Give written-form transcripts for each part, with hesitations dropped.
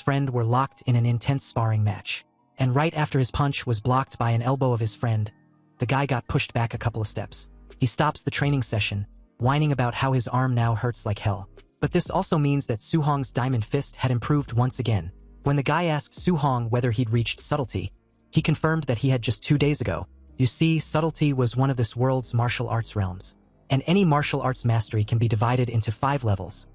friend were locked in an intense sparring match. And right after his punch was blocked by an elbow of his friend, the guy got pushed back a couple of steps. He stops the training session, whining about how his arm now hurts like hell. But this also means that Su-hong's diamond fist had improved once again. When the guy asked Su-hong whether he'd reached subtlety, he confirmed that he had just 2 days ago. You see, subtlety was one of this world's martial arts realms. And any martial arts mastery can be divided into 5 levels: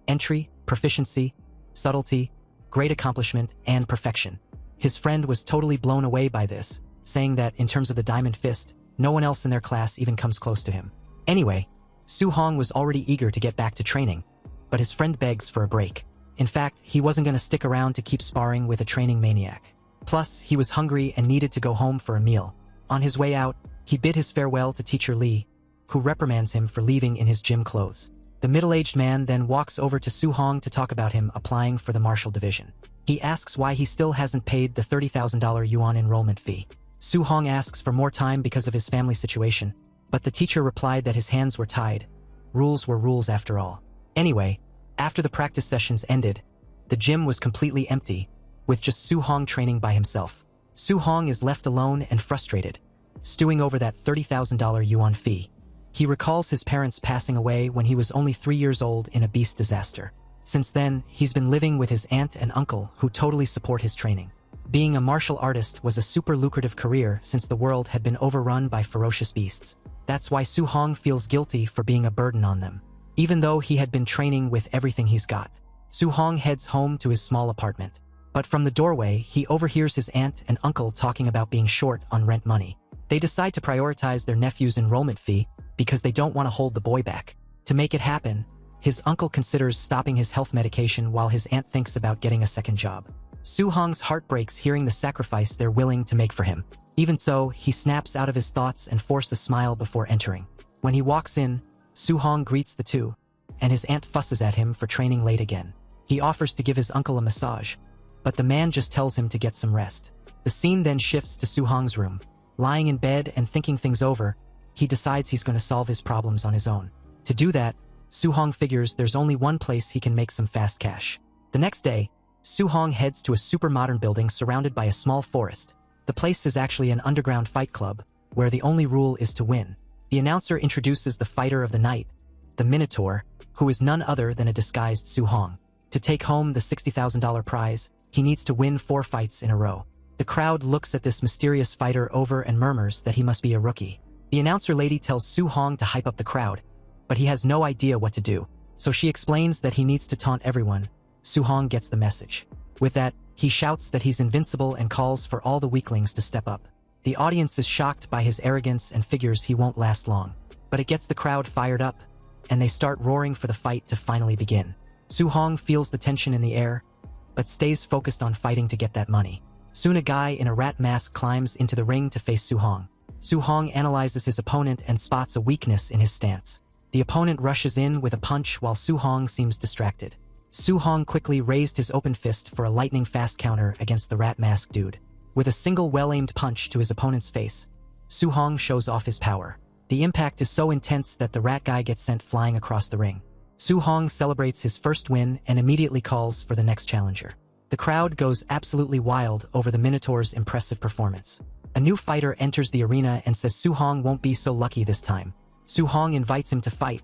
entry, proficiency, subtlety, great accomplishment, and perfection. His friend was totally blown away by this, saying that in terms of the diamond fist, no one else in their class even comes close to him. Anyway, Su-hong was already eager to get back to training, but his friend begs for a break. In fact, he wasn't going to stick around to keep sparring with a training maniac. Plus, he was hungry and needed to go home for a meal. On his way out, he bid his farewell to Teacher Lee, who reprimands him for leaving in his gym clothes. The middle-aged man then walks over to Su-hong to talk about him applying for the martial division. He asks why he still hasn't paid the $30,000 yuan enrollment fee. Su-hong asks for more time because of his family situation, but the teacher replied that his hands were tied. Rules were rules after all. Anyway, after the practice sessions ended, the gym was completely empty, with just Su-hong training by himself. Su-hong is left alone and frustrated, stewing over that $30,000 yuan fee. He recalls his parents passing away when he was only 3 years old in a beast disaster. Since then, he's been living with his aunt and uncle who totally support his training. Being a martial artist was a super lucrative career since the world had been overrun by ferocious beasts. That's why Su-hong feels guilty for being a burden on them. Even though he had been training with everything he's got, Su-hong heads home to his small apartment. But from the doorway, he overhears his aunt and uncle talking about being short on rent money. They decide to prioritize their nephew's enrollment fee because they don't want to hold the boy back. To make it happen, his uncle considers stopping his health medication while his aunt thinks about getting a second job. Su-hong's heart breaks hearing the sacrifice they're willing to make for him. Even so, he snaps out of his thoughts and forces a smile before entering. When he walks in, Su-hong greets the two, and his aunt fusses at him for training late again. He offers to give his uncle a massage, but the man just tells him to get some rest. The scene then shifts to Su-hong's room. Lying in bed and thinking things over, he decides he's going to solve his problems on his own. To do that, Su-hong figures there's only one place he can make some fast cash. The next day, Su-hong heads to a super modern building surrounded by a small forest. The place is actually an underground fight club, where the only rule is to win. The announcer introduces the fighter of the night, the Minotaur, who is none other than a disguised Su-hong. To take home the $60,000 prize, he needs to win 4 fights in a row. The crowd looks at this mysterious fighter over and murmurs that he must be a rookie. The announcer lady tells Su-hong to hype up the crowd, but he has no idea what to do, so she explains that he needs to taunt everyone. Su-hong gets the message. With that, he shouts that he's invincible and calls for all the weaklings to step up. The audience is shocked by his arrogance and figures he won't last long, but it gets the crowd fired up, and they start roaring for the fight to finally begin. Su-hong feels the tension in the air, but stays focused on fighting to get that money. Soon a guy in a rat mask climbs into the ring to face Su-hong. Su-hong analyzes his opponent and spots a weakness in his stance. The opponent rushes in with a punch while Su-hong seems distracted. Su-hong quickly raised his open fist for a lightning-fast counter against the rat mask dude. With a single well-aimed punch to his opponent's face, Su-hong shows off his power. The impact is so intense that the rat guy gets sent flying across the ring. Su-hong celebrates his first win and immediately calls for the next challenger. The crowd goes absolutely wild over the Minotaur's impressive performance. A new fighter enters the arena and says Su-hong won't be so lucky this time. Su-hong invites him to fight,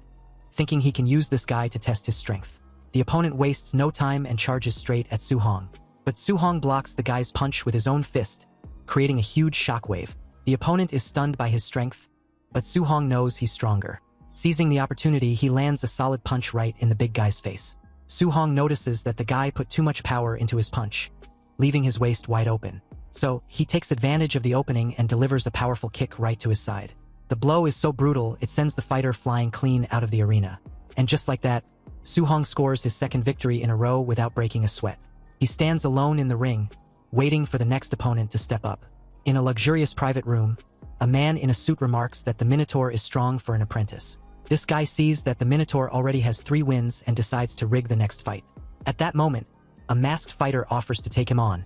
thinking he can use this guy to test his strength. The opponent wastes no time and charges straight at Su-hong. But Su-hong blocks the guy's punch with his own fist, creating a huge shockwave. The opponent is stunned by his strength, but Su-hong knows he's stronger. Seizing the opportunity, he lands a solid punch right in the big guy's face. Su-hong notices that the guy put too much power into his punch, leaving his waist wide open. So, he takes advantage of the opening and delivers a powerful kick right to his side. The blow is so brutal, it sends the fighter flying clean out of the arena. And just like that, Su-hong scores his second victory in a row without breaking a sweat. He stands alone in the ring, waiting for the next opponent to step up. In a luxurious private room, a man in a suit remarks that the Minotaur is strong for an apprentice. This guy sees that the Minotaur already has 3 wins and decides to rig the next fight. At that moment, a masked fighter offers to take him on,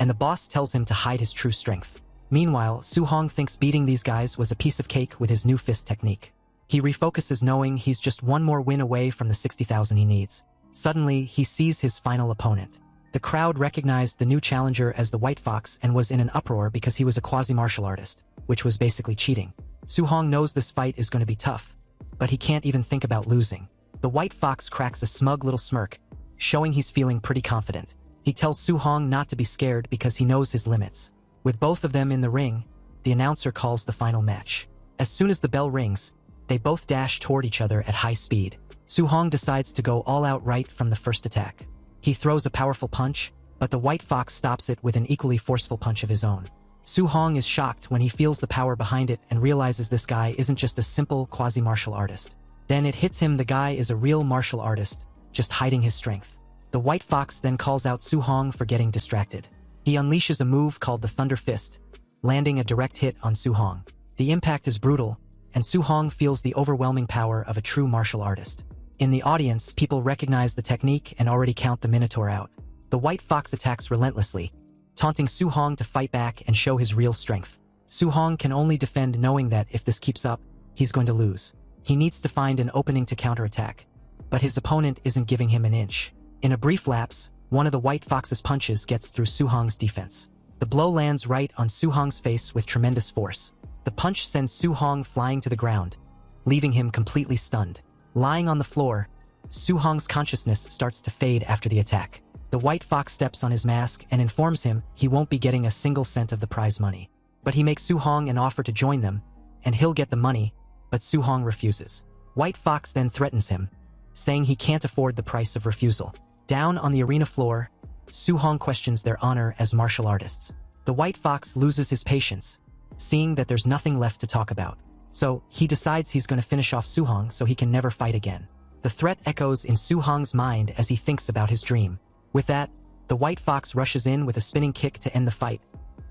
and the boss tells him to hide his true strength. Meanwhile, Su-hong thinks beating these guys was a piece of cake with his new fist technique. He refocuses knowing he's just one more win away from the $60,000 he needs. Suddenly, he sees his final opponent. The crowd recognized the new challenger as the White Fox and was in an uproar because he was a quasi-martial artist, which was basically cheating. Su-hong knows this fight is going to be tough, but he can't even think about losing. The White Fox cracks a smug little smirk, showing he's feeling pretty confident. He tells Su-hong not to be scared because he knows his limits. With both of them in the ring, the announcer calls the final match. As soon as the bell rings, they both dash toward each other at high speed. Su-hong decides to go all out right from the first attack. He throws a powerful punch, but the White Fox stops it with an equally forceful punch of his own. Su-hong is shocked when he feels the power behind it and realizes this guy isn't just a simple quasi-martial artist. Then it hits him the guy is a real martial artist, just hiding his strength. The White Fox then calls out Su-hong for getting distracted. He unleashes a move called the Thunder Fist, landing a direct hit on Su-hong. The impact is brutal, and Su-hong feels the overwhelming power of a true martial artist. In the audience, people recognize the technique and already count the Minotaur out. The White Fox attacks relentlessly, taunting Su-hong to fight back and show his real strength. Su-hong can only defend knowing that if this keeps up, he's going to lose. He needs to find an opening to counterattack, but his opponent isn't giving him an inch. In a brief lapse, one of the White Fox's punches gets through Su-hong's defense. The blow lands right on Su-hong's face with tremendous force. The punch sends Su-hong flying to the ground, leaving him completely stunned. Lying on the floor, Su-hong's consciousness starts to fade after the attack. The White Fox steps on his mask and informs him he won't be getting a single cent of the prize money. But he makes Su-hong an offer to join them, and he'll get the money, but Su-hong refuses. White Fox then threatens him, saying he can't afford the price of refusal. Down on the arena floor, Su-hong questions their honor as martial artists. The White Fox loses his patience, seeing that there's nothing left to talk about. So, he decides he's going to finish off Su-hong so he can never fight again. The threat echoes in Su-hong's mind as he thinks about his dream. With that, the White Fox rushes in with a spinning kick to end the fight,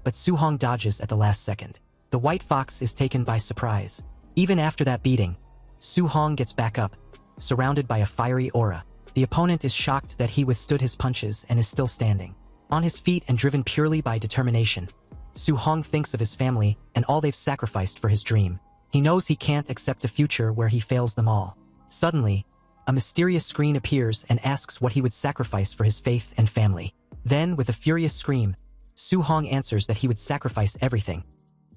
but Su-hong dodges at the last second. The White Fox is taken by surprise. Even after that beating, Su-hong gets back up, surrounded by a fiery aura. The opponent is shocked that he withstood his punches and is still standing. On his feet and driven purely by determination, Su-hong thinks of his family and all they've sacrificed for his dream. He knows he can't accept a future where he fails them all. Suddenly, a mysterious screen appears and asks what he would sacrifice for his faith and family. Then, with a furious scream, Su-hong answers that he would sacrifice everything,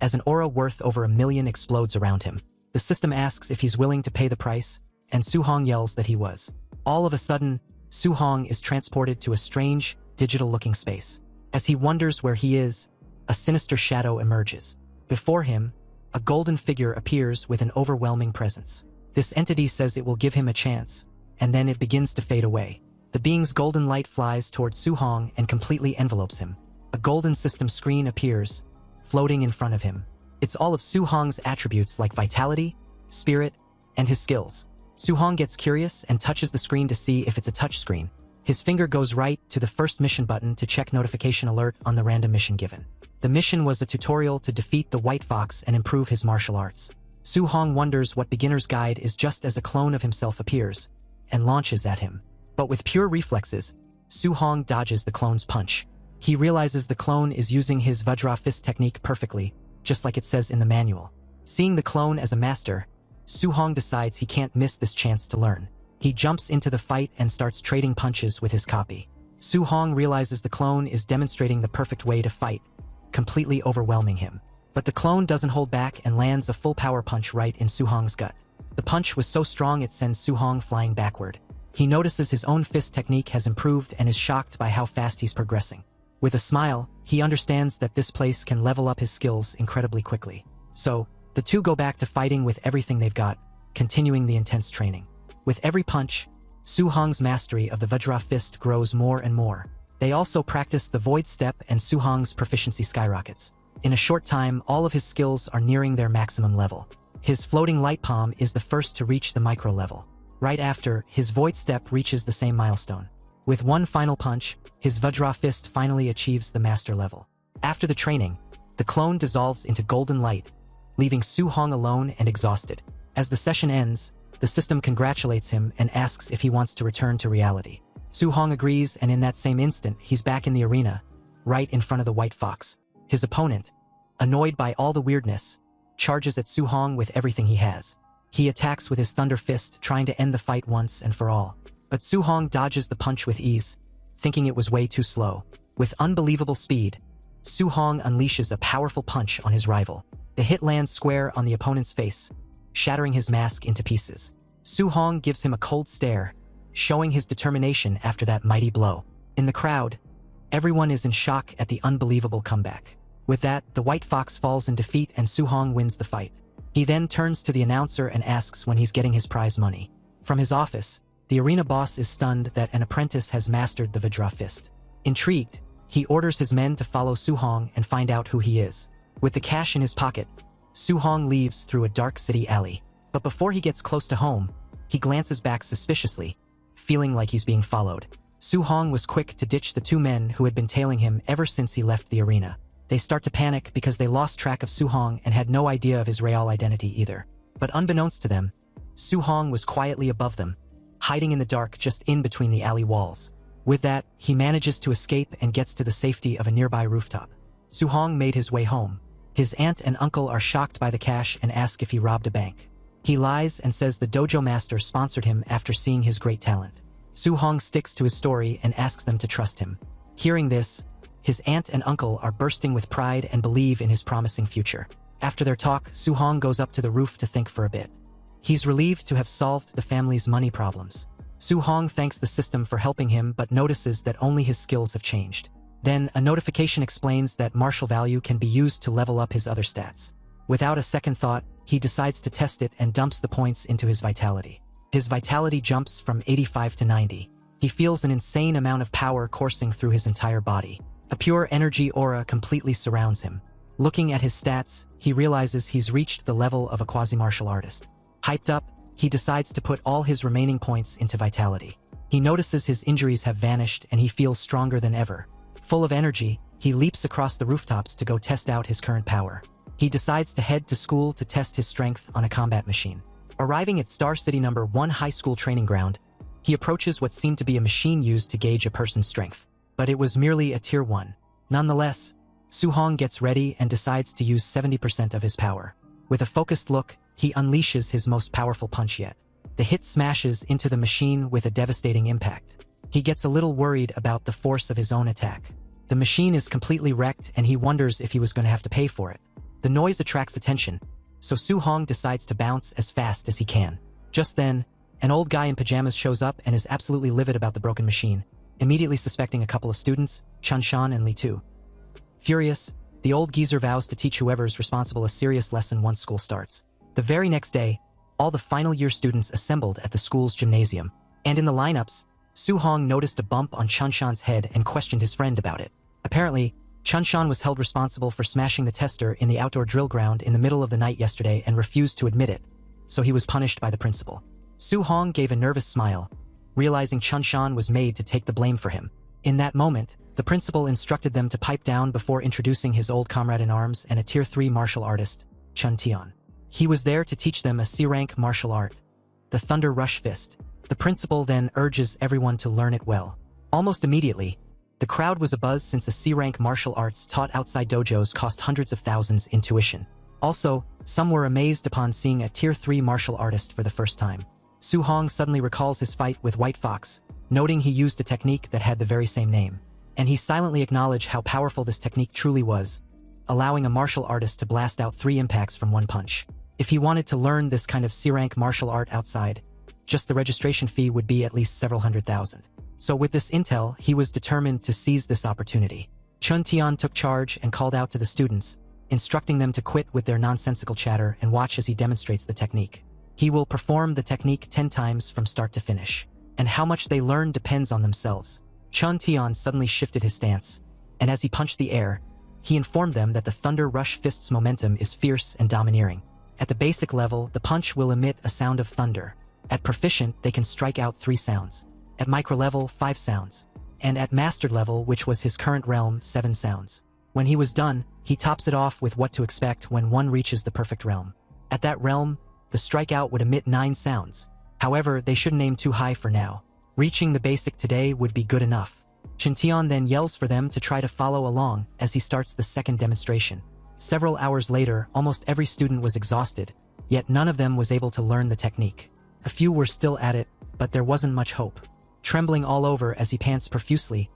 as an aura worth over 1 million explodes around him. The system asks if he's willing to pay the price, and Su-hong yells that he was. All of a sudden, Su-hong is transported to a strange, digital-looking space. As he wonders where he is, a sinister shadow emerges. Before him, a golden figure appears with an overwhelming presence. This entity says it will give him a chance, and then it begins to fade away. The being's golden light flies towards Su-hong and completely envelopes him. A golden system screen appears, floating in front of him. It's all of Su-hong's attributes like vitality, spirit, and his skills. Su-hong gets curious and touches the screen to see if it's a touch screen. His finger goes right to the first mission button to check notification alert on the random mission given. The mission was a tutorial to defeat the White Fox and improve his martial arts. Su-hong wonders what beginner's guide is just as a clone of himself appears, and launches at him. But with pure reflexes, Su-hong dodges the clone's punch. He realizes the clone is using his Vajra Fist technique perfectly, just like it says in the manual. Seeing the clone as a master, Su-hong decides he can't miss this chance to learn. He jumps into the fight and starts trading punches with his copy. Su-hong realizes the clone is demonstrating the perfect way to fight, completely overwhelming him. But the clone doesn't hold back and lands a full power punch right in Su-hong's gut. The punch was so strong it sends Su-hong flying backward. He notices his own fist technique has improved and is shocked by how fast he's progressing. With a smile, he understands that this place can level up his skills incredibly quickly. So, the two go back to fighting with everything they've got, continuing the intense training. With every punch, Su-hong's mastery of the Vajra Fist grows more and more. They also practice the Void Step and Su-hong's proficiency skyrockets. In a short time, all of his skills are nearing their maximum level. His floating light palm is the first to reach the micro level. Right after, his Void Step reaches the same milestone. With one final punch, his Vajra Fist finally achieves the master level. After the training, the clone dissolves into golden light, leaving Su-hong alone and exhausted. As the session ends, the system congratulates him and asks if he wants to return to reality. Su-hong agrees, and in that same instant, he's back in the arena, right in front of the White Fox. His opponent, annoyed by all the weirdness, charges at Su-hong with everything he has. He attacks with his Thunder Fist, trying to end the fight once and for all. But Su-hong dodges the punch with ease, thinking it was way too slow. With unbelievable speed, Su Hong unleashes a powerful punch on his rival. The hit lands square on the opponent's face, shattering his mask into pieces. Su Hong gives him a cold stare, showing his determination after that mighty blow. In the crowd, everyone is in shock at the unbelievable comeback. With that, the White Fox falls in defeat and Su Hong wins the fight. He then turns to the announcer and asks when he's getting his prize money. From his office, the arena boss is stunned that an apprentice has mastered the Vajra fist. Intrigued, he orders his men to follow Su Hong and find out who he is. With the cash in his pocket, Su Hong leaves through a dark city alley. But before he gets close to home, he glances back suspiciously, feeling like he's being followed. Su Hong was quick to ditch the two men who had been tailing him ever since he left the arena. They start to panic because they lost track of Su Hong and had no idea of his real identity either. But unbeknownst to them, Su Hong was quietly above them, hiding in the dark just in between the alley walls. With that, he manages to escape and gets to the safety of a nearby rooftop. Su Hong made his way home. His aunt and uncle are shocked by the cash and ask if he robbed a bank. He lies and says the dojo master sponsored him after seeing his great talent. Su Hong sticks to his story and asks them to trust him. Hearing this, his aunt and uncle are bursting with pride and believe in his promising future. After their talk, Su Hong goes up to the roof to think for a bit. He's relieved to have solved the family's money problems. Su Hong thanks the system for helping him but notices that only his skills have changed. Then, a notification explains that martial value can be used to level up his other stats. Without a second thought, he decides to test it and dumps the points into his vitality. His vitality jumps from 85 to 90. He feels an insane amount of power coursing through his entire body. A pure energy aura completely surrounds him. Looking at his stats, he realizes he's reached the level of a quasi-martial artist. Hyped up, he decides to put all his remaining points into vitality. He notices his injuries have vanished and he feels stronger than ever. Full of energy, he leaps across the rooftops to go test out his current power. He decides to head to school to test his strength on a combat machine. Arriving at Star City No. 1 high school training ground, he approaches what seemed to be a machine used to gauge a person's strength. But it was merely a Tier 1. Nonetheless, Su Hong gets ready and decides to use 70% of his power. With a focused look, he unleashes his most powerful punch yet. The hit smashes into the machine with a devastating impact. He gets a little worried about the force of his own attack. The machine is completely wrecked and he wonders if he was going to have to pay for it. The noise attracts attention, so Su Hong decides to bounce as fast as he can. Just then, an old guy in pajamas shows up and is absolutely livid about the broken machine, immediately suspecting a couple of students, Chun Shan and Li Tu. Furious, the old geezer vows to teach whoever's responsible a serious lesson once school starts. The very next day, all the final year students assembled at the school's gymnasium, and in the lineups, Su Hong noticed a bump on Chun Shan's head and questioned his friend about it. Apparently, Chun Shan was held responsible for smashing the tester in the outdoor drill ground in the middle of the night yesterday and refused to admit it, so he was punished by the principal. Su Hong gave a nervous smile, realizing Chun Shan was made to take the blame for him. In that moment, the principal instructed them to pipe down before introducing his old comrade-in-arms and a Tier 3 martial artist, Chun Tian. He was there to teach them a C-rank martial art, the Thunder Rush Fist. The principal then urges everyone to learn it well. Almost immediately, the crowd was abuzz since a C-rank martial arts taught outside dojos cost hundreds of thousands in tuition. Also, some were amazed upon seeing a Tier 3 martial artist for the first time. Su Hong suddenly recalls his fight with White Fox, noting he used a technique that had the very same name. And he silently acknowledged how powerful this technique truly was, allowing a martial artist to blast out 3 impacts from one punch. If he wanted to learn this kind of C-rank martial art outside, just the registration fee would be at least several $100,000. So with this intel, he was determined to seize this opportunity. Chun Tian took charge and called out to the students, instructing them to quit with their nonsensical chatter and watch as he demonstrates the technique. He will perform the technique 10 times from start to finish, and how much they learn depends on themselves. Chun Tian suddenly shifted his stance, and as he punched the air, he informed them that the Thunder Rush Fist's momentum is fierce and domineering. At the basic level, the punch will emit a sound of thunder. At proficient, they can strike out 3 sounds. At micro level, 5 sounds. And at mastered level, which was his current realm, 7 sounds. When he was done, he tops it off with what to expect when one reaches the perfect realm. At that realm, the strikeout would emit 9 sounds. However, they shouldn't aim too high for now. Reaching the basic today would be good enough. Chun Tian then yells for them to try to follow along as he starts the second demonstration. Several hours later, almost every student was exhausted, yet none of them was able to learn the technique. A few were still at it, but there wasn't much hope. Trembling all over as he pants profusely,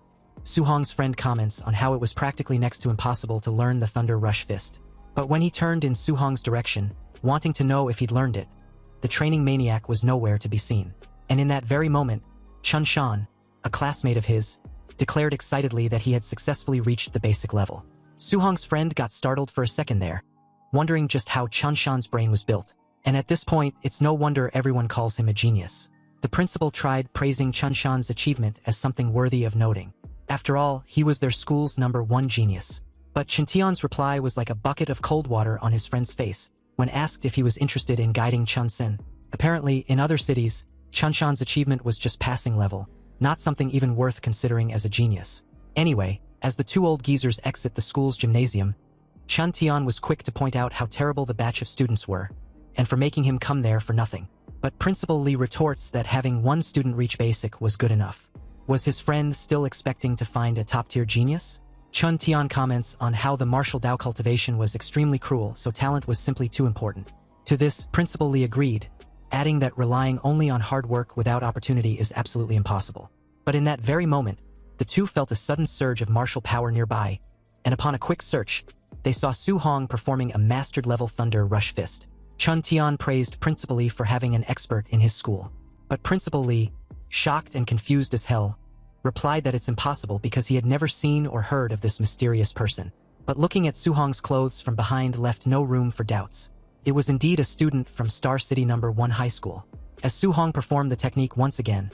Suhong's friend comments on how it was practically next to impossible to learn the Thunder Rush Fist. But when he turned in Suhong's direction, wanting to know if he'd learned it, the training maniac was nowhere to be seen. And in that very moment, Chun Shan, a classmate of his, declared excitedly that he had successfully reached the basic level. Suhong's friend got startled for a second there, wondering just how Chun Shan's brain was built. And at this point, it's no wonder everyone calls him a genius. The principal tried praising Chun Shan's achievement as something worthy of noting. After all, he was their school's #1 genius. But Chintion's reply was like a bucket of cold water on his friend's face when asked if he was interested in guiding Chun Sen. Apparently, in other cities, Chun Shan's achievement was just passing level, not something even worth considering as a genius. Anyway, as the two old geezers exit the school's gymnasium, Chun Tian was quick to point out how terrible the batch of students were, and for making him come there for nothing. But Principal Lee retorts that having one student reach basic was good enough. Was his friend still expecting to find a top-tier genius? Chun Tian comments on how the martial Dao cultivation was extremely cruel, so talent was simply too important. To this, Principal Lee agreed, adding that relying only on hard work without opportunity is absolutely impossible. But in that very moment, the two felt a sudden surge of martial power nearby, and upon a quick search, they saw Su Hong performing a mastered-level Thunder Rush Fist. Chun Tian praised Principal Lee for having an expert in his school. But Principal Lee, shocked and confused as hell, replied that it's impossible because he had never seen or heard of this mysterious person. But looking at Su Hong's clothes from behind left no room for doubts. It was indeed a student from Star City #1 High School. As Su Hong performed the technique once again,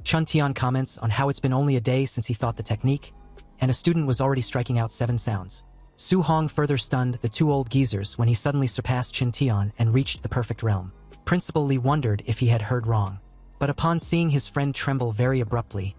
Chun Tian comments on how it's been only a day since he thought the technique, and a student was already striking out 7 sounds. Su Hong further stunned the two old geezers when he suddenly surpassed Chun Tian and reached the perfect realm. Principal Lee wondered if he had heard wrong. But upon seeing his friend tremble very abruptly,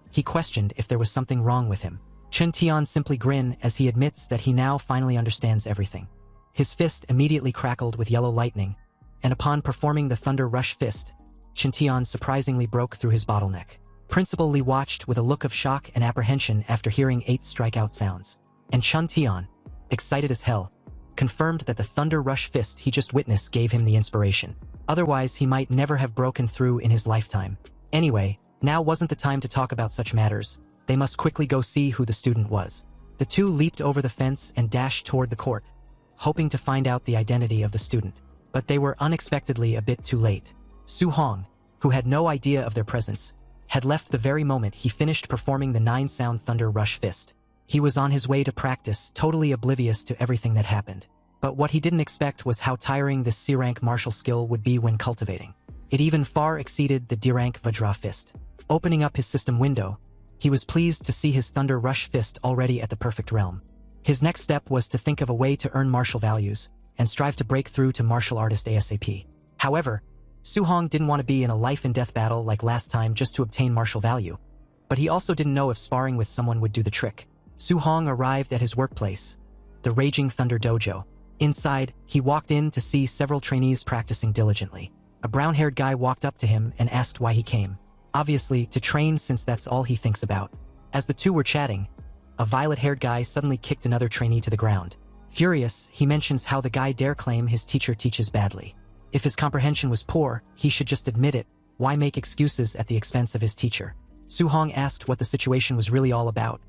he questioned if there was something wrong with him. Chun Tian simply grinned as he admits that he now finally understands everything. His fist immediately crackled with yellow lightning, and upon performing the Thunder Rush Fist, Chun Tian surprisingly broke through his bottleneck. Principal Lee watched with a look of shock and apprehension after hearing 8 strikeout sounds. And Chun Tian, excited as hell, confirmed that the Thunder Rush Fist he just witnessed gave him the inspiration. Otherwise, he might never have broken through in his lifetime. Anyway, now wasn't the time to talk about such matters. They must quickly go see who the student was. The two leaped over the fence and dashed toward the court, hoping to find out the identity of the student. But they were unexpectedly a bit too late. Su Hong, who had no idea of their presence, had left the very moment he finished performing the 9-sound Thunder Rush Fist. He was on his way to practice, totally oblivious to everything that happened. But what he didn't expect was how tiring this C-rank martial skill would be when cultivating. It even far exceeded the D-rank Vajra Fist. Opening up his system window, he was pleased to see his Thunder Rush Fist already at the perfect realm. His next step was to think of a way to earn martial values and strive to break through to martial artist ASAP. However, Su Hong didn't want to be in a life-and-death battle like last time just to obtain martial value. But he also didn't know if sparring with someone would do the trick. Su Hong arrived at his workplace, the Raging Thunder Dojo. Inside, he walked in to see several trainees practicing diligently. A brown-haired guy walked up to him and asked why he came. Obviously, to train, since that's all he thinks about. As the two were chatting, a violet-haired guy suddenly kicked another trainee to the ground. Furious, he mentions how the guy dare claim his teacher teaches badly. If his comprehension was poor, he should just admit it. Why make excuses at the expense of his teacher? Su Hong asked what the situation was really all about,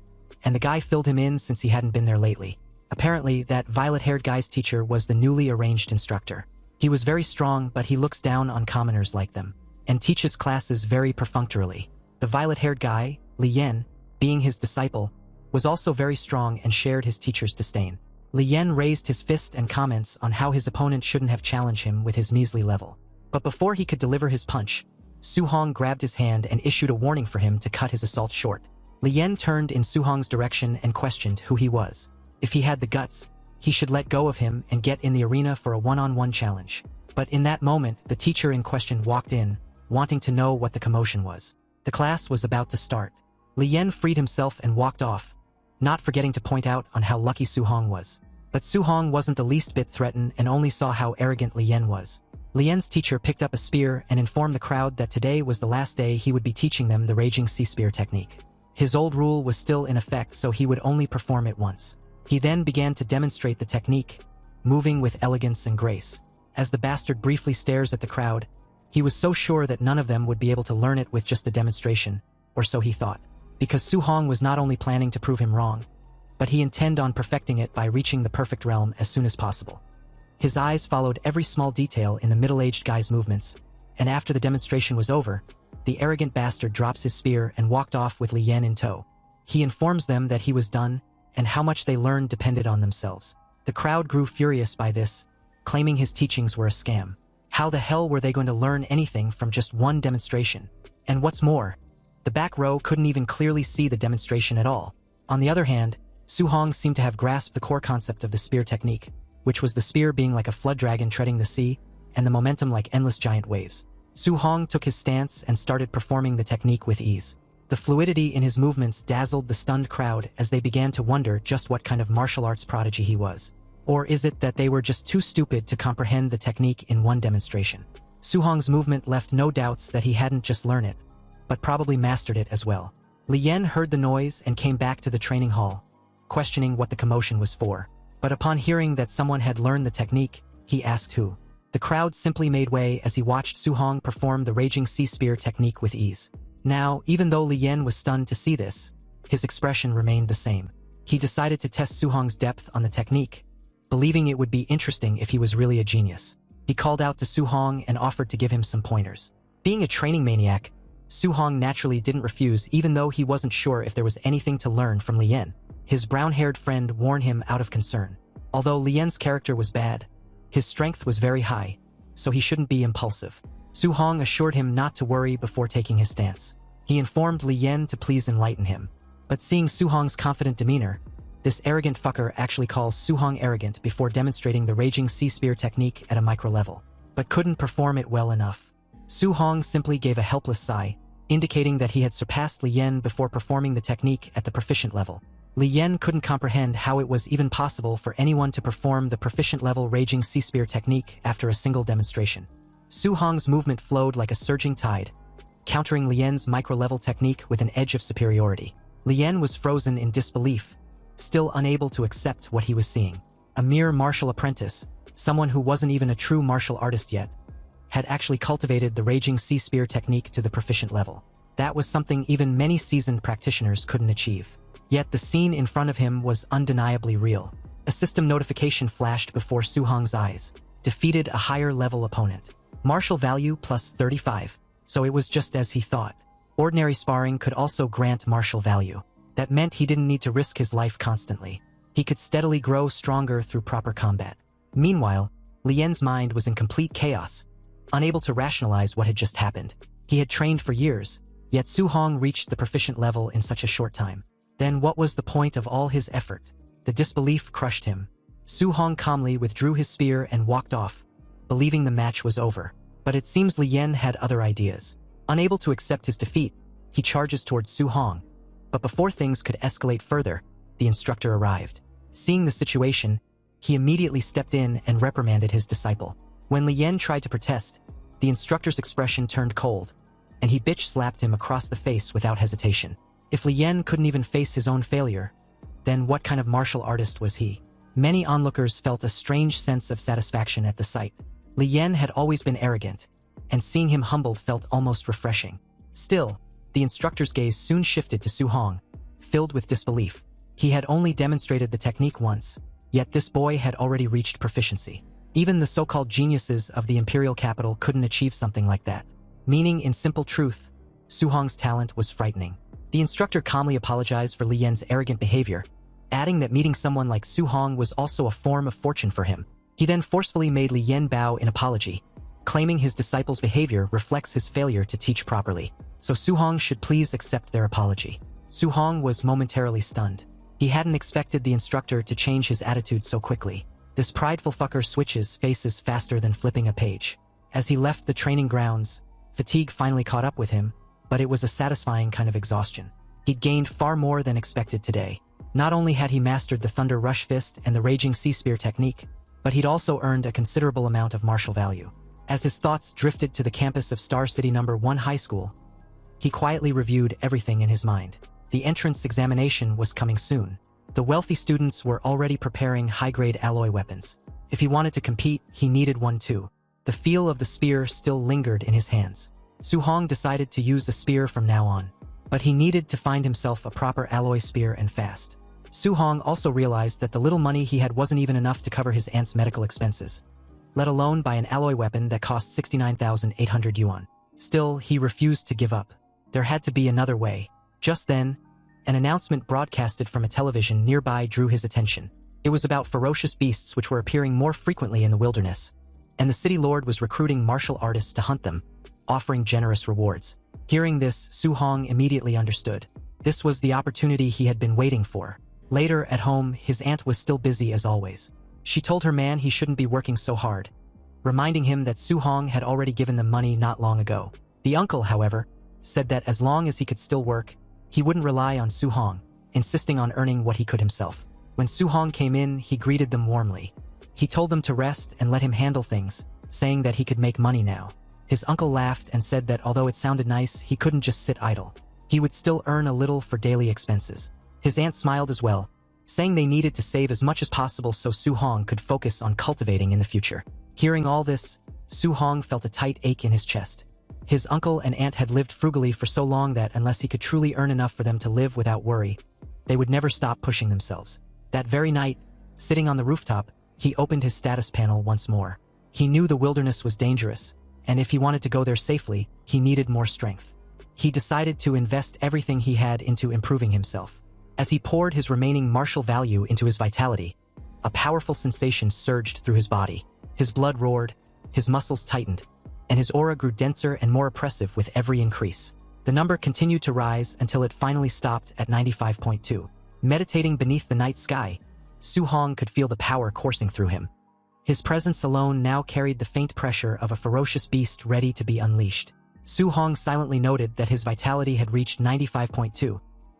and the guy filled him in since he hadn't been there lately. Apparently, that violet-haired guy's teacher was the newly arranged instructor. He was very strong, but he looks down on commoners like them, and teaches classes very perfunctorily. The violet-haired guy, Li Yan, being his disciple, was also very strong and shared his teacher's disdain. Li Yan raised his fist and comments on how his opponent shouldn't have challenged him with his measly level. But before he could deliver his punch, Su Hong grabbed his hand and issued a warning for him to cut his assault short. Li Yan turned in Su Hong's direction and questioned who he was. If he had the guts, he should let go of him and get in the arena for a one-on-one challenge. But in that moment, the teacher in question walked in, wanting to know what the commotion was. The class was about to start. Li Yan freed himself and walked off, not forgetting to point out on how lucky Su Hong was. But Su Hong wasn't the least bit threatened and only saw how arrogant Li Yan was. Li Yan's teacher picked up a spear and informed the crowd that today was the last day he would be teaching them the Raging Sea Spear technique. His old rule was still in effect, so he would only perform it once. He then began to demonstrate the technique, moving with elegance and grace. As the bastard briefly stares at the crowd, he was so sure that none of them would be able to learn it with just a demonstration, or so he thought, because Su Hong was not only planning to prove him wrong, but he intended on perfecting it by reaching the perfect realm as soon as possible. His eyes followed every small detail in the middle-aged guy's movements, and after the demonstration was over, the arrogant bastard drops his spear and walked off with Li Yan in tow. He informs them that he was done, and how much they learned depended on themselves. The crowd grew furious by this, claiming his teachings were a scam. How the hell were they going to learn anything from just one demonstration? And what's more, the back row couldn't even clearly see the demonstration at all. On the other hand, Su Hong seemed to have grasped the core concept of the spear technique, which was the spear being like a flood dragon treading the sea, and the momentum like endless giant waves. Su Hong took his stance and started performing the technique with ease. The fluidity in his movements dazzled the stunned crowd as they began to wonder just what kind of martial arts prodigy he was. Or is it that they were just too stupid to comprehend the technique in one demonstration? Su Hong's movement left no doubts that he hadn't just learned it, but probably mastered it as well. Li Yan heard the noise and came back to the training hall, questioning what the commotion was for. But upon hearing that someone had learned the technique, he asked who. The crowd simply made way as he watched Su Hong perform the Raging Sea Spear technique with ease. Now, even though Li Yan was stunned to see this, his expression remained the same. He decided to test Su Hong's depth on the technique, believing it would be interesting if he was really a genius. He called out to Su Hong and offered to give him some pointers. Being a training maniac, Su Hong naturally didn't refuse even though he wasn't sure if there was anything to learn from Li Yan. His brown-haired friend warned him out of concern. Although Li Yan's character was bad, his strength was very high, so he shouldn't be impulsive. Su Hong assured him not to worry before taking his stance. He informed Li Yan to please enlighten him. But seeing Su Hong's confident demeanor, this arrogant fucker actually calls Su Hong arrogant before demonstrating the Raging Sea Spear technique at a micro level, but couldn't perform it well enough. Su Hong simply gave a helpless sigh, indicating that he had surpassed Li Yan before performing the technique at the proficient level. Li Yan couldn't comprehend how it was even possible for anyone to perform the proficient level Raging Sea Spear technique after a single demonstration. Su Hong's movement flowed like a surging tide, countering Li Yan's micro-level technique with an edge of superiority. Li Yan was frozen in disbelief, still unable to accept what he was seeing. A mere martial apprentice, someone who wasn't even a true martial artist yet, had actually cultivated the Raging Sea Spear technique to the proficient level. That was something even many seasoned practitioners couldn't achieve. Yet the scene in front of him was undeniably real. A system notification flashed before Su Hong's eyes. Defeated a higher-level opponent. Martial value plus 35. So it was just as he thought. Ordinary sparring could also grant martial value. That meant he didn't need to risk his life constantly. He could steadily grow stronger through proper combat. Meanwhile, Li Yan's mind was in complete chaos, unable to rationalize what had just happened. He had trained for years, yet Su Hong reached the proficient level in such a short time. Then what was the point of all his effort? The disbelief crushed him. Su Hong calmly withdrew his spear and walked off, believing the match was over. But it seems Li Yan had other ideas. Unable to accept his defeat, he charges towards Su Hong. But before things could escalate further, the instructor arrived. Seeing the situation, he immediately stepped in and reprimanded his disciple. When Li Yan tried to protest, the instructor's expression turned cold, and he bitch-slapped him across the face without hesitation. If Li Yan couldn't even face his own failure, then what kind of martial artist was he? Many onlookers felt a strange sense of satisfaction at the sight. Li Yan had always been arrogant, and seeing him humbled felt almost refreshing. Still, the instructor's gaze soon shifted to Su Hong, filled with disbelief. He had only demonstrated the technique once, yet this boy had already reached proficiency. Even the so-called geniuses of the imperial capital couldn't achieve something like that. Meaning, in simple truth, Su Hong's talent was frightening. The instructor calmly apologized for Li Yan's arrogant behavior, adding that meeting someone like Su Hong was also a form of fortune for him. He then forcefully made Li Yan bow in apology, claiming his disciple's behavior reflects his failure to teach properly. So Su Hong should please accept their apology. Su Hong was momentarily stunned. He hadn't expected the instructor to change his attitude so quickly. This prideful fucker switches faces faster than flipping a page. As he left the training grounds, fatigue finally caught up with him, but it was a satisfying kind of exhaustion. He'd gained far more than expected today. Not only had he mastered the Thunder Rush Fist and the Raging Sea Spear technique, but he'd also earned a considerable amount of martial value. As his thoughts drifted to the campus of Star City No. 1 High School, he quietly reviewed everything in his mind. The entrance examination was coming soon. The wealthy students were already preparing high-grade alloy weapons. If he wanted to compete, he needed one too. The feel of the spear still lingered in his hands. Su Hong decided to use the spear from now on. but he needed to find himself a proper alloy spear and fast. Su-hong also realized that the little money he had wasn't even enough to cover his aunt's medical expenses, let alone buy an alloy weapon that cost 69,800 yuan. Still, he refused to give up. There had to be another way. Just then, an announcement broadcasted from a television nearby drew his attention. It was about ferocious beasts which were appearing more frequently in the wilderness, and the city lord was recruiting martial artists to hunt them, offering generous rewards. Hearing this, Su-hong immediately understood. This was the opportunity he had been waiting for. Later, at home, his aunt was still busy as always. She told her man he shouldn't be working so hard, reminding him that Su-hong had already given them money not long ago. The uncle, however, said that as long as he could still work, he wouldn't rely on Su-hong, insisting on earning what he could himself. When Su-hong came in, he greeted them warmly. He told them to rest and let him handle things, saying that he could make money now. His uncle laughed and said that although it sounded nice, he couldn't just sit idle. He would still earn a little for daily expenses. His aunt smiled as well, saying they needed to save as much as possible so Su-hong could focus on cultivating in the future. Hearing all this, Su-hong felt a tight ache in his chest. His uncle and aunt had lived frugally for so long that unless he could truly earn enough for them to live without worry, they would never stop pushing themselves. That very night, sitting on the rooftop, he opened his status panel once more. He knew the wilderness was dangerous, and if he wanted to go there safely, he needed more strength. He decided to invest everything he had into improving himself. As he poured his remaining martial value into his vitality, a powerful sensation surged through his body. His blood roared, his muscles tightened, and his aura grew denser and more oppressive with every increase. The number continued to rise until it finally stopped at 95.2. Meditating beneath the night sky, Su-hong could feel the power coursing through him. His presence alone now carried the faint pressure of a ferocious beast ready to be unleashed. Su-hong silently noted that his vitality had reached 95.2,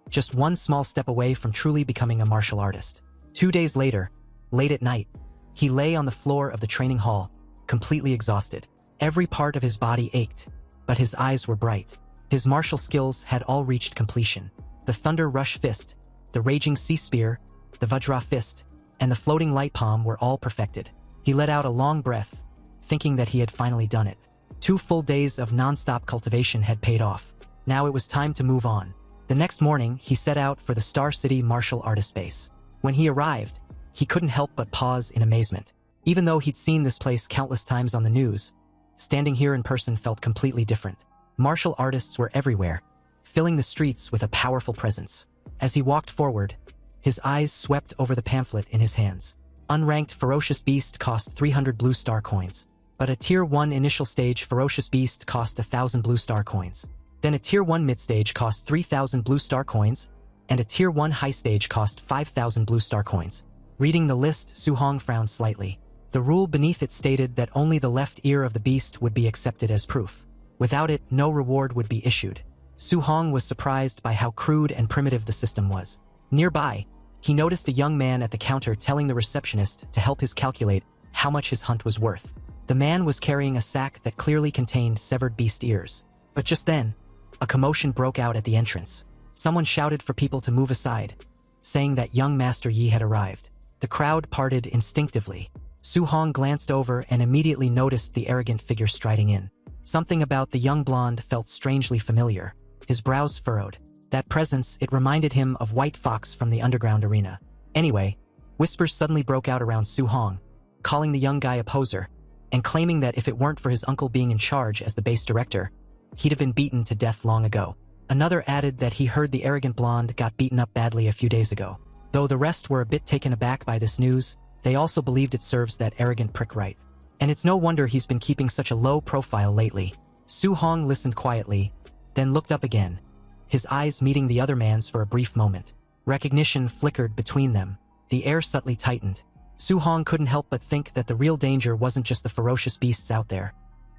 just one small step away from truly becoming a martial artist. 2 days later, late at night, he lay on the floor of the training hall, completely exhausted. Every part of his body ached, but his eyes were bright. His martial skills had all reached completion. The Thunder Rush Fist, the Raging Sea Spear, the Vajra Fist, and the Floating Light Palm were all perfected. He let out a long breath, thinking that he had finally done it. 2 full days of non-stop cultivation had paid off. Now it was time to move on. The next morning, he set out for the Star City Martial Artist Base. When he arrived, he couldn't help but pause in amazement. Even though he'd seen this place countless times on the news, standing here in person felt completely different. Martial artists were everywhere, filling the streets with a powerful presence. As he walked forward, his eyes swept over the pamphlet in his hands. Unranked Ferocious Beast cost 300 blue star coins, but a Tier 1 initial stage Ferocious Beast cost 1,000 blue star coins. Then a Tier 1 mid-stage cost 3,000 blue star coins, and a Tier 1 high stage cost 5,000 blue star coins. Reading the list, Su-hong frowned slightly. The rule beneath it stated that only the left ear of the beast would be accepted as proof. Without it, no reward would be issued. Su-hong was surprised by how crude and primitive the system was. Nearby, he noticed a young man at the counter telling the receptionist to help his calculate how much his hunt was worth. The man was carrying a sack that clearly contained severed beast ears. But just then, a commotion broke out at the entrance. Someone shouted for people to move aside, saying that young Master Yi had arrived. The crowd parted instinctively. Su-hong glanced over and immediately noticed the arrogant figure striding in. Something about the young blonde felt strangely familiar. His brows furrowed. That presence, it reminded him of White Fox from the underground arena. Anyway, whispers suddenly broke out around Su-hong, calling the young guy a poser, and claiming that if it weren't for his uncle being in charge as the base director, he'd have been beaten to death long ago. Another added that he heard the arrogant blonde got beaten up badly a few days ago. Though the rest were a bit taken aback by this news, they also believed it serves that arrogant prick right. And it's no wonder he's been keeping such a low profile lately. Su-hong listened quietly, then looked up again, his eyes meeting the other man's for a brief moment. Recognition flickered between them. The air subtly tightened. Su-hong couldn't help but think that the real danger wasn't just the ferocious beasts out there,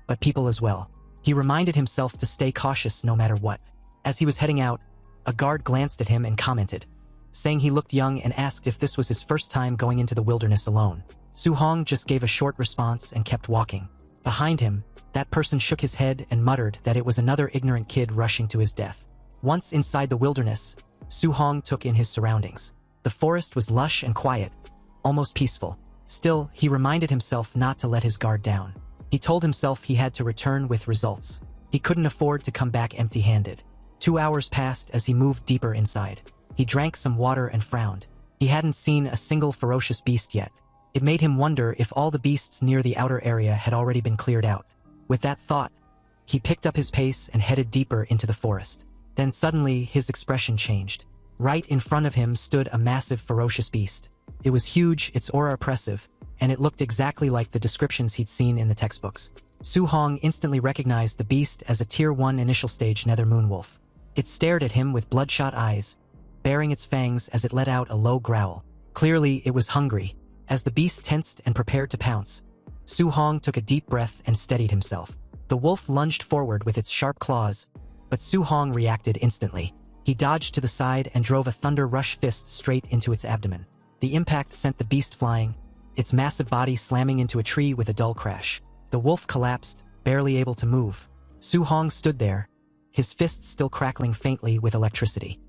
but people as well. He reminded himself to stay cautious no matter what. As he was heading out, a guard glanced at him and commented, saying he looked young and asked if this was his first time going into the wilderness alone. Su-hong just gave a short response and kept walking. Behind him, that person shook his head and muttered that it was another ignorant kid rushing to his death. Once inside the wilderness, Su-hong took in his surroundings. The forest was lush and quiet, almost peaceful. Still, he reminded himself not to let his guard down. He told himself he had to return with results. He couldn't afford to come back empty-handed. 2 hours passed as he moved deeper inside. He drank some water and frowned. He hadn't seen a single ferocious beast yet. It made him wonder if all the beasts near the outer area had already been cleared out. With that thought, he picked up his pace and headed deeper into the forest. Then suddenly, his expression changed. Right in front of him stood a massive ferocious beast. It was huge, its aura oppressive, and it looked exactly like the descriptions he'd seen in the textbooks. Su Hong instantly recognized the beast as a Tier 1 initial stage nether moonwolf. It stared at him with bloodshot eyes, baring its fangs as it let out a low growl. Clearly, it was hungry. As the beast tensed and prepared to pounce, Su Hong took a deep breath and steadied himself. The wolf lunged forward with its sharp claws, but Su Hong reacted instantly. He dodged to the side and drove a thunder rush fist straight into its abdomen. The impact sent the beast flying, its massive body slamming into a tree with a dull crash. The wolf collapsed, barely able to move. Su Hong stood there, his fists still crackling faintly with electricity.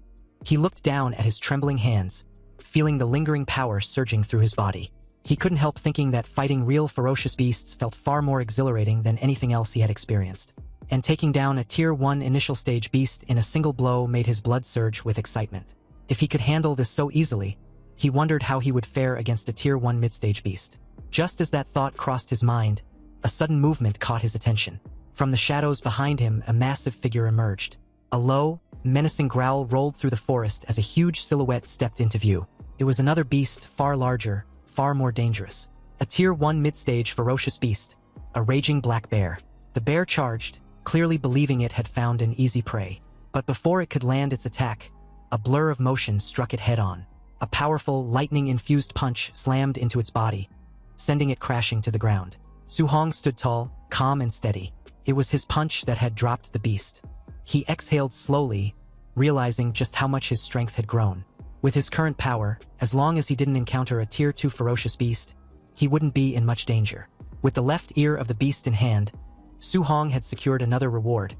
He looked down at his trembling hands, feeling the lingering power surging through his body. He couldn't help thinking that fighting real ferocious beasts felt far more exhilarating than anything else he had experienced. And taking down a Tier 1 initial stage beast in a single blow made his blood surge with excitement. If he could handle this so easily, he wondered how he would fare against a Tier 1 mid-stage beast. Just as that thought crossed his mind, a sudden movement caught his attention. From the shadows behind him, a massive figure emerged. A low, menacing growl rolled through the forest as a huge silhouette stepped into view. It was another beast, far larger, far more dangerous. A Tier 1 mid-stage ferocious beast, a raging black bear. The bear charged, clearly believing it had found an easy prey. But before it could land its attack, a blur of motion struck it head-on. A powerful, lightning-infused punch slammed into its body, sending it crashing to the ground. Su Hong stood tall, calm and steady. It was his punch that had dropped the beast. He exhaled slowly, realizing just how much his strength had grown. With his current power, as long as he didn't encounter a Tier 2 ferocious beast, he wouldn't be in much danger. With the left ear of the beast in hand, Su Hong had secured another reward,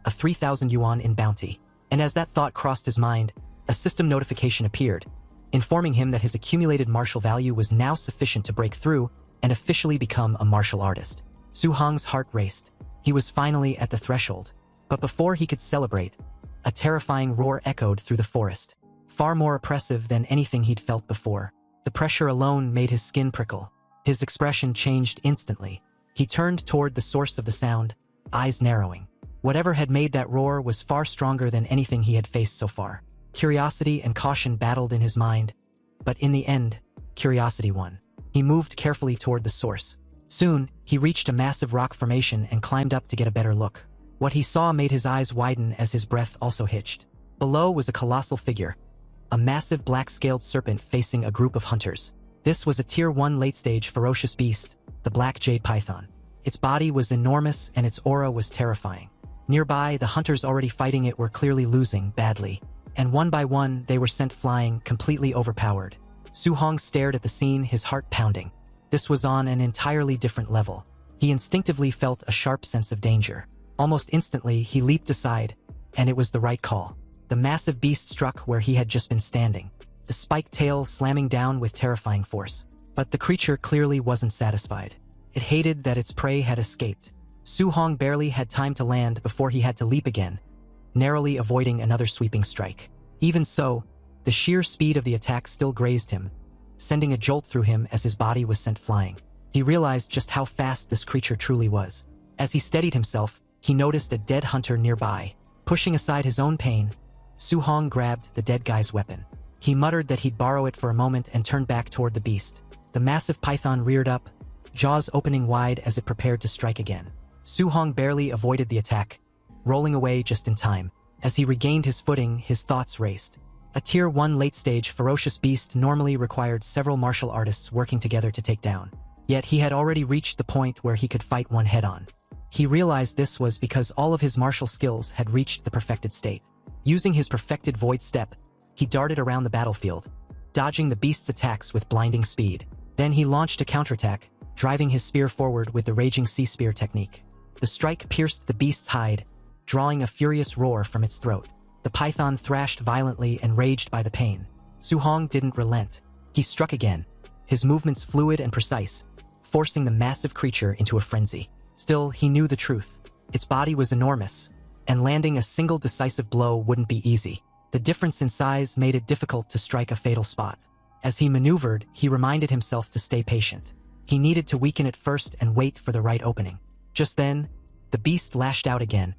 a 3,000 yuan in bounty. And as that thought crossed his mind, a system notification appeared, informing him that his accumulated martial value was now sufficient to break through and officially become a martial artist. Su Hong's heart raced. He was finally at the threshold. But before he could celebrate, a terrifying roar echoed through the forest, far more oppressive than anything he'd felt before. The pressure alone made his skin prickle. His expression changed instantly. He turned toward the source of the sound, eyes narrowing. Whatever had made that roar was far stronger than anything he had faced so far. Curiosity and caution battled in his mind, but in the end, curiosity won. He moved carefully toward the source. Soon, he reached a massive rock formation and climbed up to get a better look. What he saw made his eyes widen as his breath also hitched. Below was a colossal figure, a massive black-scaled serpent facing a group of hunters. This was a Tier 1 late-stage ferocious beast, the black jade python. Its body was enormous and its aura was terrifying. Nearby, the hunters already fighting it were clearly losing badly, and one by one they were sent flying, completely overpowered. Su Hong stared at the scene, his heart pounding. This was on an entirely different level. He instinctively felt a sharp sense of danger. Almost instantly, he leaped aside, and it was the right call. The massive beast struck where he had just been standing, the spiked tail slamming down with terrifying force. But the creature clearly wasn't satisfied. It hated that its prey had escaped. Su Hong barely had time to land before he had to leap again, narrowly avoiding another sweeping strike. Even so, the sheer speed of the attack still grazed him, sending a jolt through him as his body was sent flying. He realized just how fast this creature truly was. As he steadied himself, he noticed a dead hunter nearby. Pushing aside his own pain, Su Hong grabbed the dead guy's weapon. He muttered that he'd borrow it for a moment and turned back toward the beast. The massive python reared up, jaws opening wide as it prepared to strike again. Su Hong barely avoided the attack, rolling away just in time. As he regained his footing, his thoughts raced. A Tier 1 late-stage ferocious beast normally required several martial artists working together to take down. Yet he had already reached the point where he could fight one head-on. He realized this was because all of his martial skills had reached the perfected state. Using his perfected void step, he darted around the battlefield, dodging the beast's attacks with blinding speed. Then he launched a counterattack, driving his spear forward with the raging sea spear technique. The strike pierced the beast's hide, drawing a furious roar from its throat. The python thrashed violently, enraged by the pain. Su Hong didn't relent. He struck again, his movements fluid and precise, forcing the massive creature into a frenzy. Still, he knew the truth. Its body was enormous, and landing a single decisive blow wouldn't be easy. The difference in size made it difficult to strike a fatal spot. As he maneuvered, he reminded himself to stay patient. He needed to weaken it first and wait for the right opening. Just then, the beast lashed out again,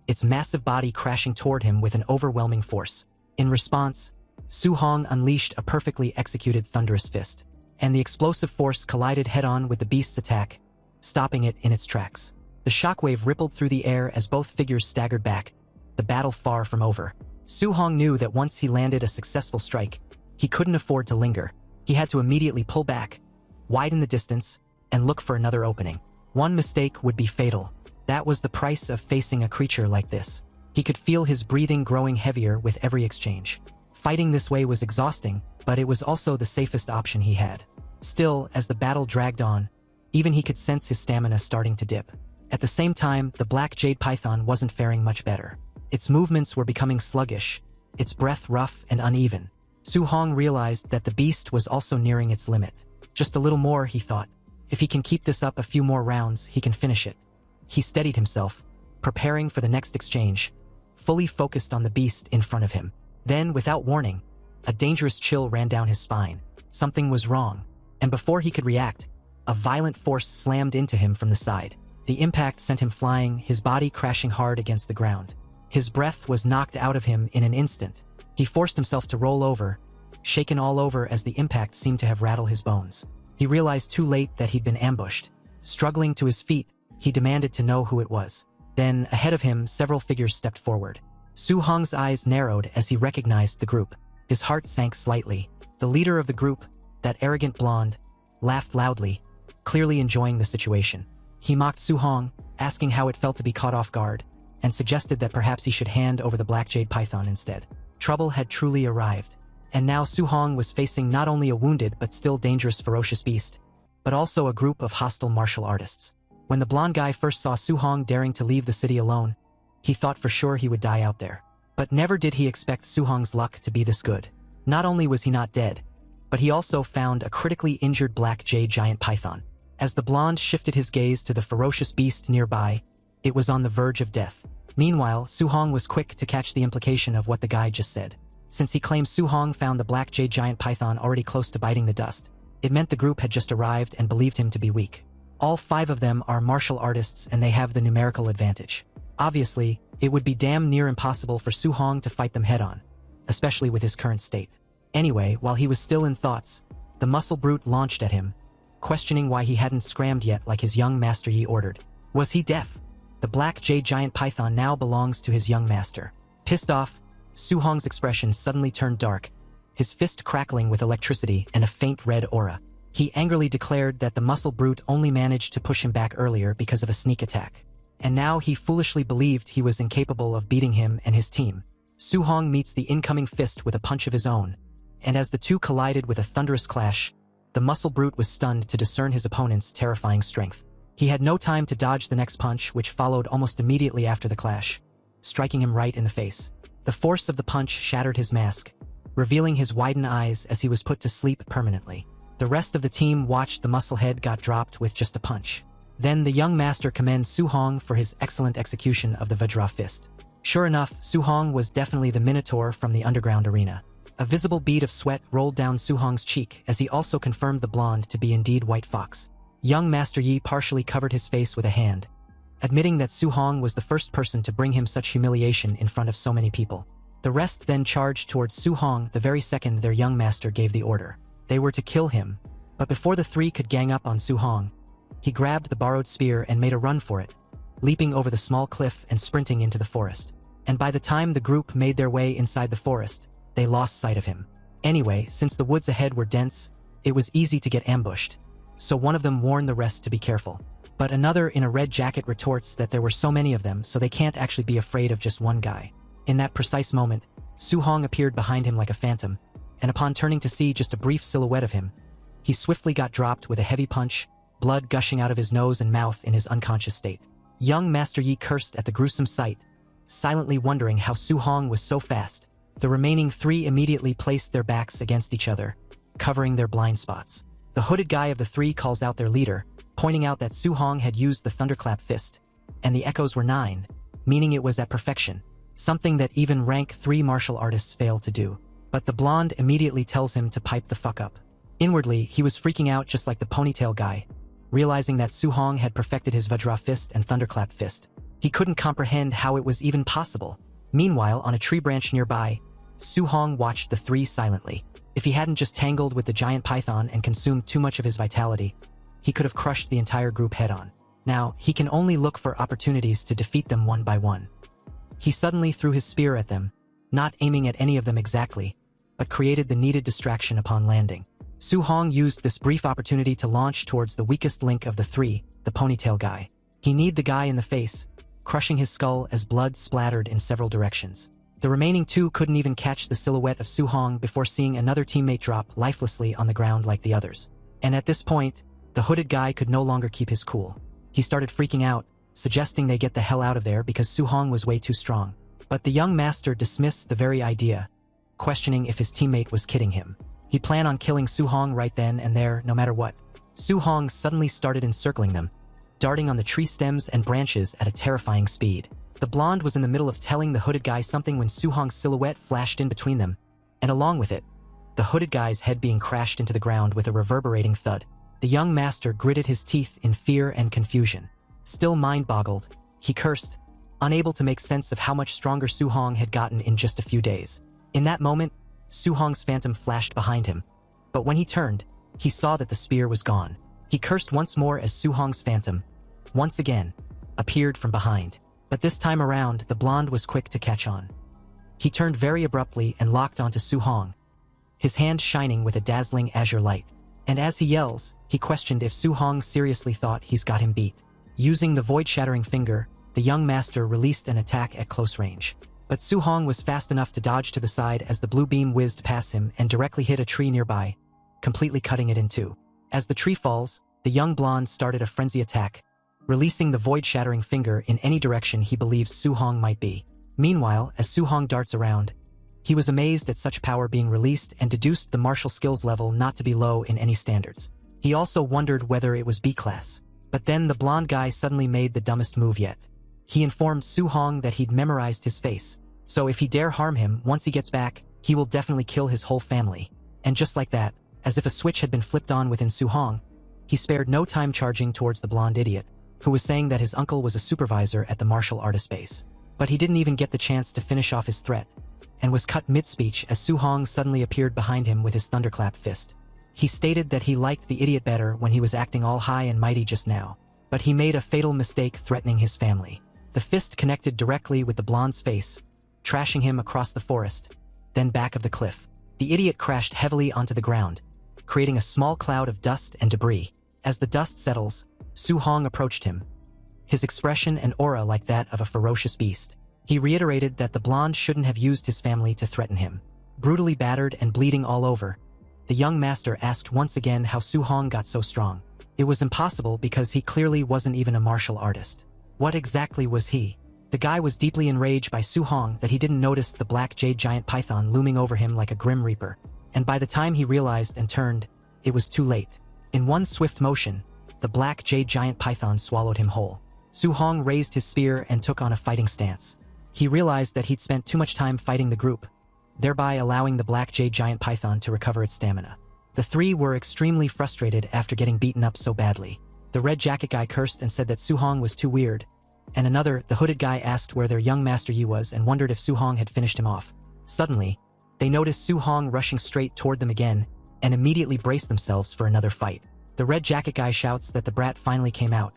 its massive body crashing toward him with an overwhelming force. In response, Su Hong unleashed a perfectly executed thunderous fist, and the explosive force collided head-on with the beast's attack, stopping it in its tracks. The shockwave rippled through the air as both figures staggered back, the battle far from over. Su Hong knew that once he landed a successful strike, he couldn't afford to linger. He had to immediately pull back, widen the distance, and look for another opening. One mistake would be fatal. That was the price of facing a creature like this. He could feel his breathing growing heavier with every exchange. Fighting this way was exhausting, but it was also the safest option he had. Still, as the battle dragged on, even he could sense his stamina starting to dip. At the same time, the black jade python wasn't faring much better. Its movements were becoming sluggish, its breath rough and uneven. Su Hong realized that the beast was also nearing its limit. Just a little more, he thought. If he can keep this up a few more rounds, he can finish it. He steadied himself, preparing for the next exchange, fully focused on the beast in front of him. Then, without warning, a dangerous chill ran down his spine. Something was wrong, and before he could react, a violent force slammed into him from the side. The impact sent him flying, his body crashing hard against the ground. His breath was knocked out of him in an instant. He forced himself to roll over, shaken all over as the impact seemed to have rattled his bones. He realized too late that he'd been ambushed. Struggling to his feet, he demanded to know who it was. Then, ahead of him, several figures stepped forward. Su Hong's eyes narrowed as he recognized the group. His heart sank slightly. The leader of the group, that arrogant blonde, laughed loudly, clearly enjoying the situation. He mocked Su Hong, asking how it felt to be caught off guard, and suggested that perhaps he should hand over the black jade python instead. Trouble had truly arrived, and now Su Hong was facing not only a wounded but still dangerous ferocious beast, but also a group of hostile martial artists. When the blonde guy first saw Su Hong daring to leave the city alone, he thought for sure he would die out there. But never did he expect Su Hong's luck to be this good. Not only was he not dead, but he also found a critically injured black jade giant python. As the blonde shifted his gaze to the ferocious beast nearby, it was on the verge of death. Meanwhile, Su Hong was quick to catch the implication of what the guy just said. Since he claimed Su Hong found the black jade giant python already close to biting the dust, it meant the group had just arrived and believed him to be weak. All 5 of them are martial artists and they have the numerical advantage. Obviously, it would be damn near impossible for Su Hong to fight them head-on, especially with his current state. Anyway, while he was still in thoughts, the muscle brute launched at him, questioning why he hadn't scrammed yet like his young master Yi ordered. Was he deaf? The black jade giant python now belongs to his young master. Pissed off, Su Hong's expression suddenly turned dark, his fist crackling with electricity and a faint red aura. He angrily declared that the muscle brute only managed to push him back earlier because of a sneak attack. And now he foolishly believed he was incapable of beating him and his team. Su Hong meets the incoming fist with a punch of his own, and as the two collided with a thunderous clash, the muscle brute was stunned to discern his opponent's terrifying strength. He had no time to dodge the next punch, which followed almost immediately after the clash, striking him right in the face. The force of the punch shattered his mask, revealing his widened eyes as he was put to sleep permanently. The rest of the team watched the musclehead got dropped with just a punch. Then the young master commended Su Hong for his excellent execution of the Vajra fist. Sure enough, Su Hong was definitely the Minotaur from the underground arena. A visible bead of sweat rolled down Su Hong's cheek as he also confirmed the blonde to be indeed White Fox. Young Master Yi partially covered his face with a hand, admitting that Su Hong was the first person to bring him such humiliation in front of so many people. The rest then charged towards Su Hong the very second their young master gave the order. They were to kill him, but before the 3 could gang up on Su Hong, he grabbed the borrowed spear and made a run for it, leaping over the small cliff and sprinting into the forest. And by the time the group made their way inside the forest, they lost sight of him. Anyway, since the woods ahead were dense, it was easy to get ambushed, so one of them warned the rest to be careful. But another in a red jacket retorts that there were so many of them, so they can't actually be afraid of just one guy. In that precise moment, Su Hong appeared behind him like a phantom, and upon turning to see just a brief silhouette of him, he swiftly got dropped with a heavy punch, blood gushing out of his nose and mouth in his unconscious state. Young Master Yi cursed at the gruesome sight, silently wondering how Su Hong was so fast. The remaining 3 immediately placed their backs against each other, covering their blind spots. The hooded guy of the 3 calls out their leader, pointing out that Su Hong had used the thunderclap fist, and the echoes were 9, meaning it was at perfection, something that even rank 3 martial artists fail to do. But the blonde immediately tells him to pipe the fuck up. Inwardly, he was freaking out just like the ponytail guy, realizing that Su-hong had perfected his Vajra fist and thunderclap fist. He couldn't comprehend how it was even possible. Meanwhile, on a tree branch nearby, Su-hong watched the three silently. If he hadn't just tangled with the giant python and consumed too much of his vitality, he could have crushed the entire group head-on. Now, he can only look for opportunities to defeat them one by one. He suddenly threw his spear at them, not aiming at any of them exactly, but created the needed distraction upon landing. Su-hong used this brief opportunity to launch towards the weakest link of the three, the ponytail guy. He kneed the guy in the face, crushing his skull as blood splattered in several directions. The remaining two couldn't even catch the silhouette of Su-hong before seeing another teammate drop lifelessly on the ground like the others. And at this point, the hooded guy could no longer keep his cool. He started freaking out, suggesting they get the hell out of there because Su-hong was way too strong. But the young master dismissed the very idea, questioning if his teammate was kidding him. He planned on killing Su-hong right then and there, no matter what. Su-hong suddenly started encircling them, darting on the tree stems and branches at a terrifying speed. The blonde was in the middle of telling the hooded guy something when Su-hong's silhouette flashed in between them, and along with it, the hooded guy's head being crashed into the ground with a reverberating thud. The young master gritted his teeth in fear and confusion. Still mind-boggled, he cursed, unable to make sense of how much stronger Su-hong had gotten in just a few days. In that moment, Su-hong's phantom flashed behind him, but when he turned, he saw that the spear was gone. He cursed once more as Su-hong's phantom, once again, appeared from behind. But this time around, the blonde was quick to catch on. He turned very abruptly and locked onto Su-hong, his hand shining with a dazzling azure light. And as he yells, he questioned if Su-hong seriously thought he's got him beat. Using the void-shattering finger, the young master released an attack at close range. But Su-hong was fast enough to dodge to the side as the blue beam whizzed past him and directly hit a tree nearby, completely cutting it in two. As the tree falls, the young blonde started a frenzy attack, releasing the void-shattering finger in any direction he believes Su-hong might be. Meanwhile, as Su-hong darts around, he was amazed at such power being released and deduced the martial skills level not to be low in any standards. He also wondered whether it was B-class. But then the blonde guy suddenly made the dumbest move yet. He informed Su-hong that he'd memorized his face, so if he dare harm him once he gets back, he will definitely kill his whole family. And just like that, as if a switch had been flipped on within Su-hong, he spared no time charging towards the blonde idiot, who was saying that his uncle was a supervisor at the martial artist base. But he didn't even get the chance to finish off his threat, and was cut mid-speech as Su-hong suddenly appeared behind him with his thunderclap fist. He stated that he liked the idiot better when he was acting all high and mighty just now, but he made a fatal mistake threatening his family. The fist connected directly with the blonde's face, trashing him across the forest, then back of the cliff. The idiot crashed heavily onto the ground, creating a small cloud of dust and debris. As the dust settles, Su-hong approached him, his expression and aura like that of a ferocious beast. He reiterated that the blonde shouldn't have used his family to threaten him. Brutally battered and bleeding all over, the young master asked once again how Su-hong got so strong. It was impossible because he clearly wasn't even a martial artist. What exactly was he? The guy was deeply enraged by Su-hong that he didn't notice the black jade giant python looming over him like a grim reaper. And by the time he realized and turned, it was too late. In one swift motion, the black jade giant python swallowed him whole. Su-hong raised his spear and took on a fighting stance. He realized that he'd spent too much time fighting the group, thereby allowing the black jade giant python to recover its stamina. The three were extremely frustrated after getting beaten up so badly. The red jacket guy cursed and said that Su-hong was too weird, and another, the hooded guy, asked where their young master Yi was and wondered if Su-hong had finished him off. Suddenly, they noticed Su-hong rushing straight toward them again and immediately braced themselves for another fight. The red jacket guy shouts that the brat finally came out,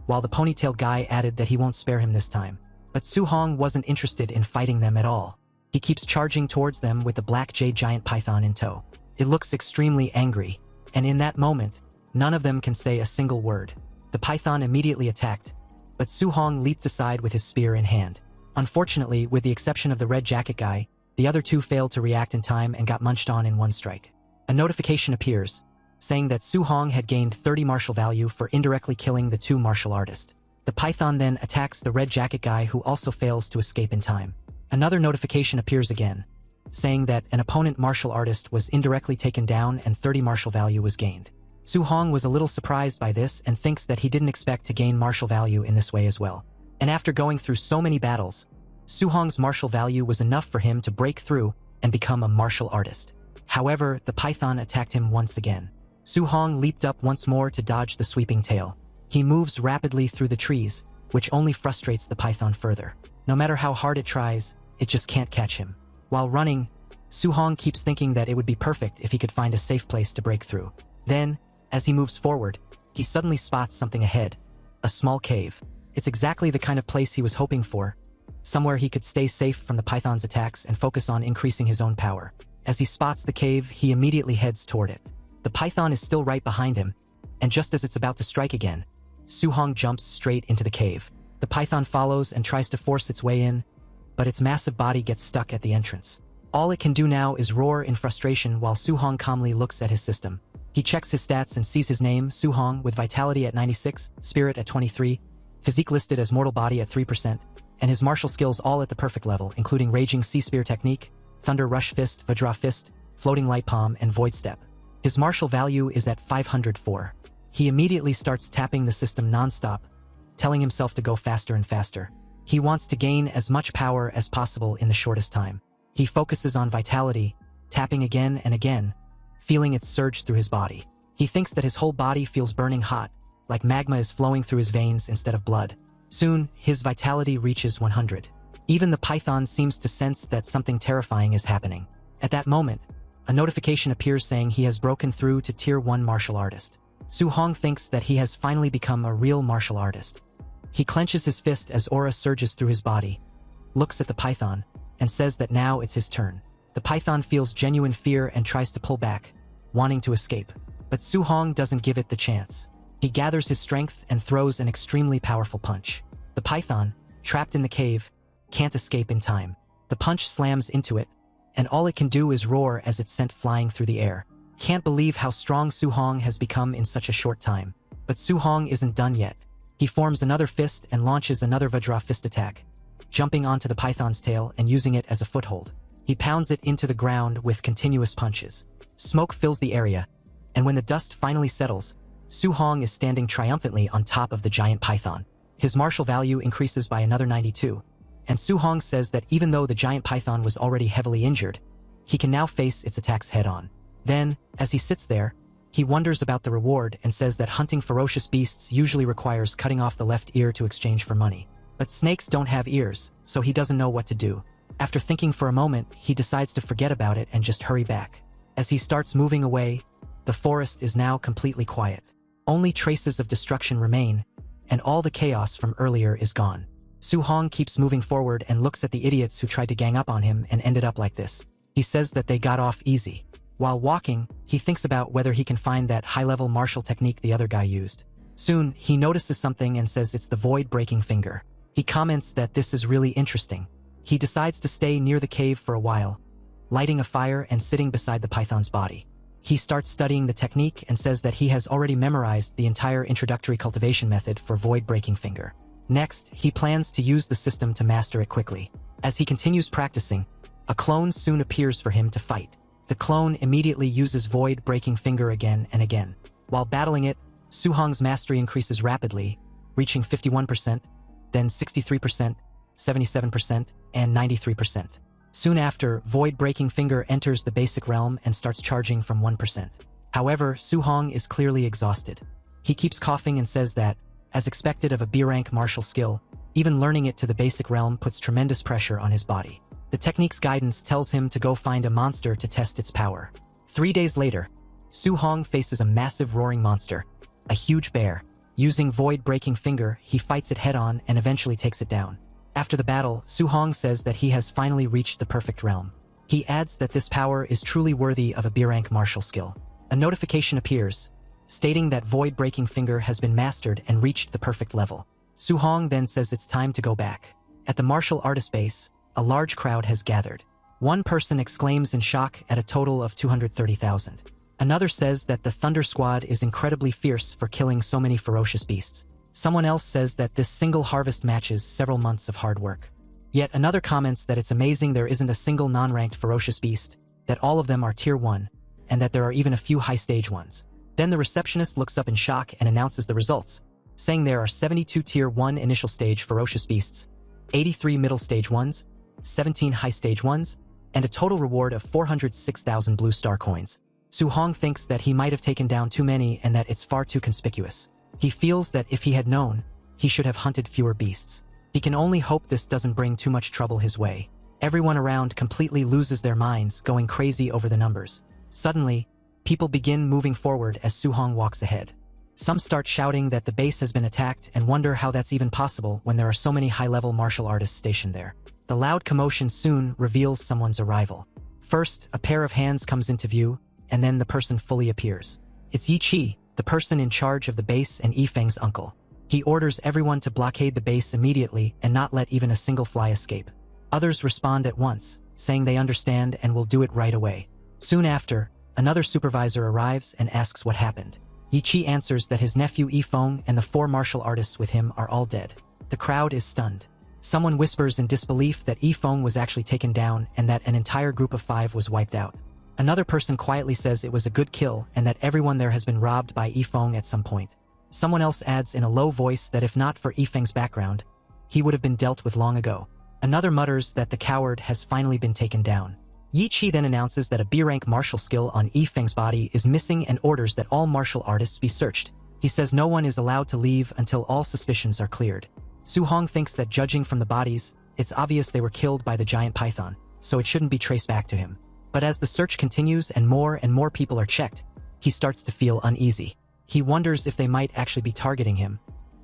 while the ponytailed guy added that he won't spare him this time. But Su-hong wasn't interested in fighting them at all. He keeps charging towards them with the black jade giant python in tow. It looks extremely angry, and in that moment, none of them can say a single word. The python immediately attacked, but Su-hong leaped aside with his spear in hand. Unfortunately, with the exception of the red jacket guy, the other two failed to react in time and got munched on in one strike. A notification appears, saying that Su-hong had gained 30 martial value for indirectly killing the two martial artists. The python then attacks the red jacket guy, who also fails to escape in time. Another notification appears again, saying that an opponent martial artist was indirectly taken down and 30 martial value was gained. Su-hong was a little surprised by this and thinks that he didn't expect to gain martial value in this way as well. And after going through so many battles, Suhong's martial value was enough for him to break through and become a martial artist. However, the python attacked him once again. Suhong leaped up once more to dodge the sweeping tail. He moves rapidly through the trees, which only frustrates the python further. No matter how hard it tries, it just can't catch him. While running, Suhong keeps thinking that it would be perfect if he could find a safe place to break through. Then, as he moves forward, he suddenly spots something ahead, a small cave. It's exactly the kind of place he was hoping for, somewhere he could stay safe from the python's attacks and focus on increasing his own power. As he spots the cave, he immediately heads toward it. The python is still right behind him, and just as it's about to strike again, Suhong jumps straight into the cave. The python follows and tries to force its way in, but its massive body gets stuck at the entrance. All it can do now is roar in frustration while Suhong calmly looks at his system. He checks his stats and sees his name, Suhong, with vitality at 96, spirit at 23, physique listed as mortal body at 3%, and his martial skills all at the perfect level, including Raging Sea Spear Technique, Thunder Rush Fist, Vajra Fist, Floating Light Palm, and Void Step. His martial value is at 504. He immediately starts tapping the system non-stop, telling himself to go faster and faster. He wants to gain as much power as possible in the shortest time. He focuses on vitality, tapping again and again, feeling it surge through his body. He thinks that his whole body feels burning hot, like magma is flowing through his veins instead of blood. Soon, his vitality reaches 100. Even the python seems to sense that something terrifying is happening. At that moment, a notification appears saying he has broken through to Tier 1 martial artist. Suhong thinks that he has finally become a real martial artist. He clenches his fist as aura surges through his body, looks at the python, and says that now it's his turn. The python feels genuine fear and tries to pull back, wanting to escape. But Suhong doesn't give it the chance. He gathers his strength and throws an extremely powerful punch. The python, trapped in the cave, can't escape in time. The punch slams into it, and all it can do is roar as it's sent flying through the air. Can't believe how strong Suhong has become in such a short time. But Suhong isn't done yet. He forms another fist and launches another Vajra fist attack, jumping onto the python's tail and using it as a foothold. He pounds it into the ground with continuous punches. Smoke fills the area, and when the dust finally settles, Suhong is standing triumphantly on top of the giant python. His martial value increases by another 92, and Suhong says that even though the giant python was already heavily injured, he can now face its attacks head-on. Then, as he sits there, he wonders about the reward and says that hunting ferocious beasts usually requires cutting off the left ear to exchange for money. But snakes don't have ears, so he doesn't know what to do. After thinking for a moment, he decides to forget about it and just hurry back. As he starts moving away, the forest is now completely quiet. Only traces of destruction remain, and all the chaos from earlier is gone. Suhong keeps moving forward and looks at the idiots who tried to gang up on him and ended up like this. He says that they got off easy. While walking, he thinks about whether he can find that high-level martial technique the other guy used. Soon, he notices something and says it's the void-breaking finger. He comments that this is really interesting. He decides to stay near the cave for a while, lighting a fire and sitting beside the python's body. He starts studying the technique and says that he has already memorized the entire introductory cultivation method for void-breaking finger. Next, he plans to use the system to master it quickly. As he continues practicing, a clone soon appears for him to fight. The clone immediately uses void-breaking finger again and again. While battling it, Suhong's mastery increases rapidly, reaching 51%, then 63%, 77%, and 93%. Soon after, void-breaking finger enters the basic realm and starts charging from 1%. However, Suhong is clearly exhausted. He keeps coughing and says that, as expected of a B-rank martial skill, even learning it to the basic realm puts tremendous pressure on his body. The technique's guidance tells him to go find a monster to test its power. 3 days later, Suhong faces a massive roaring monster, a huge bear. Using void-breaking finger, he fights it head-on and eventually takes it down. After the battle, Suhong says that he has finally reached the perfect realm. He adds that this power is truly worthy of a B-rank martial skill. A notification appears, stating that void-breaking finger has been mastered and reached the perfect level. Suhong then says it's time to go back. At the martial artist base, a large crowd has gathered. One person exclaims in shock at a total of 230,000. Another says that the Thunder Squad is incredibly fierce for killing so many ferocious beasts. Someone else says that this single harvest matches several months of hard work. Yet another comments that it's amazing there isn't a single non-ranked ferocious beast, that all of them are Tier 1, and that there are even a few high-stage ones. Then the receptionist looks up in shock and announces the results. saying there are 72 Tier 1 initial stage ferocious beasts, 83 middle stage ones, 17 high stage ones, and a total reward of 406,000 blue star coins. Su Hong thinks that he might have taken down too many and that it's far too conspicuous. He feels that if he had known, he should have hunted fewer beasts. He can only hope this doesn't bring too much trouble his way. Everyone around completely loses their minds, going crazy over the numbers. Suddenly, people begin moving forward as Su Hong walks ahead. Some start shouting that the base has been attacked and wonder how that's even possible when there are so many high-level martial artists stationed there. The loud commotion soon reveals someone's arrival. First, a pair of hands comes into view, and then the person fully appears. It's Yi Qi, the person in charge of the base and Yifeng's uncle. He orders everyone to blockade the base immediately and not let even a single fly escape. Others respond at once, saying they understand and will do it right away. Soon after, another supervisor arrives and asks what happened. Yi Qi answers that his nephew Yifeng and the 4 martial artists with him are all dead. The crowd is stunned. Someone whispers in disbelief that Yifeng was actually taken down and that an entire group of 5 was wiped out. Another person quietly says it was a good kill and that everyone there has been robbed by Yifeng at some point. Someone else adds in a low voice that if not for Yifeng's background, he would have been dealt with long ago. Another mutters that the coward has finally been taken down. Yi Qi then announces that a B-rank martial skill on Yifeng's body is missing and orders that all martial artists be searched. He says no one is allowed to leave until all suspicions are cleared. Su Hong thinks that judging from the bodies, it's obvious they were killed by the giant python, so it shouldn't be traced back to him. But as the search continues and more people are checked, he starts to feel uneasy. He wonders if they might actually be targeting him,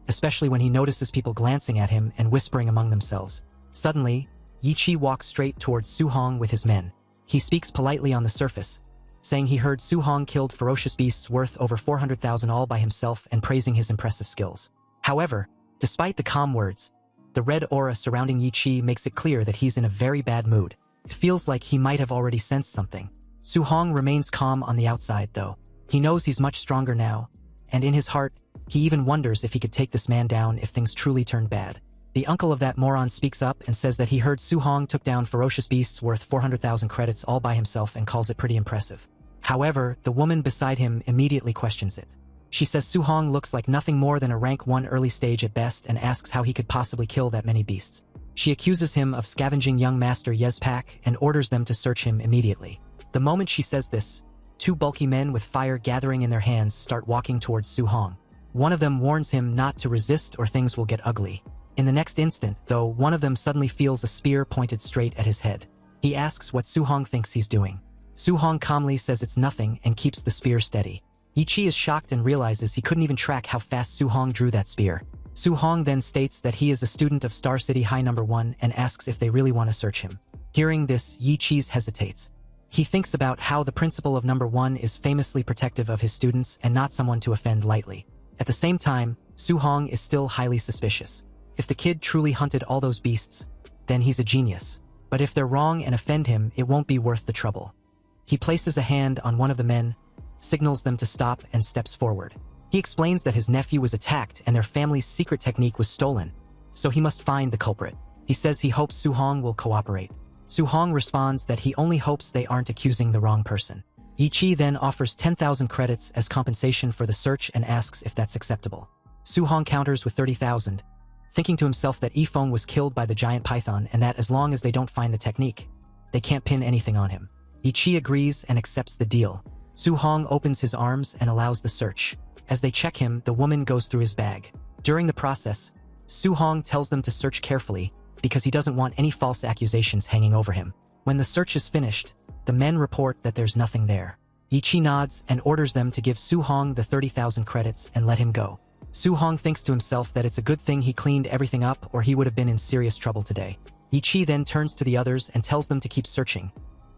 especially when he notices people glancing at him and whispering among themselves. Suddenly, Yi Qi walks straight towards Su Hong with his men. He speaks politely on the surface, saying he heard Su Hong killed ferocious beasts worth over 400,000 all by himself and praising his impressive skills. However, despite the calm words, the red aura surrounding Yi Qi makes it clear that he's in a very bad mood. It feels like he might have already sensed something. Su Hong remains calm on the outside, though. He knows he's much stronger now, and in his heart, he even wonders if he could take this man down if things truly turned bad. The uncle of that moron speaks up and says that he heard Su Hong took down ferocious beasts worth 400,000 credits all by himself and calls it pretty impressive. However, the woman beside him immediately questions it. She says Su Hong looks like nothing more than a rank 1 early stage at best and asks how he could possibly kill that many beasts. She accuses him of scavenging young master Yezpak and orders them to search him immediately. The moment she says this, 2 bulky men with fire gathering in their hands start walking towards Su Hong. One of them warns him not to resist or things will get ugly. In the next instant, though, one of them suddenly feels a spear pointed straight at his head. He asks what Su Hong thinks he's doing. Su Hong calmly says it's nothing and keeps the spear steady. Yi Qi is shocked and realizes he couldn't even track how fast Su Hong drew that spear. Su Hong then states that he is a student of Star City High No. 1 and asks if they really want to search him. Hearing this, Yi Qi hesitates. He thinks about how the principal of No. 1 is famously protective of his students and not someone to offend lightly. At the same time, Su Hong is still highly suspicious. If the kid truly hunted all those beasts, then he's a genius. But if they're wrong and offend him, it won't be worth the trouble. He places a hand on one of the men, signals them to stop, and steps forward. He explains that his nephew was attacked and their family's secret technique was stolen, so he must find the culprit. He says he hopes Su Hong will cooperate. Su Hong responds that he only hopes they aren't accusing the wrong person. Yi Qi then offers 10,000 credits as compensation for the search and asks if that's acceptable. Su Hong counters with 30,000, thinking to himself that Yifeng was killed by the giant python and that as long as they don't find the technique, they can't pin anything on him. Yi Qi agrees and accepts the deal. Su Hong opens his arms and allows the search. As they check him, the woman goes through his bag. During the process, Su Hong tells them to search carefully because he doesn't want any false accusations hanging over him. When the search is finished, the men report that there's nothing there. Yi Qi nods and orders them to give Su Hong the 30,000 credits and let him go. Su Hong thinks to himself that it's a good thing he cleaned everything up or he would have been in serious trouble today. Yi Qi then turns to the others and tells them to keep searching,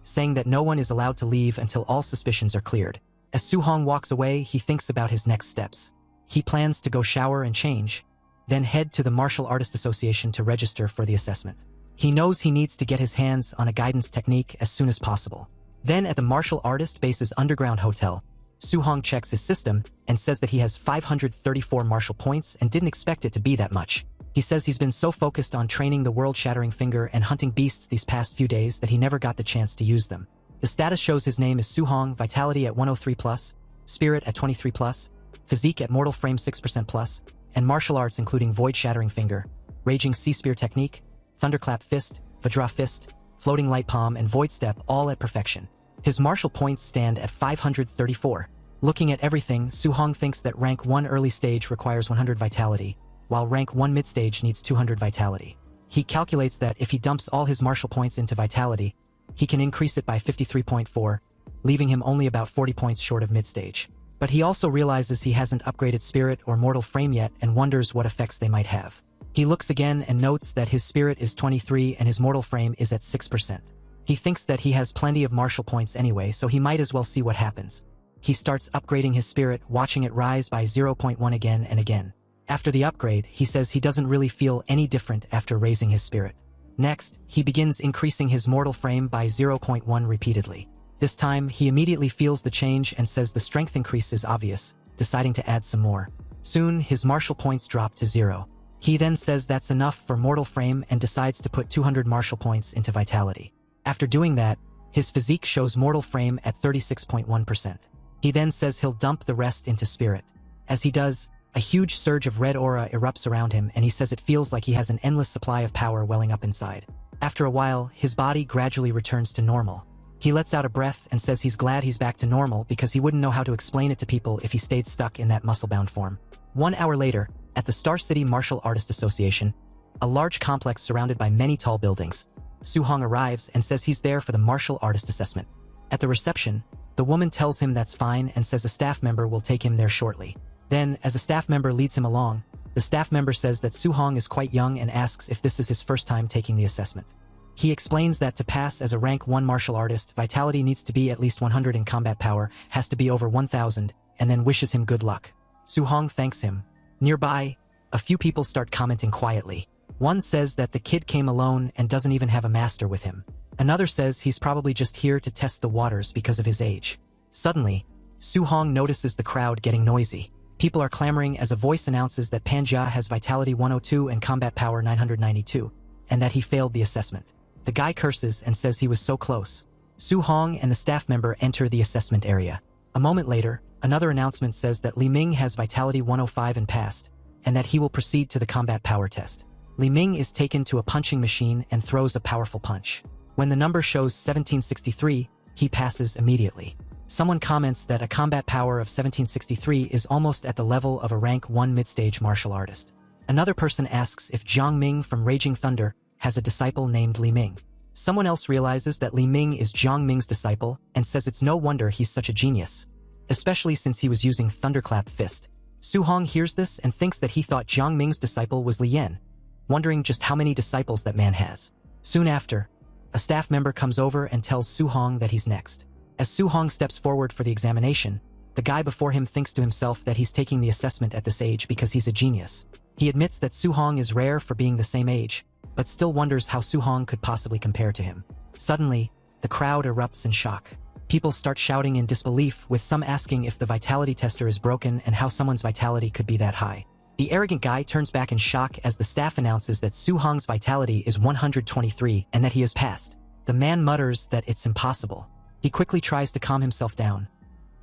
saying that no one is allowed to leave until all suspicions are cleared. As Su Hong walks away, he thinks about his next steps. He plans to go shower and change, then head to the Martial Artist Association to register for the assessment. He knows he needs to get his hands on a guidance technique as soon as possible. Then at the Martial Artist Base's underground hotel, Su Hong checks his system and says that he has 534 martial points and didn't expect it to be that much. He says he's been so focused on training the world-shattering finger and hunting beasts these past few days that he never got the chance to use them. The status shows his name is Su Hong, vitality at 103+, spirit at 23+, physique at mortal frame 6%+, and martial arts including void-shattering finger, raging sea-spear technique, thunderclap fist, vajra fist, floating light palm, and void step, all at perfection. His martial points stand at 534. Looking at everything, Su-hong thinks that rank 1 early stage requires 100 vitality, while rank 1 mid-stage needs 200 vitality. He calculates that if he dumps all his martial points into vitality, he can increase it by 53.4, leaving him only about 40 points short of mid-stage. But he also realizes he hasn't upgraded spirit or mortal frame yet and wonders what effects they might have. He looks again and notes that his spirit is 23 and his mortal frame is at 6%. He thinks that he has plenty of martial points anyway, so he might as well see what happens. He starts upgrading his spirit, watching it rise by 0.1 again and again. After the upgrade, he says he doesn't really feel any different after raising his spirit. Next, he begins increasing his mortal frame by 0.1 repeatedly. This time, he immediately feels the change and says the strength increase is obvious, deciding to add some more. Soon, his martial points drop to 0. He then says that's enough for mortal frame and decides to put 200 martial points into vitality. After doing that, his physique shows mortal frame at 36.1%. He then says he'll dump the rest into spirit. As he does, a huge surge of red aura erupts around him and he says it feels like he has an endless supply of power welling up inside. After a while, his body gradually returns to normal. He lets out a breath and says he's glad he's back to normal because he wouldn't know how to explain it to people if he stayed stuck in that muscle-bound form. 1 hour later, at the Star City Martial Artist Association, a large complex surrounded by many tall buildings, Su-hong arrives and says he's there for the martial artist assessment. At the reception, the woman tells him that's fine and says a staff member will take him there shortly. Then, as a staff member leads him along, the staff member says that Su-hong is quite young and asks if this is his first time taking the assessment. He explains that to pass as a rank 1 martial artist, vitality needs to be at least 100 and combat power has to be over 1000, and then wishes him good luck. Su-hong thanks him. Nearby, a few people start commenting quietly. One says that the kid came alone and doesn't even have a master with him. Another says he's probably just here to test the waters because of his age. Suddenly, Su-hong notices the crowd getting noisy. People are clamoring as a voice announces that Panjia has vitality 102 and combat power 992, and that he failed the assessment. The guy curses and says he was so close. Su-hong and the staff member enter the assessment area. A moment later, another announcement says that Li Ming has vitality 105 and passed, and that he will proceed to the combat power test. Li Ming is taken to a punching machine and throws a powerful punch. When the number shows 1763, he passes immediately. Someone comments that a combat power of 1763 is almost at the level of a rank 1 mid-stage martial artist. Another person asks if Jiang Ming from Raging Thunder has a disciple named Li Ming. Someone else realizes that Li Ming is Jiang Ming's disciple and says it's no wonder he's such a genius, especially since he was using Thunderclap Fist. Su-hong hears this and thinks that he thought Jiang Ming's disciple was Li Yan, wondering just how many disciples that man has. Soon after, a staff member comes over and tells Su-hong that he's next. As Su-hong steps forward for the examination, the guy before him thinks to himself that he's taking the assessment at this age because he's a genius. He admits that Su-hong is rare for being the same age, but still wonders how Su-hong could possibly compare to him. Suddenly, the crowd erupts in shock. People start shouting in disbelief, with some asking if the vitality tester is broken and how someone's vitality could be that high. The arrogant guy turns back in shock as the staff announces that Su-hong's vitality is 123 and that he has passed. The man mutters that it's impossible. He quickly tries to calm himself down,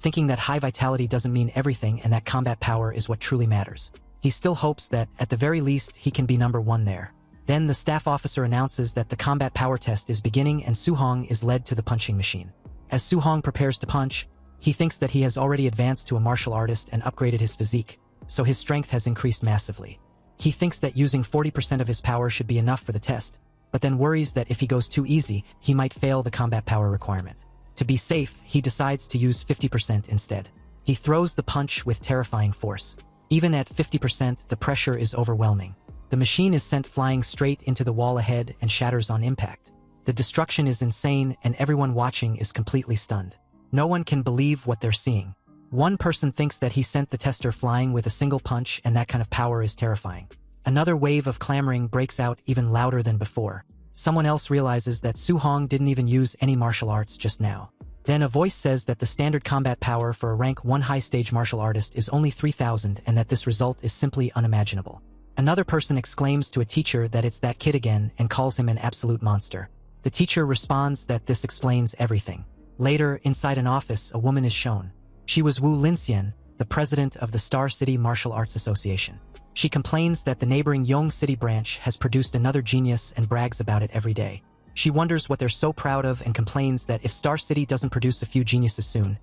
thinking that high vitality doesn't mean everything and that combat power is what truly matters. He still hopes that, at the very least, he can be number 1 there. Then the staff officer announces that the combat power test is beginning and Su-hong is led to the punching machine. As Su-hong prepares to punch, he thinks that he has already advanced to a martial artist and upgraded his physique, so his strength has increased massively. He thinks that using 40% of his power should be enough for the test, but then worries that if he goes too easy, he might fail the combat power requirement. To be safe, he decides to use 50% instead. He throws the punch with terrifying force. Even at 50%, the pressure is overwhelming. The machine is sent flying straight into the wall ahead and shatters on impact. The destruction is insane and everyone watching is completely stunned. No one can believe what they're seeing. One person thinks that he sent the tester flying with a single punch and that kind of power is terrifying. Another wave of clamoring breaks out even louder than before. Someone else realizes that Su-hong didn't even use any martial arts just now. Then a voice says that the standard combat power for a rank 1 high-stage martial artist is only 3000 and that this result is simply unimaginable. Another person exclaims to a teacher that it's that kid again and calls him an absolute monster. The teacher responds that this explains everything. Later, inside an office, a woman is shown. She was Wu Linxian, the president of the Star City Martial Arts Association. She complains that the neighboring Yong City branch has produced another genius and brags about it every day. She wonders what they're so proud of and complains that if Star City doesn't produce a few geniuses soon,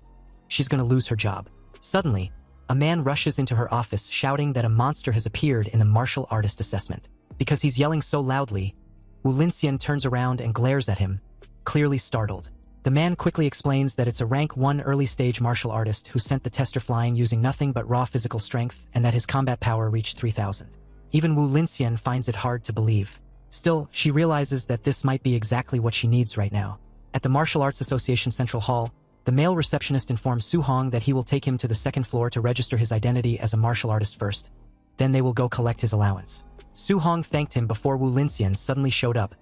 she's going to lose her job. Suddenly, a man rushes into her office shouting that a monster has appeared in the martial artist assessment. Because he's yelling so loudly, Wu Linxian turns around and glares at him, clearly startled. The man quickly explains that it's a rank 1 early-stage martial artist who sent the tester flying using nothing but raw physical strength and that his combat power reached 3,000. Even Wu Linxian finds it hard to believe. Still, she realizes that this might be exactly what she needs right now. At the Martial Arts Association Central Hall, the male receptionist informs Su Hong that he will take him to the second floor to register his identity as a martial artist first. Then they will go collect his allowance. Su Hong thanked him before Wu Linxian suddenly showed up,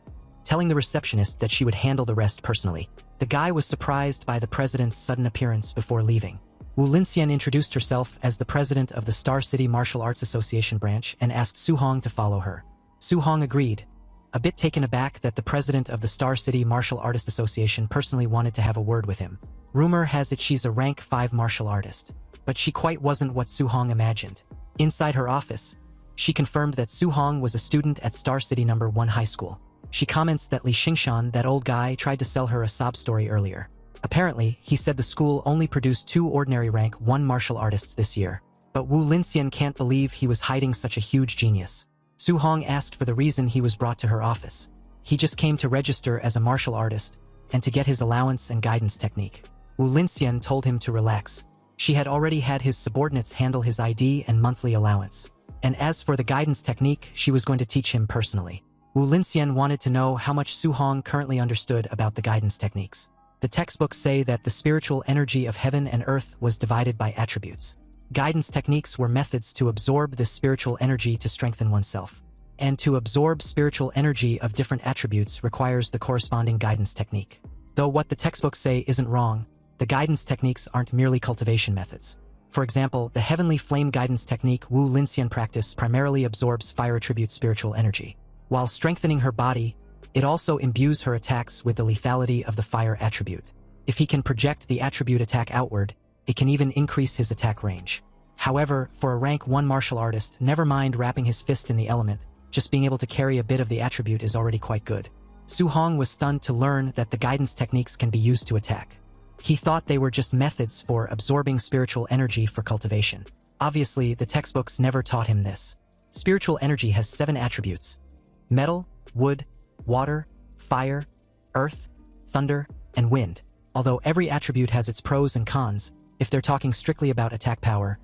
telling the receptionist that she would handle the rest personally. The guy was surprised by the president's sudden appearance before leaving. Wu Linxian introduced herself as the president of the Star City Martial Arts Association branch and asked Su Hong to follow her. Su Hong agreed, a bit taken aback that the president of the Star City Martial Artist Association personally wanted to have a word with him. Rumor has it she's a rank 5 martial artist, but she quite wasn't what Su Hong imagined. Inside her office, she confirmed that Su Hong was a student at Star City No. 1 High School. She comments that Li Xingshan, that old guy, tried to sell her a sob story earlier. Apparently, he said the school only produced 2 ordinary rank 1 martial artists this year. But Wu Linxian can't believe he was hiding such a huge genius. Su Hong asked for the reason he was brought to her office. He just came to register as a martial artist and to get his allowance and guidance technique. Wu Linxian told him to relax. She had already had his subordinates handle his ID and monthly allowance. And as for the guidance technique, she was going to teach him personally. Wu Linxian wanted to know how much Su Hong currently understood about the guidance techniques. The textbooks say that the spiritual energy of heaven and earth was divided by attributes. Guidance techniques were methods to absorb this spiritual energy to strengthen oneself. And to absorb spiritual energy of different attributes requires the corresponding guidance technique. Though what the textbooks say isn't wrong, the guidance techniques aren't merely cultivation methods. For example, the heavenly flame guidance technique Wu Linxian practice primarily absorbs fire attribute spiritual energy. While strengthening her body, it also imbues her attacks with the lethality of the fire attribute. If he can project the attribute attack outward, it can even increase his attack range. However, for a rank 1 martial artist, never mind wrapping his fist in the element, just being able to carry a bit of the attribute is already quite good. Su Hong was stunned to learn that the guidance techniques can be used to attack. He thought they were just methods for absorbing spiritual energy for cultivation. Obviously, the textbooks never taught him this. Spiritual energy has 7 attributes: metal, wood, water, fire, earth, thunder, and wind. Although every attribute has its pros and cons, if they're talking strictly about attack power,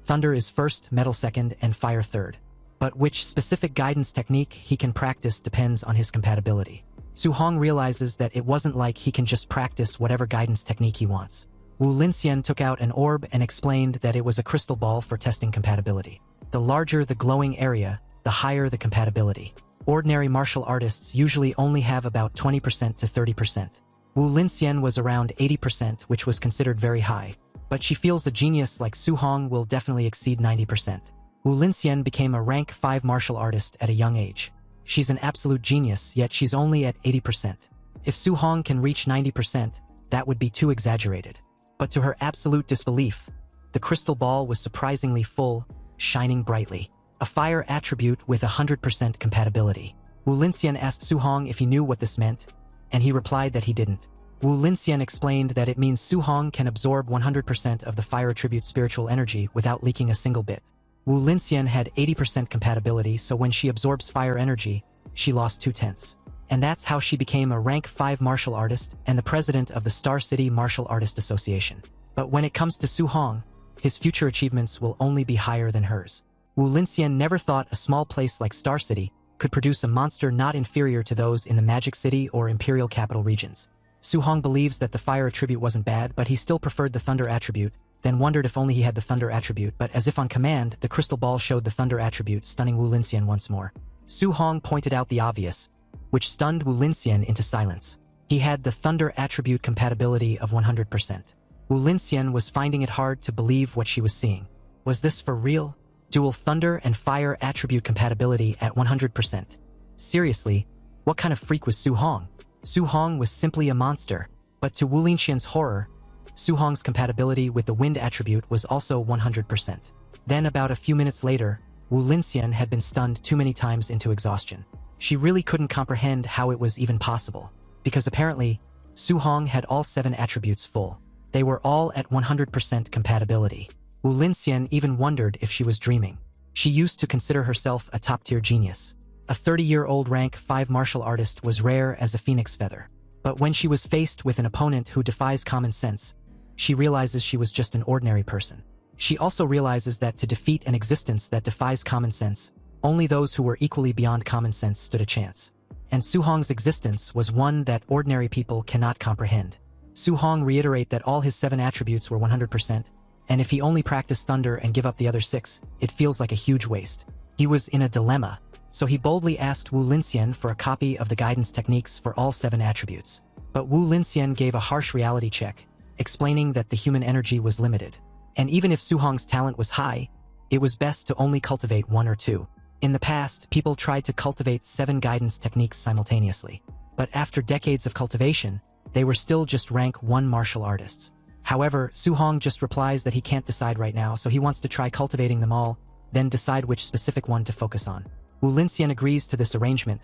thunder is first, metal second, and fire third. But which specific guidance technique he can practice depends on his compatibility. Su Hong realizes that it wasn't like he can just practice whatever guidance technique he wants. Wu Linxian took out an orb and explained that it was a crystal ball for testing compatibility. The larger the glowing area, the higher the compatibility. Ordinary martial artists usually only have about 20% to 30%. Wu Linxian was around 80%, which was considered very high. But she feels a genius like Su Hong will definitely exceed 90%. Wu Linxian became a rank 5 martial artist at a young age. She's an absolute genius, yet she's only at 80%. If Su Hong can reach 90%, that would be too exaggerated. But to her absolute disbelief, the crystal ball was surprisingly full, shining brightly. A fire attribute with 100% compatibility. Wu Linxian asked Su Hong if he knew what this meant, and he replied that he didn't. Wu Linxian explained that it means Su Hong can absorb 100% of the fire attribute spiritual energy without leaking a single bit. Wu Linxian had 80% compatibility, so when she absorbs fire energy, she lost 2/10. And that's how she became a rank 5 martial artist and the president of the Star City Martial Artist Association. But when it comes to Su Hong, his future achievements will only be higher than hers. Wu Linxian never thought a small place like Star City could produce a monster not inferior to those in the Magic City or Imperial Capital regions. Su Hong believes that the fire attribute wasn't bad, but he still preferred the thunder attribute, then wondered if only he had the thunder attribute, but as if on command, the crystal ball showed the thunder attribute, stunning Wu Linxian once more. Su Hong pointed out the obvious, which stunned Wu Linxian into silence. He had the thunder attribute compatibility of 100%. Wu Linxian was finding it hard to believe what she was seeing. Was this for real? Dual thunder and fire attribute compatibility at 100%. Seriously, what kind of freak was Su Hong? Su Hong was simply a monster, but to Wu Linxian's horror, Su Hong's compatibility with the wind attribute was also 100%. Then about a few minutes later, Wu Linxian had been stunned too many times into exhaustion. She really couldn't comprehend how it was even possible, because apparently, Su Hong had all 7 attributes full. They were all at 100% compatibility. Wu Linxian even wondered if she was dreaming. She used to consider herself a top-tier genius. A 30-year-old rank 5 martial artist was rare as a phoenix feather. But when she was faced with an opponent who defies common sense, she realizes she was just an ordinary person. She also realizes that to defeat an existence that defies common sense, only those who were equally beyond common sense stood a chance. And Su Hong's existence was one that ordinary people cannot comprehend. Su Hong reiterated that all his 7 attributes were 100%, and if he only practiced thunder and give up the other 6, it feels like a huge waste. He was in a dilemma, so he boldly asked Wu Linxian for a copy of the guidance techniques for all 7 attributes. But Wu Linxian gave a harsh reality check, explaining that the human energy was limited. And even if Su Hong's talent was high, it was best to only cultivate 1 or 2. In the past, people tried to cultivate 7 guidance techniques simultaneously. But after decades of cultivation, they were still just rank 1 martial artists. However, Su Hong just replies that he can't decide right now, so he wants to try cultivating them all, then decide which specific one to focus on. Wu Linxian agrees to this arrangement,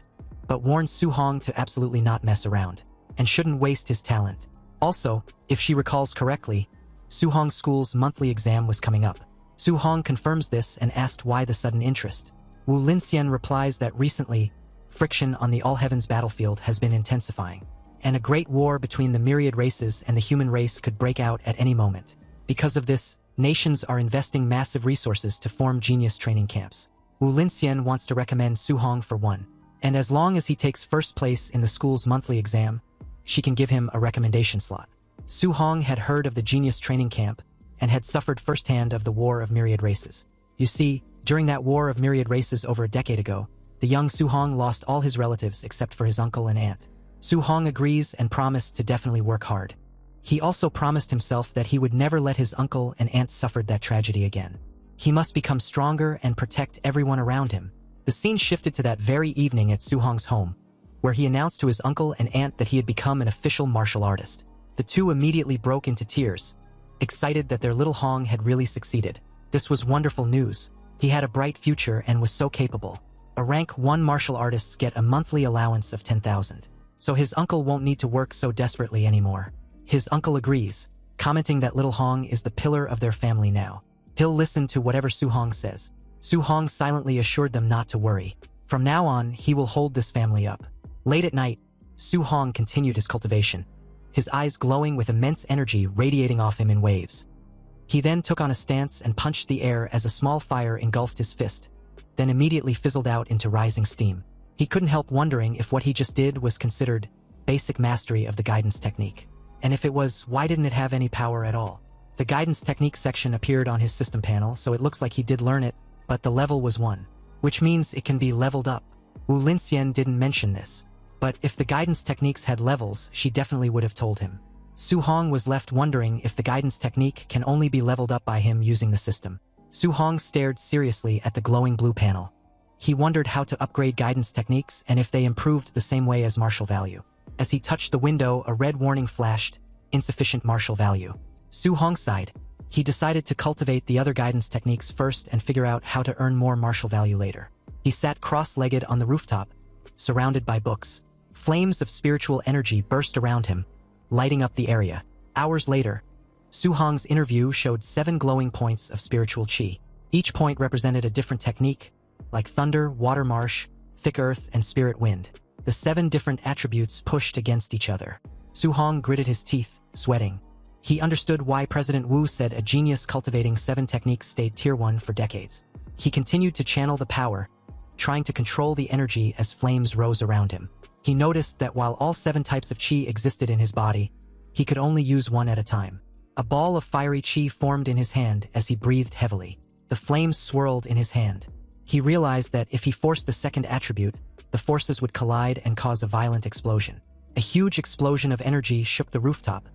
but warns Su Hong to absolutely not mess around, and shouldn't waste his talent. Also, if she recalls correctly, Su Hong's school's monthly exam was coming up. Su Hong confirms this and asked why the sudden interest. Wu Linxian replies that recently, friction on the All Heavens battlefield has been intensifying, and a great war between the myriad races and the human race could break out at any moment. Because of this, nations are investing massive resources to form genius training camps. Wu Linxian wants to recommend Su Hong for one, and as long as he takes first place in the school's monthly exam, she can give him a recommendation slot. Su Hong had heard of the genius training camp and had suffered firsthand of the War of Myriad Races. You see, during that War of Myriad Races over a decade ago, the young Su Hong lost all his relatives except for his uncle and aunt. Su Hong agrees and promised to definitely work hard. He also promised himself that he would never let his uncle and aunt suffer that tragedy again. He must become stronger and protect everyone around him. The scene shifted to that very evening at Su Hong's home, where he announced to his uncle and aunt that he had become an official martial artist. The two immediately broke into tears, excited that their little Hong had really succeeded. This was wonderful news. He had a bright future and was so capable. A rank 1 martial artists get a monthly allowance of 10,000. So his uncle won't need to work so desperately anymore. His uncle agrees, commenting that little Hong is the pillar of their family now. He'll listen to whatever Su Hong says. Su Hong silently assured them not to worry. From now on, he will hold this family up. Late at night, Su Hong continued his cultivation, his eyes glowing with immense energy radiating off him in waves. He then took on a stance and punched the air as a small fire engulfed his fist, then immediately fizzled out into rising steam. He couldn't help wondering if what he just did was considered basic mastery of the guidance technique. And if it was, why didn't it have any power at all? The guidance technique section appeared on his system panel, so it looks like he did learn it, but the level was 1, which means it can be leveled up. Wu Linxian didn't mention this, but if the guidance techniques had levels, she definitely would have told him. Su Hong was left wondering if the guidance technique can only be leveled up by him using the system. Su Hong stared seriously at the glowing blue panel. He wondered how to upgrade guidance techniques and if they improved the same way as martial value. As he touched the window, a red warning flashed, insufficient martial value. Su Hong sighed. He decided to cultivate the other guidance techniques first and figure out how to earn more martial value later. He sat cross-legged on the rooftop, surrounded by books. Flames of spiritual energy burst around him, lighting up the area. Hours later, Su Hong's inner view showed 7 glowing points of spiritual chi. Each point represented a different technique, like thunder, water marsh, thick earth, and spirit wind. The 7 different attributes pushed against each other. Su Hong gritted his teeth, sweating. He understood why President Wu said a genius cultivating 7 techniques stayed tier 1 for decades. He continued to channel the power, trying to control the energy as flames rose around him. He noticed that while all 7 types of chi existed in his body, he could only use one at a time. A ball of fiery chi formed in his hand as he breathed heavily. The flames swirled in his hand. He realized that if he forced the second attribute, the forces would collide and cause a violent explosion. A huge explosion of energy shook the rooftop,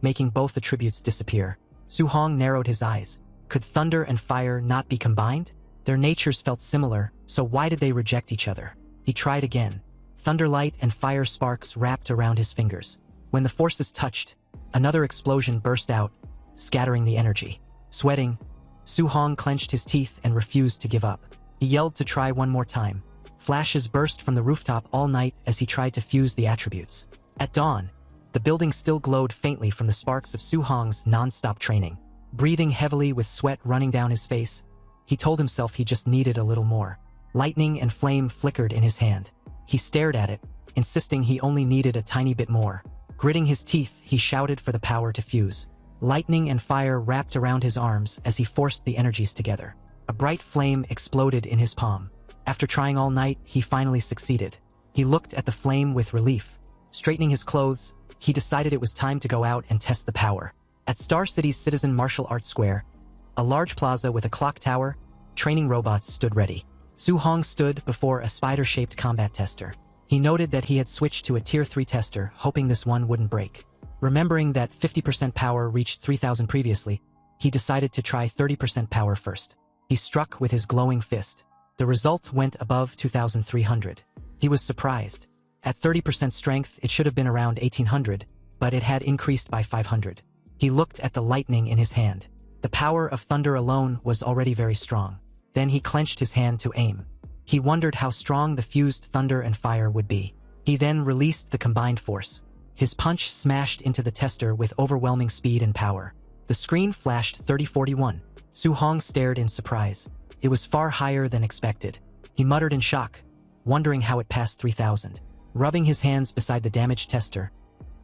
making both attributes disappear. Su Hong narrowed his eyes. Could thunder and fire not be combined? Their natures felt similar, so why did they reject each other? He tried again. Thunderlight and fire sparks wrapped around his fingers. When the forces touched, another explosion burst out, scattering the energy. Sweating, Su Hong clenched his teeth and refused to give up. He yelled to try one more time. Flashes burst from the rooftop all night as he tried to fuse the attributes. At dawn, the building still glowed faintly from the sparks of Su Hong's non-stop training. Breathing heavily with sweat running down his face, he told himself he just needed a little more. Lightning and flame flickered in his hand. He stared at it, insisting he only needed a tiny bit more. Gritting his teeth, he shouted for the power to fuse. Lightning and fire wrapped around his arms as he forced the energies together. A bright flame exploded in his palm. After trying all night, he finally succeeded. He looked at the flame with relief. Straightening his clothes, he decided it was time to go out and test the power. At Star City's Citizen Martial Arts Square, a large plaza with a clock tower, training robots stood ready. Su Hong stood before a spider-shaped combat tester. He noted that he had switched to a Tier 3 tester, hoping this one wouldn't break. Remembering that 50% power reached 3,000 previously, he decided to try 30% power first. He struck with his glowing fist. The result went above 2,300. He was surprised. At 30% strength, it should have been around 1,800, but it had increased by 500. He looked at the lightning in his hand. The power of thunder alone was already very strong. Then he clenched his hand to aim. He wondered how strong the fused thunder and fire would be. He then released the combined force. His punch smashed into the tester with overwhelming speed and power. The screen flashed 3041. Su Hong stared in surprise. It was far higher than expected. He muttered in shock, wondering how it passed 3,000. Rubbing his hands beside the damaged tester,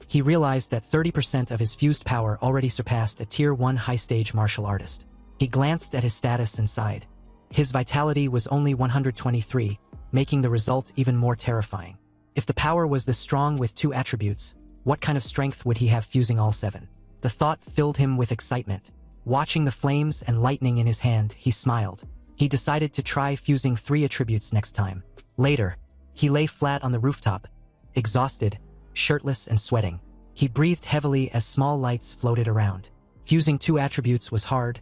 he realized that 30% of his fused power already surpassed a Tier 1 high-stage martial artist. He glanced at his status and sighed. His vitality was only 123, making the result even more terrifying. If the power was this strong with 2 attributes, what kind of strength would he have fusing all 7? The thought filled him with excitement. Watching the flames and lightning in his hand, he smiled. He decided to try fusing 3 attributes next time. Later, he lay flat on the rooftop, exhausted, shirtless and sweating. He breathed heavily as small lights floated around. Fusing 2 attributes was hard,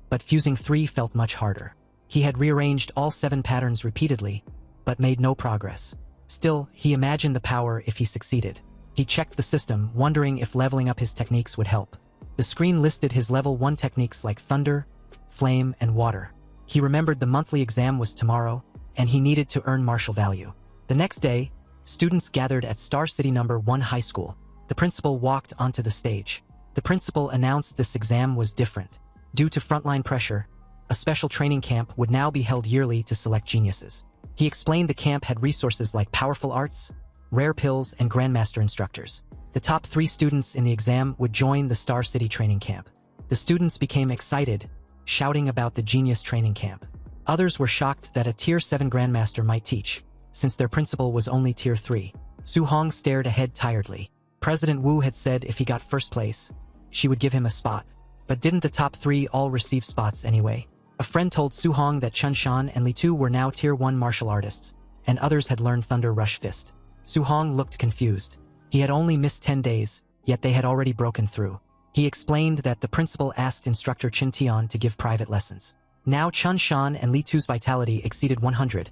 but fusing 3 felt much harder. He had rearranged all 7 patterns repeatedly, but made no progress. Still, he imagined the power if he succeeded. He checked the system, wondering if leveling up his techniques would help. The screen listed his level 1 techniques like thunder, flame, and water. He remembered the monthly exam was tomorrow, and he needed to earn martial value. The next day, students gathered at Star City No. 1 High School. The principal walked onto the stage. The principal announced this exam was different. Due to frontline pressure, a special training camp would now be held yearly to select geniuses. He explained the camp had resources like powerful arts, rare pills, and grandmaster instructors. The top 3 students in the exam would join the Star City training camp. The students became excited, shouting about the genius training camp. Others were shocked that a Tier 7 grandmaster might teach, since their principal was only Tier 3. Su Hong stared ahead tiredly. President Wu had said if he got first place, she would give him a spot. But didn't the top 3 all receive spots anyway? A friend told Su Hong that Chun Shan and Li Tu were now Tier 1 martial artists, and others had learned Thunder Rush Fist. Su Hong looked confused. He had only missed 10 days, yet they had already broken through. He explained that the principal asked instructor Chin Tian to give private lessons. Now Chun Shan and Li Tu's vitality exceeded 100,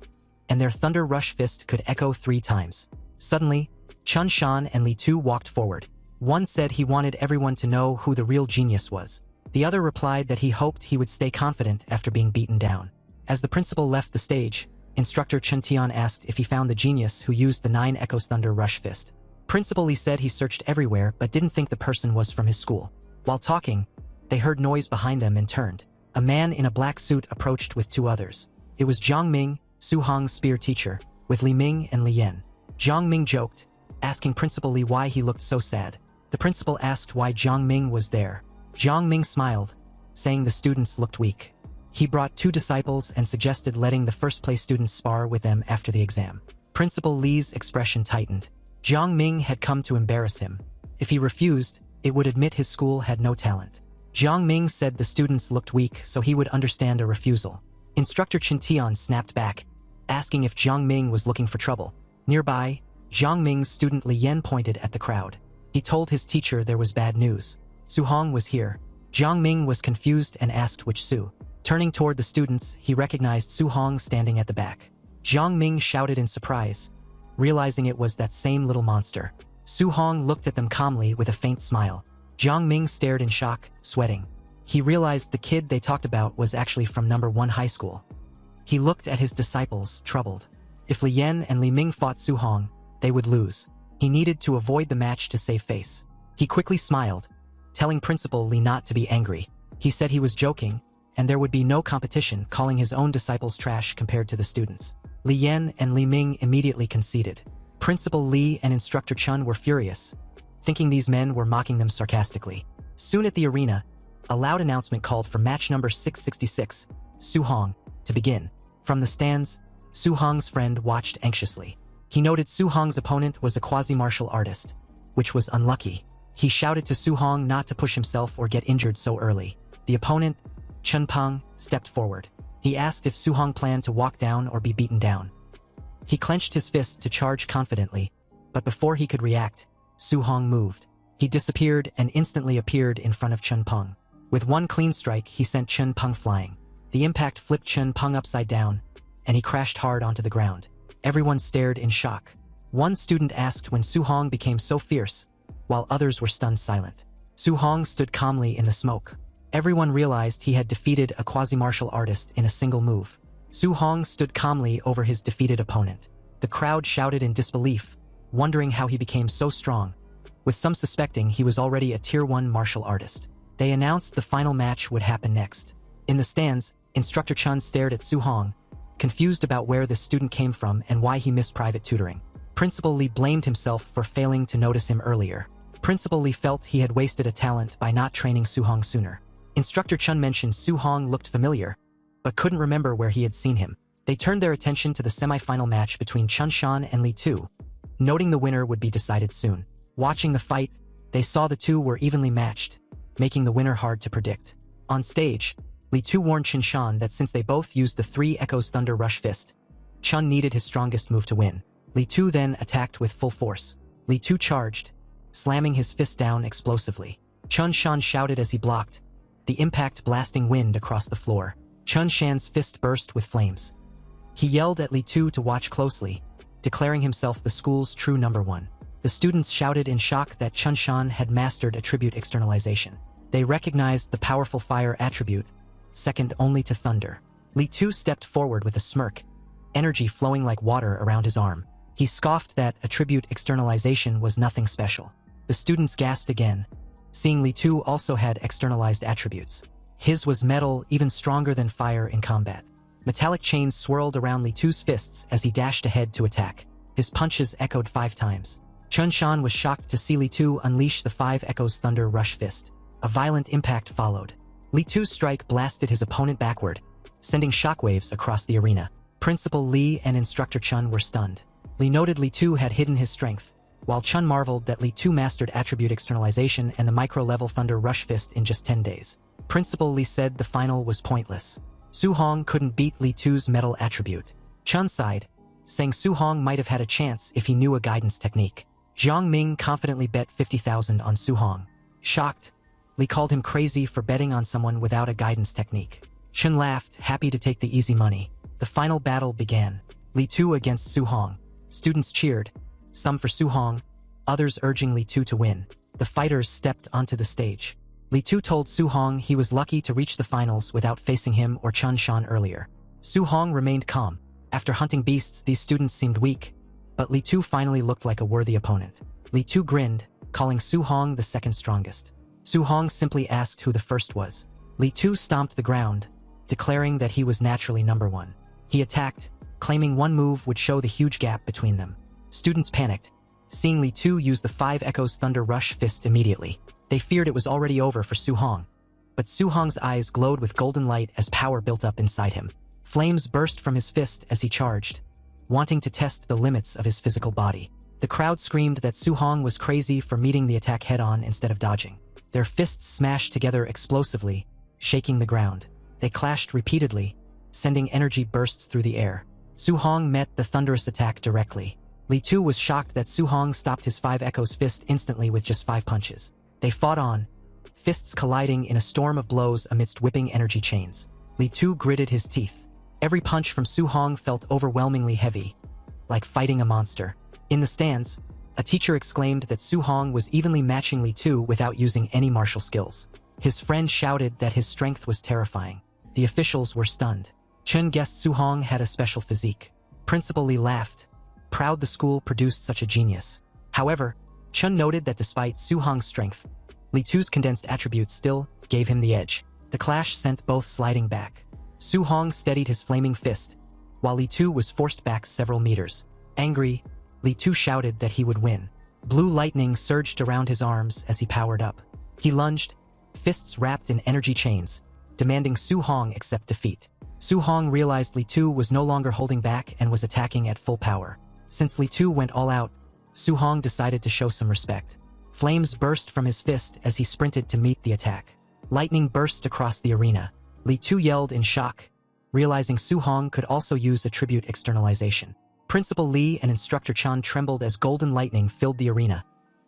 and their Thunder Rush Fist could echo 3 times. Suddenly, Chun Shan and Li Tu walked forward. One said he wanted everyone to know who the real genius was. The other replied that he hoped he would stay confident after being beaten down. As the principal left the stage, instructor Chen Tian asked if he found the genius who used the 9 Echoes Thunder Rush Fist. Principal Li said he searched everywhere but didn't think the person was from his school. While talking, they heard noise behind them and turned. A man in a black suit approached with 2 others. It was Jiang Ming, Su Hong's spear teacher, with Li Ming and Li Yan. Jiang Ming joked, asking Principal Li why he looked so sad. The principal asked why Jiang Ming was there. Jiang Ming smiled, saying the students looked weak. He brought 2 disciples and suggested letting the first-place students spar with them after the exam. Principal Li's expression tightened. Jiang Ming had come to embarrass him. If he refused, it would admit his school had no talent. Jiang Ming said the students looked weak so he would understand a refusal. Instructor Chin Tian snapped back, asking if Jiang Ming was looking for trouble. Nearby, Jiang Ming's student Li Yan pointed at the crowd. He told his teacher there was bad news. Su Hong was here. Jiang Ming was confused and asked which Su. Turning toward the students, he recognized Su Hong standing at the back. Jiang Ming shouted in surprise, realizing it was that same little monster. Su Hong looked at them calmly with a faint smile. Jiang Ming stared in shock, sweating. He realized the kid they talked about was actually from No. 1 High School. He looked at his disciples, troubled. If Li Yan and Li Ming fought Su Hong, they would lose. He needed to avoid the match to save face. He quickly smiled, telling Principal Li not to be angry. He said he was joking, and there would be no competition, calling his own disciples trash compared to the students. Li Yan and Li Ming immediately conceded. Principal Li and Instructor Chun were furious, thinking these men were mocking them sarcastically. Soon at the arena, a loud announcement called for match number 666, Su Hong, to begin. From the stands, Su Hong's friend watched anxiously. He noted Su Hong's opponent was a quasi-martial artist, which was unlucky. He shouted to Su Hong not to push himself or get injured so early. The opponent, Chun Peng, stepped forward. He asked if Su Hong planned to walk down or be beaten down. He clenched his fist to charge confidently, but before he could react, Su Hong moved. He disappeared and instantly appeared in front of Chun Peng. With one clean strike, he sent Chun Peng flying. The impact flipped Chun Peng upside down, and he crashed hard onto the ground. Everyone stared in shock. One student asked when Su Hong became so fierce, while others were stunned silent. Su Hong stood calmly in the smoke. Everyone realized he had defeated a quasi-martial artist in a single move. Su Hong stood calmly over his defeated opponent. The crowd shouted in disbelief, wondering how he became so strong, with some suspecting he was already a Tier 1 martial artist. They announced the final match would happen next. In the stands, Instructor Chun stared at Su Hong, confused about where this student came from and why he missed private tutoring. Principal Li blamed himself for failing to notice him earlier. Principal Li felt he had wasted a talent by not training Su Hong sooner. Instructor Chun mentioned Su Hong looked familiar, but couldn't remember where he had seen him. They turned their attention to the semi-final match between Chun Shan and Li Tu, noting the winner would be decided soon. Watching the fight, they saw the two were evenly matched, making the winner hard to predict. On stage, Li Tu warned Chun Shan that since they both used the 3 Echoes Thunder Rush Fist, Chun needed his strongest move to win. Li Tu then attacked with full force. Li Tu charged, slamming his fist down explosively. Chun Shan shouted as he blocked, the impact blasting wind across the floor. Chun Shan's fist burst with flames. He yelled at Li Tu to watch closely, declaring himself the school's true number 1. The students shouted in shock that Chun Shan had mastered attribute externalization. They recognized the powerful fire attribute, second only to thunder. Li Tu stepped forward with a smirk, energy flowing like water around his arm. He scoffed that attribute externalization was nothing special. The students gasped again, seeing Li Tu also had externalized attributes. His was metal, even stronger than fire in combat. Metallic chains swirled around Li Tu's fists as he dashed ahead to attack. His punches echoed 5 times. Chun Shan was shocked to see Li Tu unleash the 5 Echoes Thunder Rush Fist. A violent impact followed. Li Tu's strike blasted his opponent backward, sending shockwaves across the arena. Principal Li and Instructor Chun were stunned. Li noted Li Tu had hidden his strength, while Chun marveled that Li Tu mastered attribute externalization and the micro-level Thunder Rush Fist in just 10 days. Principal Li said the final was pointless. Su Hong couldn't beat Li Tu's metal attribute. Chun sighed, saying Su Hong might have had a chance if he knew a guidance technique. Jiang Ming confidently bet 50,000 on Su Hong. Shocked, Li called him crazy for betting on someone without a guidance technique. Chun laughed, happy to take the easy money. The final battle began. Li Tu against Su Hong. Students cheered, some for Su Hong, others urging Li Tu to win. The fighters stepped onto the stage. Li Tu told Su Hong he was lucky to reach the finals without facing him or Chun Shan earlier. Su Hong remained calm. After hunting beasts, these students seemed weak, but Li Tu finally looked like a worthy opponent. Li Tu grinned, calling Su Hong the second strongest. Su Hong simply asked who the first was. Li Tu stomped the ground, declaring that he was naturally number 1. He attacked, claiming one move would show the huge gap between them. Students panicked, seeing Li Tu use the 5 Echoes Thunder Rush Fist immediately. They feared it was already over for Su Hong. But Su Hong's eyes glowed with golden light as power built up inside him. Flames burst from his fist as he charged, wanting to test the limits of his physical body. The crowd screamed that Su Hong was crazy for meeting the attack head-on instead of dodging. Their fists smashed together explosively, shaking the ground. They clashed repeatedly, sending energy bursts through the air. Su Hong met the thunderous attack directly. Li Tu was shocked that Su Hong stopped his 5 Echoes fist instantly with just 5 punches. They fought on, fists colliding in a storm of blows amidst whipping energy chains. Li Tu gritted his teeth. Every punch from Su Hong felt overwhelmingly heavy, like fighting a monster. In the stands, a teacher exclaimed that Su Hong was evenly matching Li Tu without using any martial skills. His friend shouted that his strength was terrifying. The officials were stunned. Chun guessed Su Hong had a special physique. Principal Li laughed, proud the school produced such a genius. However, Chun noted that despite Su Hong's strength, Li Tu's condensed attributes still gave him the edge. The clash sent both sliding back. Su Hong steadied his flaming fist, while Li Tu was forced back several meters. Angry, Li Tu shouted that he would win. Blue lightning surged around his arms as he powered up. He lunged, fists wrapped in energy chains, demanding Su Hong accept defeat. Su Hong realized Li Tu was no longer holding back and was attacking at full power. Since Li Tu went all out, Su Hong decided to show some respect. Flames burst from his fist as he sprinted to meet the attack. Lightning burst across the arena. Li Tu yelled in shock, realizing Su Hong could also use attribute externalization. Principal Li and Instructor Chun trembled as golden lightning filled the arena,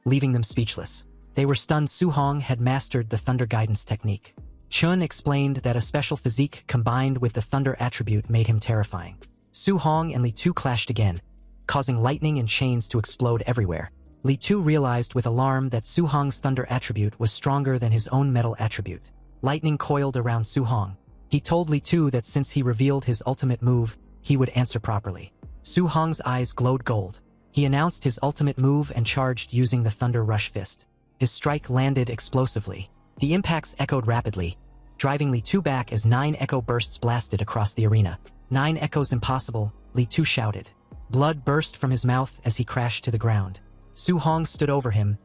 leaving them speechless. They were stunned Su Hong had mastered the thunder guidance technique. Chun explained that a special physique combined with the thunder attribute made him terrifying. Su Hong and Li Tu clashed again, causing lightning and chains to explode everywhere. Li Tu realized with alarm that Su Hong's thunder attribute was stronger than his own metal attribute. Lightning coiled around Su Hong. He told Li Tu that since he revealed his ultimate move, he would answer properly. Su Hong's eyes glowed gold. He announced his ultimate move and charged using the Thunder Rush Fist. His strike landed explosively. The impacts echoed rapidly, driving Li Tu back as 9 echo bursts blasted across the arena. 9 echoes impossible, Li Tu shouted. Blood burst from his mouth as he crashed to the ground. Su Hong stood over him,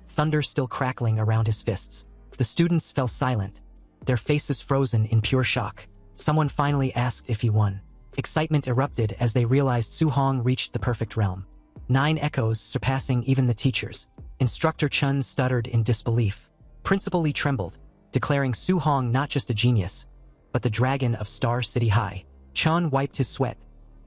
thunder still crackling around his fists. The students fell silent, their faces frozen in pure shock. Someone finally asked if he won. Excitement erupted as they realized Su Hong reached the perfect realm. 9 echoes surpassing even the teachers. Instructor Chun stuttered in disbelief. Principal Li trembled, declaring Su Hong not just a genius, but the dragon of Star City High. Chun wiped his sweat,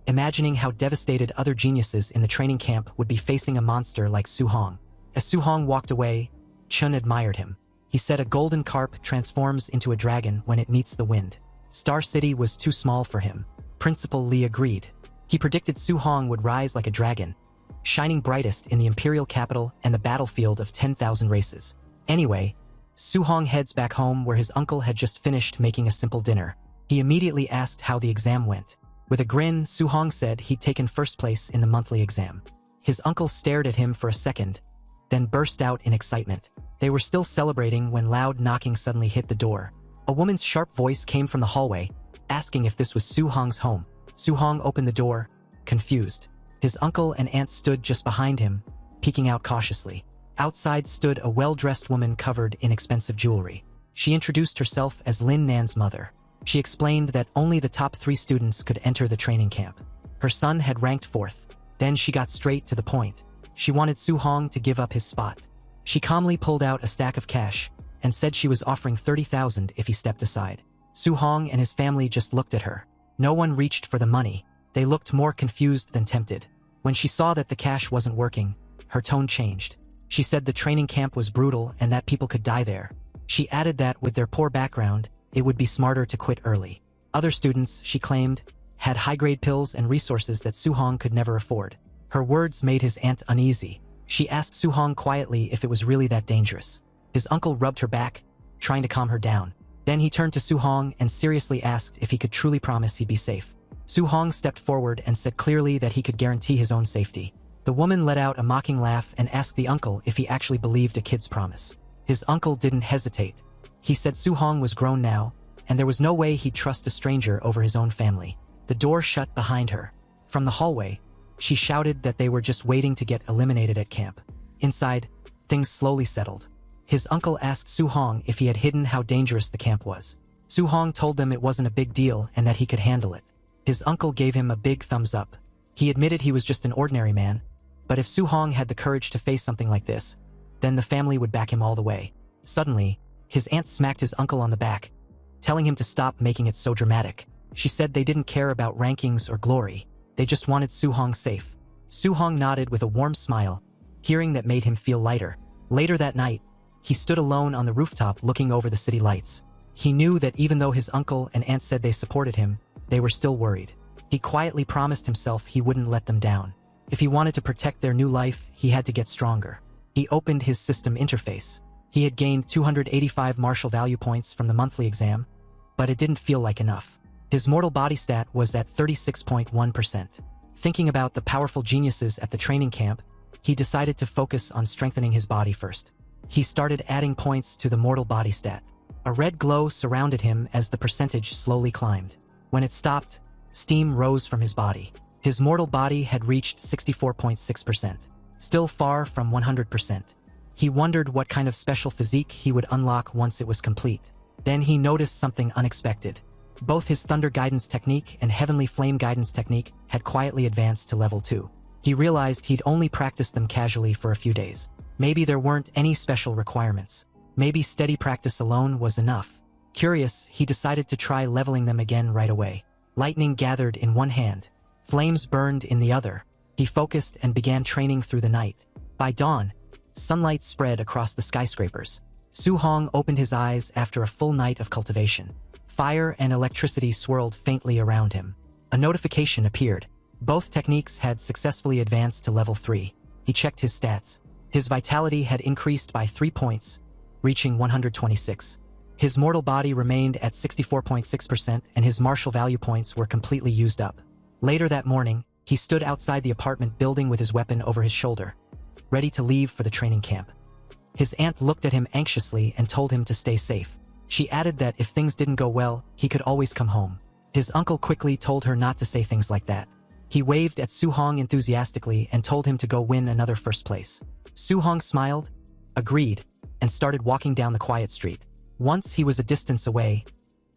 imagining how devastated other geniuses in the training camp would be facing a monster like Su Hong. As Su Hong walked away, Chun admired him. He said a golden carp transforms into a dragon when it meets the wind. Star City was too small for him. Principal Li agreed. He predicted Su Hong would rise like a dragon, shining brightest in the imperial capital and the battlefield of 10,000 races. Anyway, Su Hong heads back home where his uncle had just finished making a simple dinner. He immediately asked how the exam went. With a grin, Su Hong said he'd taken first place in the monthly exam. His uncle stared at him for a second, then burst out in excitement. They were still celebrating when loud knocking suddenly hit the door. A woman's sharp voice came from the hallway, asking if this was Su Hong's home. Su Hong opened the door, confused. His uncle and aunt stood just behind him, peeking out cautiously. Outside stood a well-dressed woman covered in expensive jewelry. She introduced herself as Lin Nan's mother. She explained that only the top 3 students could enter the training camp. Her son had ranked 4th. Then she got straight to the point. She wanted Su Hong to give up his spot. She calmly pulled out a stack of cash and said she was offering 30,000 if he stepped aside. Su Hong and his family just looked at her. No one reached for the money. They looked more confused than tempted. When she saw that the cash wasn't working, her tone changed. She said the training camp was brutal and that people could die there. She added that with their poor background, it would be smarter to quit early. Other students, she claimed, had high-grade pills and resources that Su Hong could never afford. Her words made his aunt uneasy. She asked Su Hong quietly if it was really that dangerous. His uncle rubbed her back, trying to calm her down. Then he turned to Su Hong and seriously asked if he could truly promise he'd be safe. Su Hong stepped forward and said clearly that he could guarantee his own safety. The woman let out a mocking laugh and asked the uncle if he actually believed a kid's promise. His uncle didn't hesitate. He said Su Hong was grown now, and there was no way he'd trust a stranger over his own family. The door shut behind her. From the hallway, she shouted that they were just waiting to get eliminated at camp. Inside, things slowly settled. His uncle asked Su Hong if he had hidden how dangerous the camp was. Su Hong told them it wasn't a big deal and that he could handle it. His uncle gave him a big thumbs up. He admitted he was just an ordinary man, but if Su Hong had the courage to face something like this, then the family would back him all the way. Suddenly, his aunt smacked his uncle on the back, telling him to stop making it so dramatic. She said they didn't care about rankings or glory. They just wanted Su Hong safe. Su Hong nodded with a warm smile, hearing that made him feel lighter. Later that night, he stood alone on the rooftop looking over the city lights. He knew that even though his uncle and aunt said they supported him, they were still worried. He quietly promised himself he wouldn't let them down. If he wanted to protect their new life, he had to get stronger. He opened his system interface. He had gained 285 martial value points from the monthly exam, but it didn't feel like enough. His mortal body stat was at 36.1%. Thinking about the powerful geniuses at the training camp, he decided to focus on strengthening his body first. He started adding points to the mortal body stat. A red glow surrounded him as the percentage slowly climbed. When it stopped, steam rose from his body. His mortal body had reached 64.6%, still far from 100%. He wondered what kind of special physique he would unlock once it was complete. Then he noticed something unexpected. Both his Thunder Guidance Technique and Heavenly Flame Guidance Technique had quietly advanced to level 2. He realized he'd only practiced them casually for a few days. Maybe there weren't any special requirements. Maybe steady practice alone was enough. Curious, he decided to try leveling them again right away. Lightning gathered in one hand. Flames burned in the other. He focused and began training through the night. By dawn, sunlight spread across the skyscrapers. Su Hong opened his eyes after a full night of cultivation. Fire and electricity swirled faintly around him. A notification appeared. Both techniques had successfully advanced to level 3. He checked his stats. His vitality had increased by 3 points, reaching 126. His mortal body remained at 64.6% and his martial value points were completely used up. Later that morning, he stood outside the apartment building with his weapon over his shoulder, ready to leave for the training camp. His aunt looked at him anxiously and told him to stay safe. She added that if things didn't go well, he could always come home. His uncle quickly told her not to say things like that. He waved at Su Hong enthusiastically and told him to go win another first place. Su Hong smiled, agreed, and started walking down the quiet street. Once he was a distance away,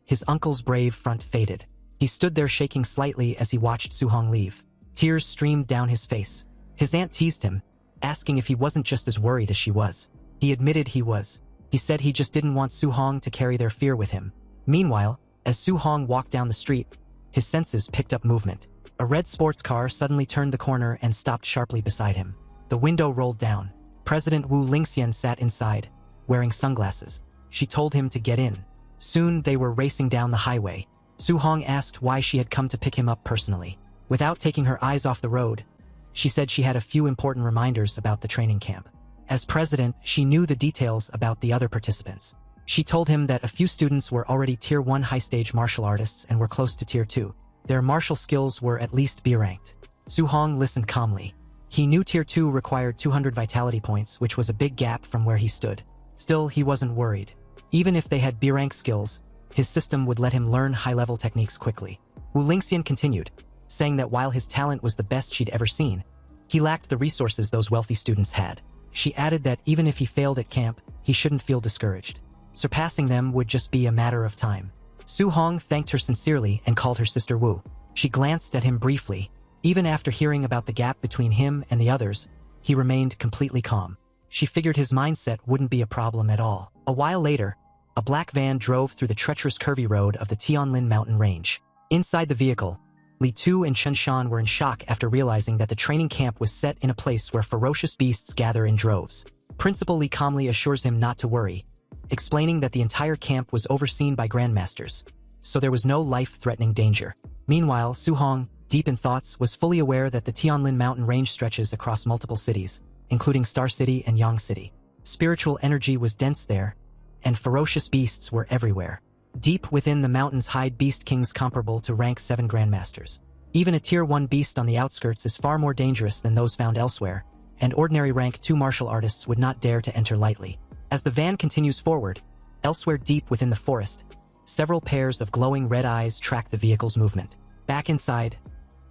his uncle's brave front faded. He stood there shaking slightly as he watched Su Hong leave. Tears streamed down his face. His aunt teased him, asking if he wasn't just as worried as she was. He admitted he was. He said he just didn't want Su Hong to carry their fear with him. Meanwhile, as Su Hong walked down the street, his senses picked up movement. A red sports car suddenly turned the corner and stopped sharply beside him. The window rolled down. President Wu Lingxian sat inside, wearing sunglasses. She told him to get in. Soon they were racing down the highway. Su Hong asked why she had come to pick him up personally. Without taking her eyes off the road, she said she had a few important reminders about the training camp. As president, she knew the details about the other participants. She told him that a few students were already Tier 1 high-stage martial artists and were close to Tier 2. Their martial skills were at least B-ranked. Su Hong listened calmly. He knew Tier 2 required 200 vitality points, which was a big gap from where he stood. Still, he wasn't worried. Even if they had B-rank skills, his system would let him learn high-level techniques quickly. Wu Lingxian continued, saying that while his talent was the best she'd ever seen, he lacked the resources those wealthy students had. She added that even if he failed at camp, he shouldn't feel discouraged. Surpassing them would just be a matter of time. Su Hong thanked her sincerely and called her sister Wu. She glanced at him briefly. Even after hearing about the gap between him and the others, he remained completely calm. She figured his mindset wouldn't be a problem at all. A while later, a black van drove through the treacherous curvy road of the Tianlin mountain range. Inside the vehicle, Li Tu and Chen Shan were in shock after realizing that the training camp was set in a place where ferocious beasts gather in droves. Principal Li calmly assures him not to worry, explaining that the entire camp was overseen by grandmasters, so there was no life-threatening danger. Meanwhile, Su Hong, deep in thoughts, was fully aware that the Tianlin mountain range stretches across multiple cities, including Star City and Yang City. Spiritual energy was dense there, and ferocious beasts were everywhere. Deep within the mountains hide beast kings comparable to rank 7 grandmasters. Even a Tier 1 beast on the outskirts is far more dangerous than those found elsewhere, and ordinary rank 2 martial artists would not dare to enter lightly. As the van continues forward, elsewhere deep within the forest, several pairs of glowing red eyes track the vehicle's movement. Back inside,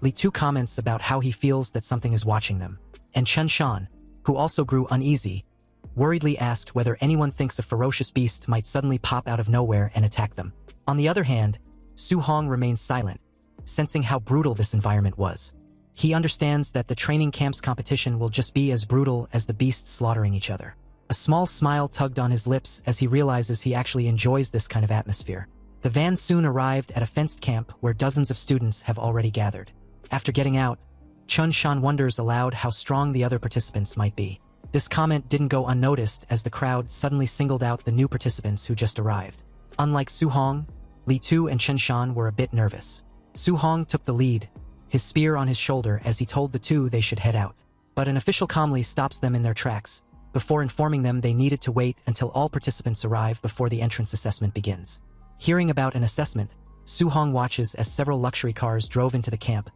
Li Tu comments about how he feels that something is watching them, and Chen Shan, who also grew uneasy, worriedly asked whether anyone thinks a ferocious beast might suddenly pop out of nowhere and attack them. On the other hand, Su Hong remains silent, sensing how brutal this environment was. He understands that the training camp's competition will just be as brutal as the beasts slaughtering each other. A small smile tugged on his lips as he realizes he actually enjoys this kind of atmosphere. The van soon arrived at a fenced camp where dozens of students have already gathered. After getting out, Chun Shan wonders aloud how strong the other participants might be. This comment didn't go unnoticed as the crowd suddenly singled out the new participants who just arrived. Unlike Su Hong, Li Tu and Chen Shan were a bit nervous. Su Hong took the lead, his spear on his shoulder as he told the two they should head out. But an official calmly stops them in their tracks, before informing them they needed to wait until all participants arrive before the entrance assessment begins. Hearing about an assessment, Su-hong watches as several luxury cars drove into the camp,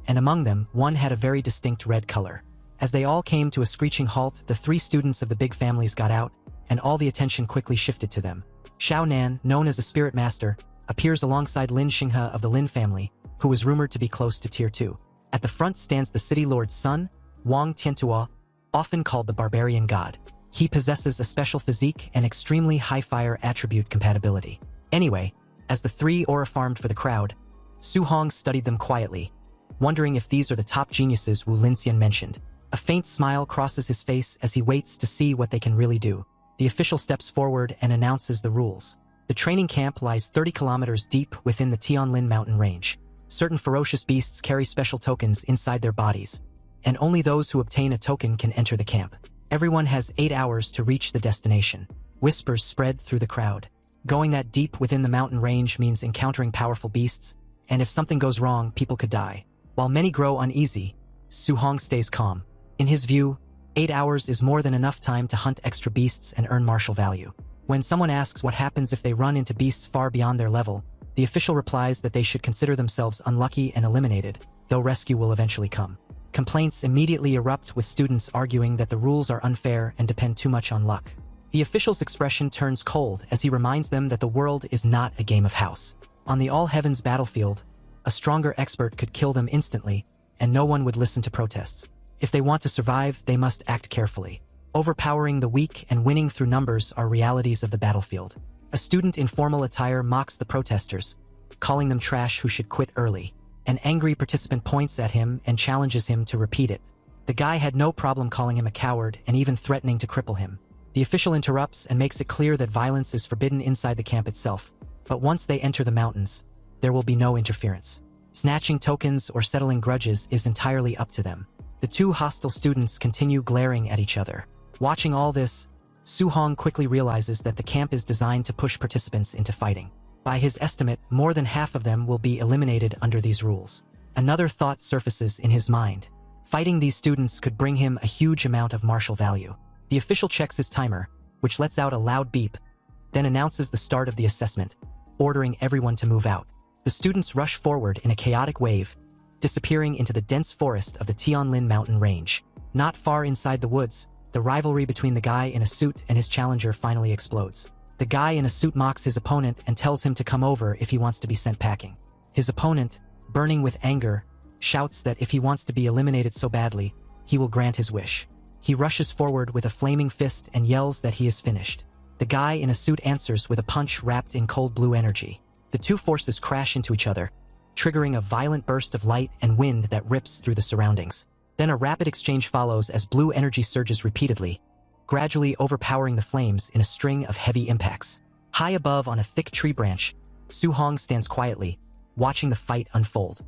and among them, one had a very distinct red color. As they all came to a screeching halt, the 3 students of the big families got out, and all the attention quickly shifted to them. Xiao Nan, known as a spirit master, appears alongside Lin Xinghe of the Lin family, who was rumored to be close to Tier 2. At the front stands the city lord's son, Wang Tiantuo, often called the barbarian god. He possesses a special physique and extremely high fire attribute compatibility. Anyway, as the 3 aura farmed for the crowd, Su-hong studied them quietly, wondering if these are the top geniuses Wu Linxian mentioned. A faint smile crosses his face as he waits to see what they can really do. The official steps forward and announces the rules. The training camp lies 30 kilometers deep within the Tianlin mountain range. Certain ferocious beasts carry special tokens inside their bodies, and only those who obtain a token can enter the camp. Everyone has 8 hours to reach the destination. Whispers spread through the crowd. Going that deep within the mountain range means encountering powerful beasts, and if something goes wrong, people could die. While many grow uneasy, Su-hong stays calm. In his view, 8 hours is more than enough time to hunt extra beasts and earn martial value. When someone asks what happens if they run into beasts far beyond their level, the official replies that they should consider themselves unlucky and eliminated, though rescue will eventually come. Complaints immediately erupt with students arguing that the rules are unfair and depend too much on luck. The official's expression turns cold as he reminds them that the world is not a game of house. On the all-heavens battlefield, a stronger expert could kill them instantly, and no one would listen to protests. If they want to survive, they must act carefully. Overpowering the weak and winning through numbers are realities of the battlefield. A student in formal attire mocks the protesters, calling them trash who should quit early. An angry participant points at him and challenges him to repeat it. The guy had no problem calling him a coward and even threatening to cripple him. The official interrupts and makes it clear that violence is forbidden inside the camp itself, but once they enter the mountains, there will be no interference. Snatching tokens or settling grudges is entirely up to them. The 2 hostile students continue glaring at each other. Watching all this, Su-hong quickly realizes that the camp is designed to push participants into fighting. By his estimate, more than half of them will be eliminated under these rules. Another thought surfaces in his mind. Fighting these students could bring him a huge amount of martial value. The official checks his timer, which lets out a loud beep, then announces the start of the assessment, ordering everyone to move out. The students rush forward in a chaotic wave, disappearing into the dense forest of the Tianlin mountain range. Not far inside the woods, the rivalry between the guy in a suit and his challenger finally explodes. The guy in a suit mocks his opponent and tells him to come over if he wants to be sent packing. His opponent, burning with anger, shouts that if he wants to be eliminated so badly, he will grant his wish. He rushes forward with a flaming fist and yells that he is finished. The guy in a suit answers with a punch wrapped in cold blue energy. The 2 forces crash into each other, triggering a violent burst of light and wind that rips through the surroundings. Then a rapid exchange follows as blue energy surges repeatedly, gradually overpowering the flames in a string of heavy impacts. High above on a thick tree branch, Su-hong stands quietly, watching the fight unfold.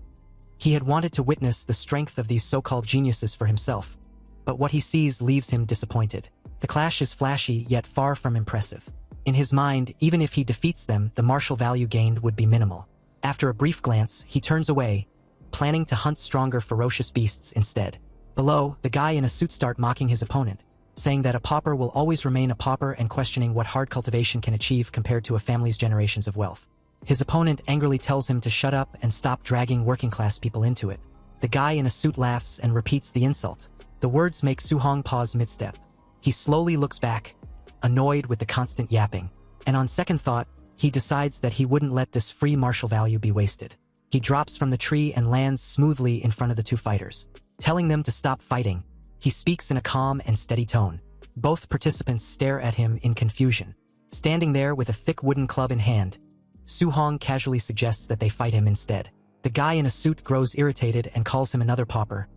He had wanted to witness the strength of these so-called geniuses for himself, but what he sees leaves him disappointed. The clash is flashy yet far from impressive. In his mind, even if he defeats them, the martial value gained would be minimal. After a brief glance, he turns away, planning to hunt stronger ferocious beasts instead. Below, the guy in a suit starts mocking his opponent, saying that a pauper will always remain a pauper and questioning what hard cultivation can achieve compared to a family's generations of wealth. His opponent angrily tells him to shut up and stop dragging working-class people into it. The guy in a suit laughs and repeats the insult. The words make Su-hong pause mid-step. He slowly looks back, annoyed with the constant yapping, and on second thought, he decides that he wouldn't let this free martial value be wasted. He drops from the tree and lands smoothly in front of the 2 fighters. Telling them to stop fighting, he speaks in a calm and steady tone. Both participants stare at him in confusion. Standing there with a thick wooden club in hand, Su-hong casually suggests that they fight him instead. The guy in a suit grows irritated and calls him another pauper,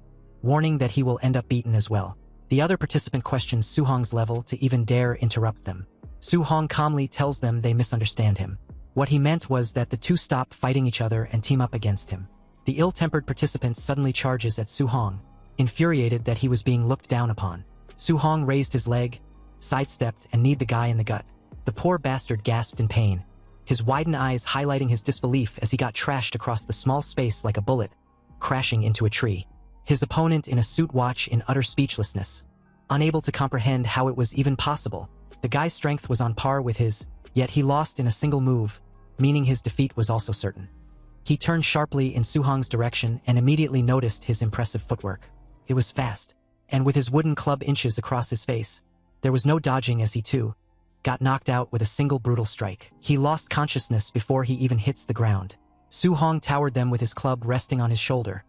warning that he will end up beaten as well. The other participant questions Su-hong's level to even dare interrupt them. Su-hong calmly tells them they misunderstand him. What he meant was that the 2 stop fighting each other and team up against him. The ill-tempered participant suddenly charges at Su-hong, infuriated that he was being looked down upon. Su-hong raised his leg, sidestepped, and kneed the guy in the gut. The poor bastard gasped in pain, his widened eyes highlighting his disbelief as he got trashed across the small space like a bullet, crashing into a tree. His opponent in a suit watched in utter speechlessness, unable to comprehend how it was even possible. The guy's strength was on par with his, yet he lost in a single move, meaning his defeat was also certain. He turned sharply in Suhong's direction and immediately noticed his impressive footwork. It was fast, and with his wooden club inches across his face, there was no dodging as he too got knocked out with a single brutal strike. He lost consciousness before he even hits the ground. Suhong towered them with his club resting on his shoulder,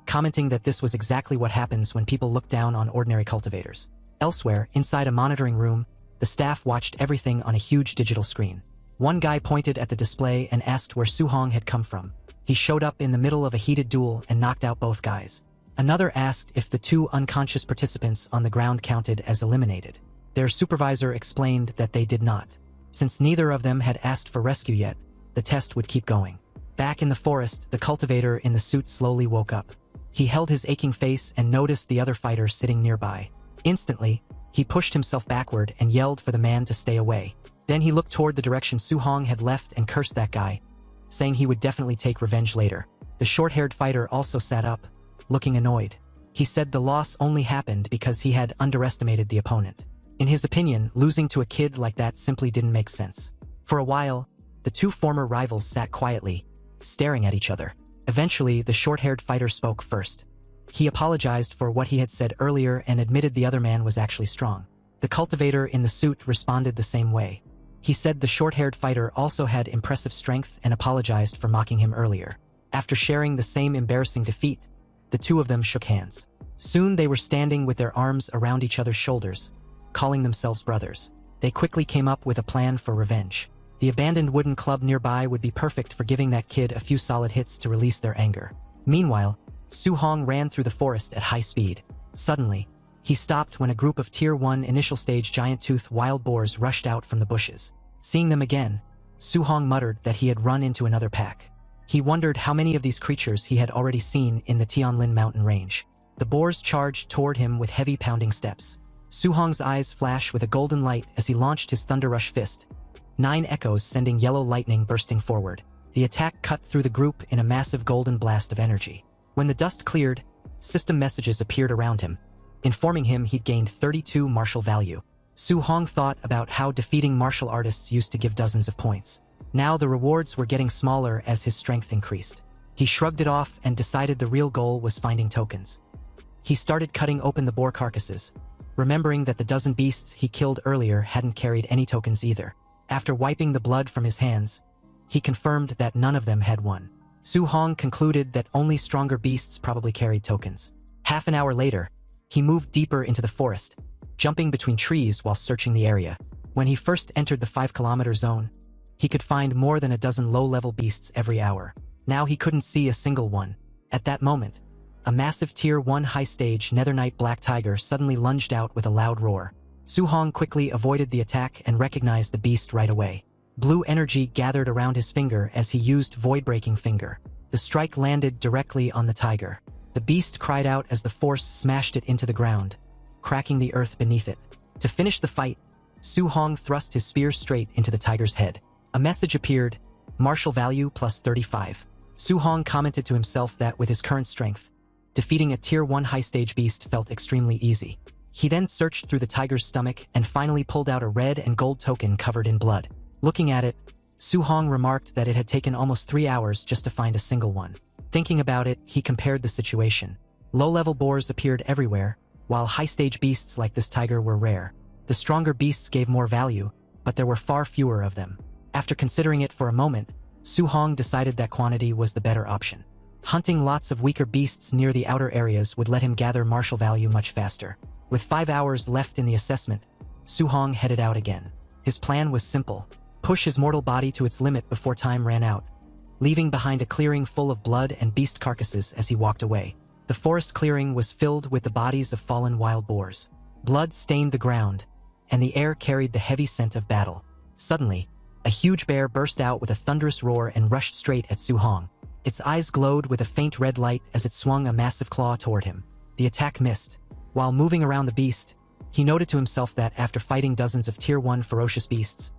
commenting that this was exactly what happens when people look down on ordinary cultivators. Elsewhere, inside a monitoring room, the staff watched everything on a huge digital screen. One guy pointed at the display and asked where Suhong had come from. He showed up in the middle of a heated duel and knocked out both guys. Another asked if the two unconscious participants on the ground counted as eliminated. Their supervisor explained that they did not. Since neither of them had asked for rescue yet, the test would keep going. Back in the forest, the cultivator in the suit slowly woke up. He held his aching face and noticed the other fighter sitting nearby. Instantly, he pushed himself backward and yelled for the man to stay away. Then he looked toward the direction Suhong had left and cursed that guy, saying he would definitely take revenge later. The short-haired fighter also sat up, looking annoyed. He said the loss only happened because he had underestimated the opponent. In his opinion, losing to a kid like that simply didn't make sense. For a while, the two former rivals sat quietly, staring at each other. Eventually, the short-haired fighter spoke first. He apologized for what he had said earlier and admitted the other man was actually strong. The cultivator in the suit responded the same way. He said the short-haired fighter also had impressive strength and apologized for mocking him earlier. After sharing the same embarrassing defeat, the two of them shook hands. Soon they were standing with their arms around each other's shoulders, calling themselves brothers. They quickly came up with a plan for revenge. The abandoned wooden club nearby would be perfect for giving that kid a few solid hits to release their anger. Meanwhile, Suhong ran through the forest at high speed. Suddenly, he stopped when a group of Tier 1 initial stage giant-toothed wild boars rushed out from the bushes. Seeing them again, Suhong muttered that he had run into another pack. He wondered how many of these creatures he had already seen in the Tianlin mountain range. The boars charged toward him with heavy pounding steps. Suhong's eyes flashed with a golden light as he launched his Thunder Rush fist, 9 echoes sending yellow lightning bursting forward. The attack cut through the group in a massive golden blast of energy. When the dust cleared, system messages appeared around him, informing him he'd gained 32 martial value. Suhong thought about how defeating martial artists used to give dozens of points. Now the rewards were getting smaller as his strength increased. He shrugged it off and decided the real goal was finding tokens. He started cutting open the boar carcasses, remembering that the dozen beasts he killed earlier hadn't carried any tokens either. After wiping the blood from his hands, he confirmed that none of them had one. Suhong concluded that only stronger beasts probably carried tokens. Half an hour later, he moved deeper into the forest, jumping between trees while searching the area. When he first entered the 5-kilometer zone, he could find more than a dozen low-level beasts every hour. Now he couldn't see a single one. At that moment, a massive Tier 1 high-stage Nethernight black tiger suddenly lunged out with a loud roar. Suhong quickly avoided the attack and recognized the beast right away. Blue energy gathered around his finger as he used Void-Breaking Finger. The strike landed directly on the tiger. The beast cried out as the force smashed it into the ground, cracking the earth beneath it. To finish the fight, Suhong thrust his spear straight into the tiger's head. A message appeared, martial value plus 35. Suhong commented to himself that with his current strength, defeating a Tier 1 high-stage beast felt extremely easy. He then searched through the tiger's stomach and finally pulled out a red and gold token covered in blood. Looking at it, Suhong remarked that it had taken almost 3 hours just to find a single one. Thinking about it, he compared the situation. Low-level boars appeared everywhere, while high-stage beasts like this tiger were rare. The stronger beasts gave more value, but there were far fewer of them. After considering it for a moment, Suhong decided that quantity was the better option. Hunting lots of weaker beasts near the outer areas would let him gather martial value much faster. With 5 hours left in the assessment, Suhong headed out again. His plan was simple: push his mortal body to its limit before time ran out, leaving behind a clearing full of blood and beast carcasses as he walked away. The forest clearing was filled with the bodies of fallen wild boars. Blood stained the ground, and the air carried the heavy scent of battle. Suddenly, a huge bear burst out with a thunderous roar and rushed straight at Suhong. Its eyes glowed with a faint red light as it swung a massive claw toward him. The attack missed. While moving around the beast, he noted to himself that after fighting dozens of Tier 1 ferocious beasts,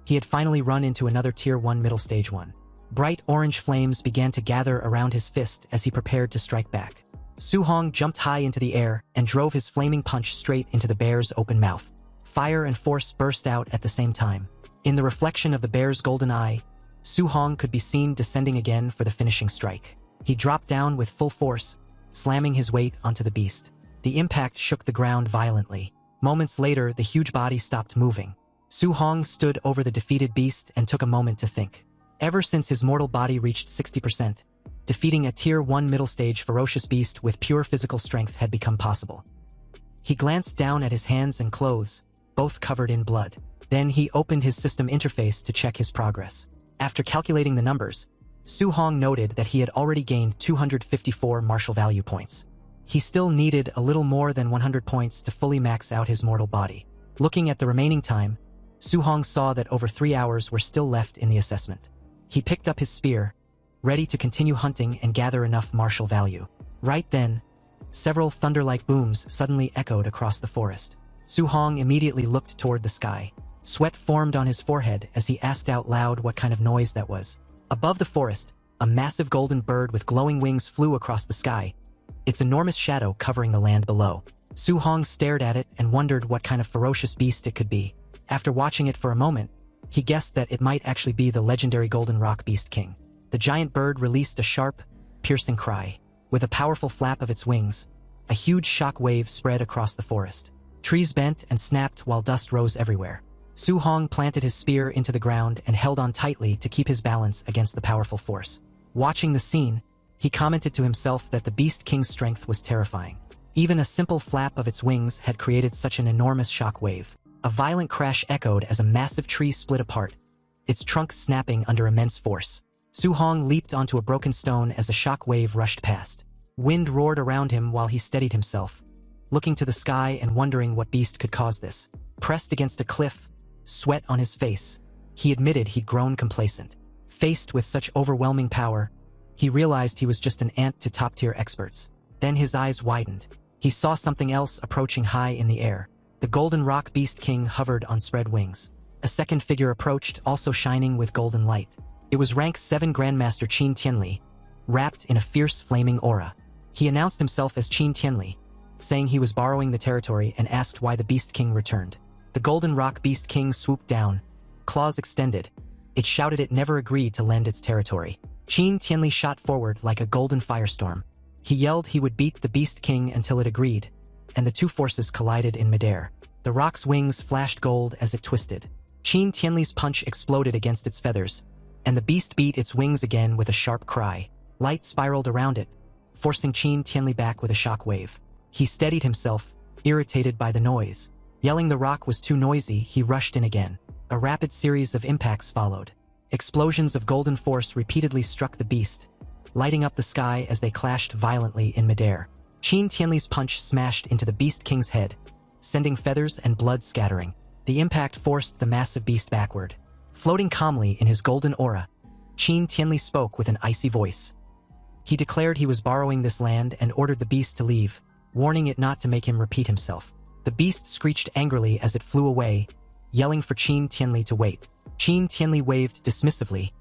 he had finally run into another Tier 1 middle stage one. Bright orange flames began to gather around his fist as he prepared to strike back. Suhong jumped high into the air and drove his flaming punch straight into the bear's open mouth. Fire and force burst out at the same time. In the reflection of the bear's golden eye, Su Hong could be seen descending again for the finishing strike. He dropped down with full force, slamming his weight onto the beast. The impact shook the ground violently. Moments later, the huge body stopped moving. Su Hong stood over the defeated beast and took a moment to think. Ever since his mortal body reached 60%, defeating a Tier 1 middle stage ferocious beast with pure physical strength had become possible. He glanced down at his hands and clothes, both covered in blood. Then he opened his system interface to check his progress. After calculating the numbers, Su Hong noted that he had already gained 254 martial value points. He still needed a little more than 100 points to fully max out his mortal body. Looking at the remaining time, Su Hong saw that over 3 hours were still left in the assessment. He picked up his spear, ready to continue hunting and gather enough martial value. Right then, several thunder-like booms suddenly echoed across the forest. Su Hong immediately looked toward the sky. Sweat formed on his forehead as he asked out loud what kind of noise that was. Above the forest, a massive golden bird with glowing wings flew across the sky, its enormous shadow covering the land below. Su Hong stared at it and wondered what kind of ferocious beast it could be. After watching it for a moment, he guessed that it might actually be the legendary Golden Rock Beast King. The giant bird released a sharp, piercing cry. With a powerful flap of its wings, a huge shock wave spread across the forest. Trees bent and snapped while dust rose everywhere. Su Hong planted his spear into the ground and held on tightly to keep his balance against the powerful force. Watching the scene, he commented to himself that the Beast King's strength was terrifying. Even a simple flap of its wings had created such an enormous shock wave. A violent crash echoed as a massive tree split apart, its trunk snapping under immense force. Su Hong leaped onto a broken stone as a shock wave rushed past. Wind roared around him while he steadied himself, looking to the sky and wondering what beast could cause this. Pressed against a cliff, sweat on his face, he admitted he'd grown complacent. Faced with such overwhelming power, he realized he was just an ant to top-tier experts. Then his eyes widened. He saw something else approaching high in the air. The Golden Rock Beast King hovered on spread wings. A second figure approached, also shining with golden light. It was rank 7 Grandmaster Qin Tianli, wrapped in a fierce flaming aura. He announced himself as Qin Tianli, saying he was borrowing the territory and asked why the Beast King returned. The Golden Rock Beast King swooped down, claws extended. It shouted it never agreed to lend its territory. Qin Tianli shot forward like a golden firestorm. He yelled he would beat the Beast King until it agreed, and the two forces collided in midair. The rock's wings flashed gold as it twisted. Qin Tianli's punch exploded against its feathers, and the beast beat its wings again with a sharp cry. Light spiraled around it, forcing Qin Tianli back with a shock wave. He steadied himself, irritated by the noise. Yelling the rock was too noisy, he rushed in again. A rapid series of impacts followed. Explosions of golden force repeatedly struck the beast, lighting up the sky as they clashed violently in midair. Qin Tianli's punch smashed into the Beast King's head, sending feathers and blood scattering. The impact forced the massive beast backward. Floating calmly in his golden aura, Qin Tianli spoke with an icy voice. He declared he was borrowing this land and ordered the beast to leave, warning it not to make him repeat himself. The beast screeched angrily as it flew away, yelling for Qin Tianli to wait. Qin Tianli waved dismissively,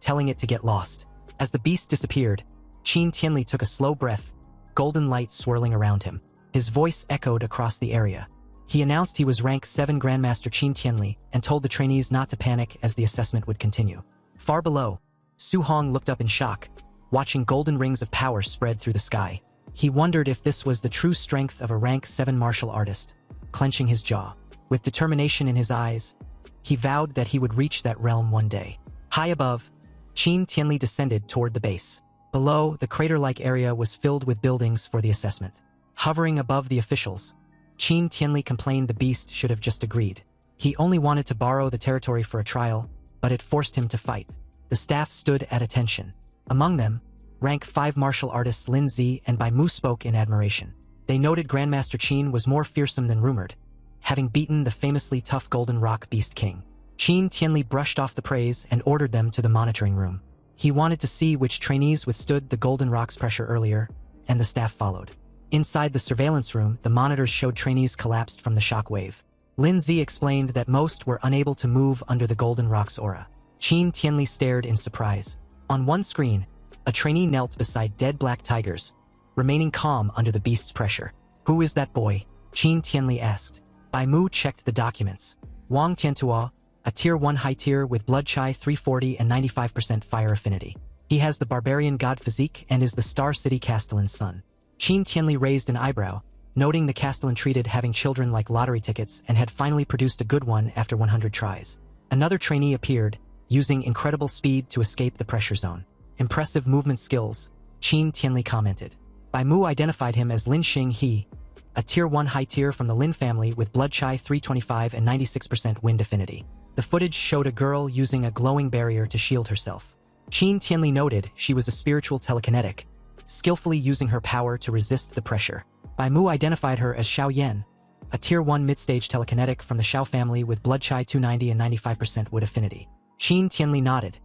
telling it to get lost. As the beast disappeared, Qin Tianli took a slow breath, golden light swirling around him. His voice echoed across the area. He announced he was rank 7 Grandmaster Qin Tianli and told the trainees not to panic as the assessment would continue. Far below, Su Hong looked up in shock, watching golden rings of power spread through the sky. He wondered if this was the true strength of a rank 7 martial artist. Clenching his jaw, with determination in his eyes, he vowed that he would reach that realm one day. High above, Qin Tianli descended toward the base. Below, the crater-like area was filled with buildings for the assessment. Hovering above the officials, Qin Tianli complained the beast should have just agreed. He only wanted to borrow the territory for a trial, but it forced him to fight. The staff stood at attention. Among them, rank 5 martial artists Lin Zi and Bai Mu spoke in admiration. They noted Grandmaster Qin was more fearsome than rumored, having beaten the famously tough Golden Rock Beast King. Qin Tianli brushed off the praise and ordered them to the monitoring room. He wanted to see which trainees withstood the Golden Rock's pressure earlier, and the staff followed. Inside the surveillance room, the monitors showed trainees collapsed from the shock wave. Lin Zi explained that most were unable to move under the Golden Rock's aura. Qin Tianli stared in surprise. On one screen, a trainee knelt beside dead black tigers, remaining calm under the beast's pressure. "Who is that boy?" Qin Tianli asked. Bai Mu checked the documents. Wang Tiantuo, a Tier 1 high tier with blood chai 340 and 95% fire affinity. He has the barbarian god physique and is the Star City Castellan's son. Qin Tianli raised an eyebrow, noting the Castellan treated having children like lottery tickets and had finally produced a good one after 100 tries. Another trainee appeared, using incredible speed to escape the pressure zone. Impressive movement skills, Qin Tianli commented. Bai Mu identified him as Lin Xing He, a Tier 1 high tier from the Lin family with blood chai 325 and 96% wind affinity. The footage showed a girl using a glowing barrier to shield herself. Qin Tianli noted she was a spiritual telekinetic, skillfully using her power to resist the pressure. Bai Mu identified her as Xiao Yan, a Tier 1 mid-stage telekinetic from the Xiao family with blood chai 290 and 95% wood affinity. Qin Tianli nodded,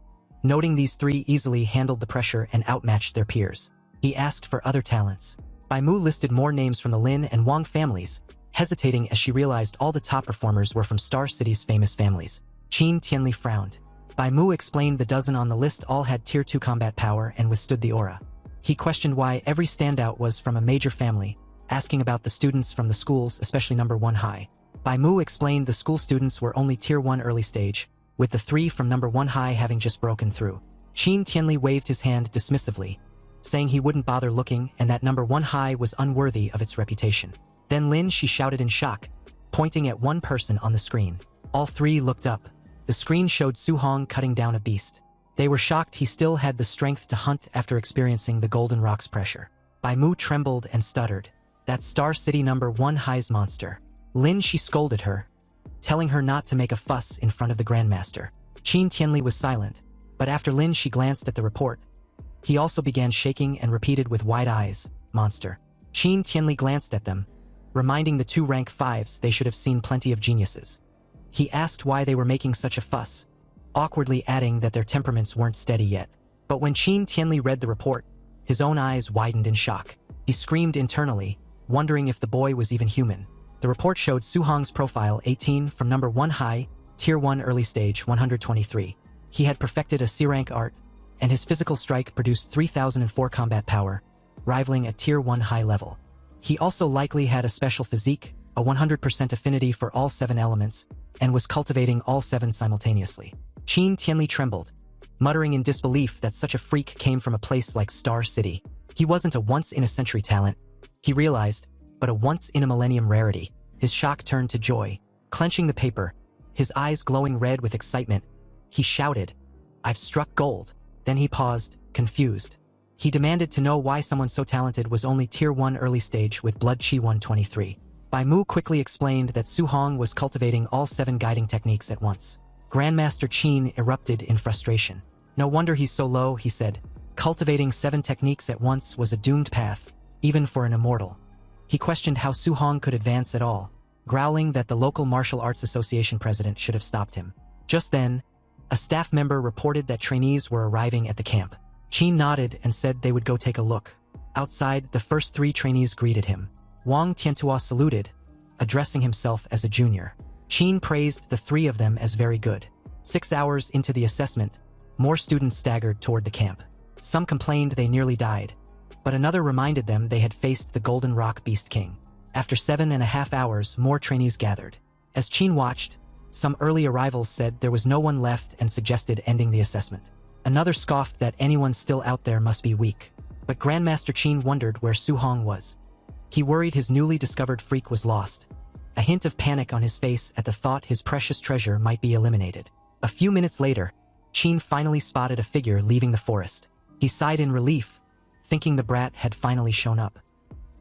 noting these three easily handled the pressure and outmatched their peers. He asked for other talents. Bai Mu listed more names from the Lin and Wang families, hesitating as she realized all the top performers were from Star City's famous families. Qin Tianli frowned. Bai Mu explained the dozen on the list all had Tier 2 combat power and withstood the aura. He questioned why every standout was from a major family, asking about the students from the schools, especially number 1 high. Bai Mu explained the school students were only Tier 1 early stage, with the 3 from number 1 high having just broken through. Qin Tianli waved his hand dismissively, saying he wouldn't bother looking and that number 1 high was unworthy of its reputation. Then Lin, she shouted in shock, pointing at one person on the screen. All three looked up. The screen showed Su Hong cutting down a beast. They were shocked he still had the strength to hunt after experiencing the Golden Rock's pressure. Bai Mu trembled and stuttered. That's Star City number 1 high's monster. Lin, she scolded her, telling her not to make a fuss in front of the Grandmaster. Qin Tianli was silent, but after Lin, she glanced at the report. He also began shaking and repeated with wide eyes, monster. Qin Tianli glanced at them, reminding the 2 rank 5s they should have seen plenty of geniuses. He asked why they were making such a fuss, awkwardly adding that their temperaments weren't steady yet. But when Qin Tianli read the report, his own eyes widened in shock. He screamed internally, wondering if the boy was even human. The report showed Su Hong's profile 18 from number 1 high, Tier 1 early stage 123. He had perfected a C-rank art, and his physical strike produced 3004 combat power, rivaling a Tier 1 high level. He also likely had a special physique, a 100% affinity for all 7 elements, and was cultivating all 7 simultaneously. Qin Tianli trembled, muttering in disbelief that such a freak came from a place like Star City. He wasn't a once-in-a-century talent, he realized, but a once-in-a-millennium rarity. His shock turned to joy. Clenching the paper, his eyes glowing red with excitement, he shouted, "I've struck gold." Then he paused, confused. He demanded to know why someone so talented was only Tier 1 early stage with blood chi 123. Bai Mu quickly explained that Su Hong was cultivating all 7 guiding techniques at once. Grandmaster Qin erupted in frustration. No wonder he's so low, he said. Cultivating 7 techniques at once was a doomed path, even for an immortal. He questioned how Su Hong could advance at all, growling that the local martial arts association president should have stopped him. Just then, a staff member reported that trainees were arriving at the camp. Qin nodded and said they would go take a look. Outside, the first 3 trainees greeted him. Wang Tiantua saluted, addressing himself as a junior. Qin praised the 3 of them as very good. 6 hours into the assessment, more students staggered toward the camp. Some complained they nearly died, but another reminded them they had faced the Golden Rock Beast King. After 7.5 hours, more trainees gathered. As Qin watched, some early arrivals said there was no one left and suggested ending the assessment. Another scoffed that anyone still out there must be weak. But Grandmaster Qin wondered where Su Hong was. He worried his newly discovered freak was lost, a hint of panic on his face at the thought his precious treasure might be eliminated. A few minutes later, Qin finally spotted a figure leaving the forest. He sighed in relief, thinking the brat had finally shown up.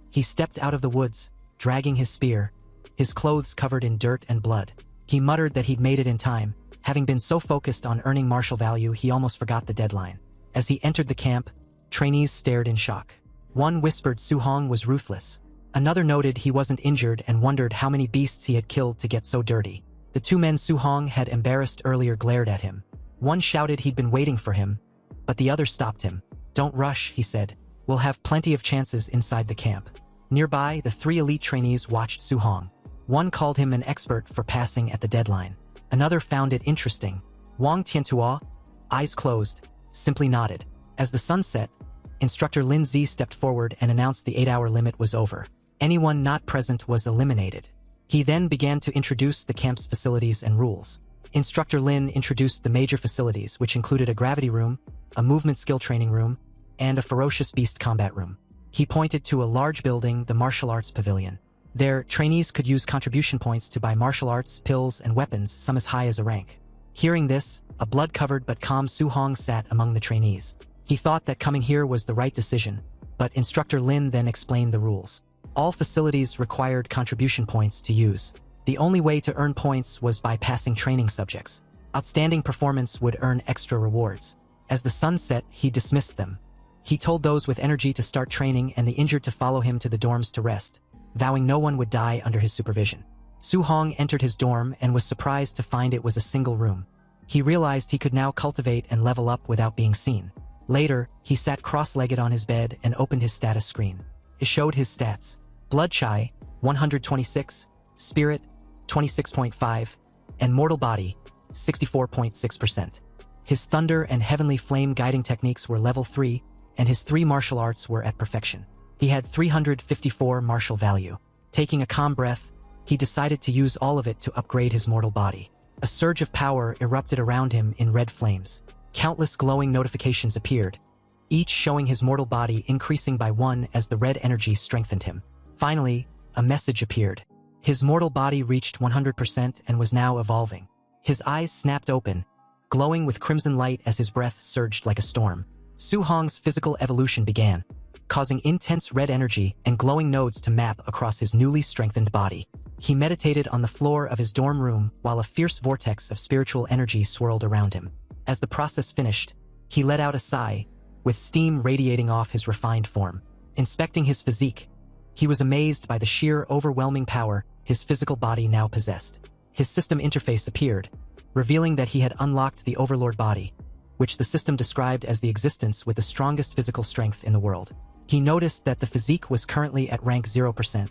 He stepped out of the woods, dragging his spear, his clothes covered in dirt and blood. He muttered that he'd made it in time. Having been so focused on earning martial value, he almost forgot the deadline. As he entered the camp, trainees stared in shock. One whispered Su Hong was ruthless. Another noted he wasn't injured and wondered how many beasts he had killed to get so dirty. The 2 men Su Hong had embarrassed earlier glared at him. One shouted he'd been waiting for him, but the other stopped him. "Don't rush," he said. "We'll have plenty of chances inside the camp." Nearby, the 3 elite trainees watched Su Hong. One called him an expert for passing at the deadline. Another found it interesting. Wang Tiantua, eyes closed, simply nodded. As the sun set, Instructor Lin Zi stepped forward and announced the 8-hour limit was over. Anyone not present was eliminated. He then began to introduce the camp's facilities and rules. Instructor Lin introduced the major facilities, which included a gravity room, a movement skill training room, and a ferocious beast combat room. He pointed to a large building, the martial arts pavilion. There, trainees could use contribution points to buy martial arts, pills, and weapons, some as high as a rank. Hearing this, a blood-covered but calm Su-hong sat among the trainees. He thought that coming here was the right decision, but Instructor Lin then explained the rules. All facilities required contribution points to use. The only way to earn points was by passing training subjects. Outstanding performance would earn extra rewards. As the sun set, he dismissed them. He told those with energy to start training and the injured to follow him to the dorms to rest, vowing no one would die under his supervision. Su-hong entered his dorm and was surprised to find it was a single room. He realized he could now cultivate and level up without being seen. Later, he sat cross-legged on his bed and opened his status screen. It showed his stats: Blood Chi, 126, Spirit, 26.5, and Mortal Body, 64.6%. His Thunder and Heavenly Flame guiding techniques were level 3, and his 3 martial arts were at perfection. He had 354 martial value. Taking a calm breath, he decided to use all of it to upgrade his mortal body. A surge of power erupted around him in red flames. Countless glowing notifications appeared, each showing his mortal body increasing by 1 as the red energy strengthened him. Finally, a message appeared. His mortal body reached 100% and was now evolving. His eyes snapped open, glowing with crimson light as his breath surged like a storm. Su-hong's physical evolution began, causing intense red energy and glowing nodes to map across his newly strengthened body. He meditated on the floor of his dorm room while a fierce vortex of spiritual energy swirled around him. As the process finished, he let out a sigh, with steam radiating off his refined form. Inspecting his physique, he was amazed by the sheer overwhelming power his physical body now possessed. His system interface appeared, revealing that he had unlocked the Overlord body, which the system described as the existence with the strongest physical strength in the world. He noticed that the physique was currently at rank 0%,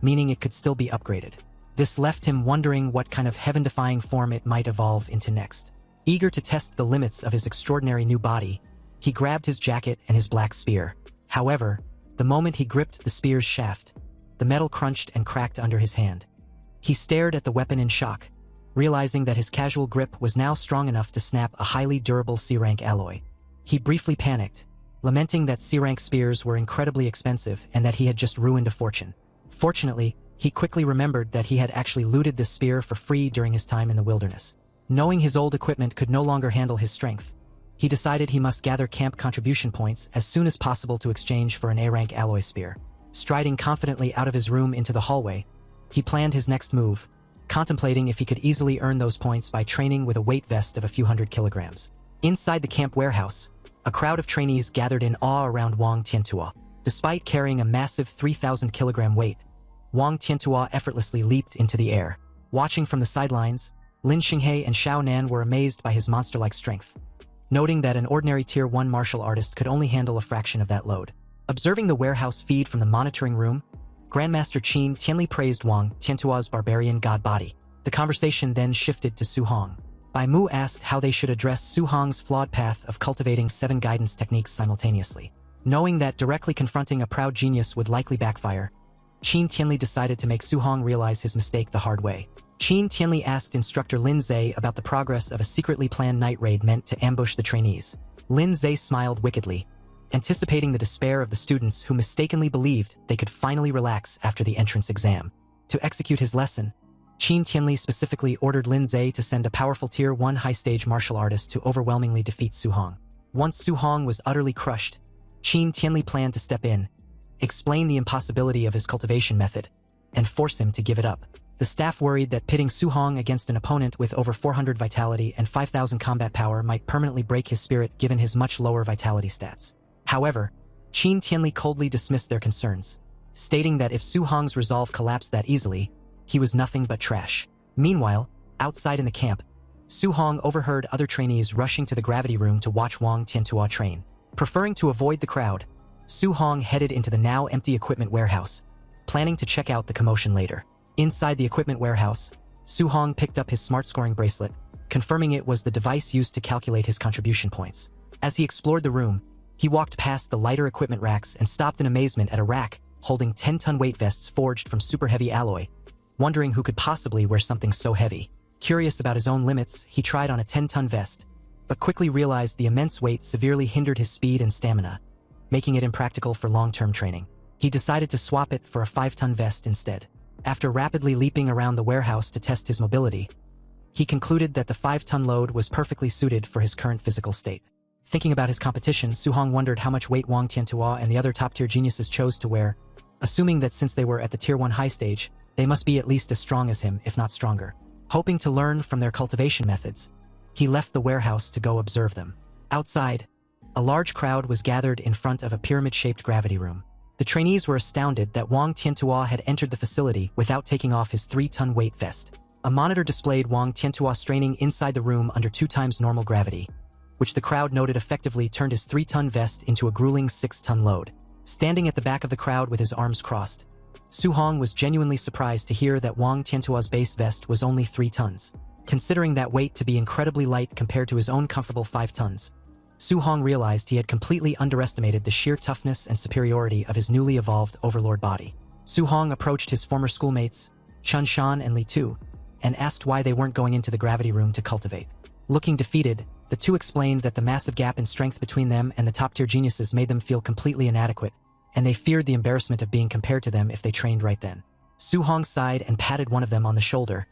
meaning it could still be upgraded. This left him wondering what kind of heaven-defying form it might evolve into next. Eager to test the limits of his extraordinary new body, he grabbed his jacket and his black spear. However, the moment he gripped the spear's shaft, the metal crunched and cracked under his hand. He stared at the weapon in shock, realizing that his casual grip was now strong enough to snap a highly durable C-rank alloy. He briefly panicked, lamenting that C-rank spears were incredibly expensive and that he had just ruined a fortune. Fortunately, he quickly remembered that he had actually looted this spear for free during his time in the wilderness. Knowing his old equipment could no longer handle his strength, he decided he must gather camp contribution points as soon as possible to exchange for an A-rank alloy spear. Striding confidently out of his room into the hallway, he planned his next move, contemplating if he could easily earn those points by training with a weight vest of a few hundred kilograms. Inside the camp warehouse, a crowd of trainees gathered in awe around Wang Tiantua. Despite carrying a massive 3,000-kilogram weight, Wang Tiantua effortlessly leaped into the air. Watching from the sidelines, Lin Xinghe and Xiao Nan were amazed by his monster-like strength, noting that an ordinary Tier 1 martial artist could only handle a fraction of that load. Observing the warehouse feed from the monitoring room, Grandmaster Qin Tianli praised Wang Tiantua's barbarian god body. The conversation then shifted to Su-hong. Bai Mu asked how they should address Su-hong's flawed path of cultivating 7 guidance techniques simultaneously. Knowing that directly confronting a proud genius would likely backfire, Qin Tianli decided to make Su-hong realize his mistake the hard way. Qin Tianli asked Instructor Lin Zhe about the progress of a secretly planned night raid meant to ambush the trainees. Lin Zhe smiled wickedly, anticipating the despair of the students who mistakenly believed they could finally relax after the entrance exam. To execute his lesson, Qin Tianli specifically ordered Lin Zhe to send a powerful Tier 1 high-stage martial artist to overwhelmingly defeat Su-hong. Once Su-hong was utterly crushed, Qin Tianli planned to step in, explain the impossibility of his cultivation method, and force him to give it up. The staff worried that pitting Su-hong against an opponent with over 400 vitality and 5,000 combat power might permanently break his spirit given his much lower vitality stats. However, Qin Tianli coldly dismissed their concerns, stating that if Su-hong's resolve collapsed that easily, he was nothing but trash. Meanwhile, outside in the camp, Su-hong overheard other trainees rushing to the gravity room to watch Wang Tiantua train. Preferring to avoid the crowd, Su-hong headed into the now empty equipment warehouse, planning to check out the commotion later. Inside the equipment warehouse, Su-hong picked up his smart scoring bracelet, confirming it was the device used to calculate his contribution points. As he explored the room, he walked past the lighter equipment racks and stopped in amazement at a rack holding 10-ton weight vests forged from super heavy alloy, wondering who could possibly wear something so heavy. Curious about his own limits, he tried on a 10-ton vest, but quickly realized the immense weight severely hindered his speed and stamina, making it impractical for long-term training. He decided to swap it for a 5-ton vest instead. After rapidly leaping around the warehouse to test his mobility, he concluded that the 5-ton load was perfectly suited for his current physical state. Thinking about his competition, Su-hong wondered how much weight Wang Tiantuo and the other top-tier geniuses chose to wear, assuming that since they were at the Tier 1 high stage, they must be at least as strong as him, if not stronger. Hoping to learn from their cultivation methods, he left the warehouse to go observe them. Outside, a large crowd was gathered in front of a pyramid-shaped gravity room. The trainees were astounded that Wang Tiantuo had entered the facility without taking off his 3-ton weight vest. A monitor displayed Wang Tiantuo straining inside the room under 2 times normal gravity, which the crowd noted effectively turned his 3-ton vest into a grueling 6-ton load. Standing at the back of the crowd with his arms crossed, Su-hong was genuinely surprised to hear that Wang Tiantuo's base vest was only 3 tons. Considering that weight to be incredibly light compared to his own comfortable 5 tons, Su-hong realized he had completely underestimated the sheer toughness and superiority of his newly evolved overlord body. Su-hong approached his former schoolmates, Chun Shan and Li Tu, and asked why they weren't going into the gravity room to cultivate. Looking defeated, the two explained that the massive gap in strength between them and the top-tier geniuses made them feel completely inadequate, and they feared the embarrassment of being compared to them if they trained right then. Su-hong sighed and patted one of them on the shoulder,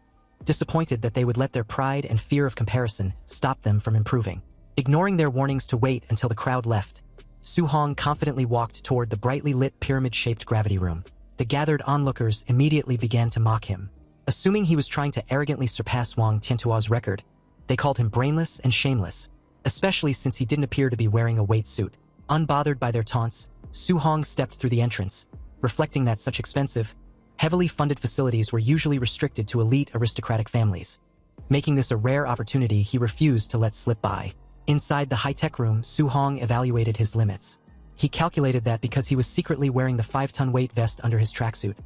disappointed that they would let their pride and fear of comparison stop them from improving. Ignoring their warnings to wait until the crowd left, Su-hong confidently walked toward the brightly lit pyramid-shaped gravity room. The gathered onlookers immediately began to mock him. Assuming he was trying to arrogantly surpass Wang Tiantuo's record, they called him brainless and shameless, especially since he didn't appear to be wearing a weight suit. Unbothered by their taunts, Su-hong stepped through the entrance, reflecting that such expensive, heavily funded facilities were usually restricted to elite aristocratic families. Making this a rare opportunity he refused to let slip by. Inside the high-tech room, Su-hong evaluated his limits. He calculated that because he was secretly wearing the 5-ton weight vest under his tracksuit,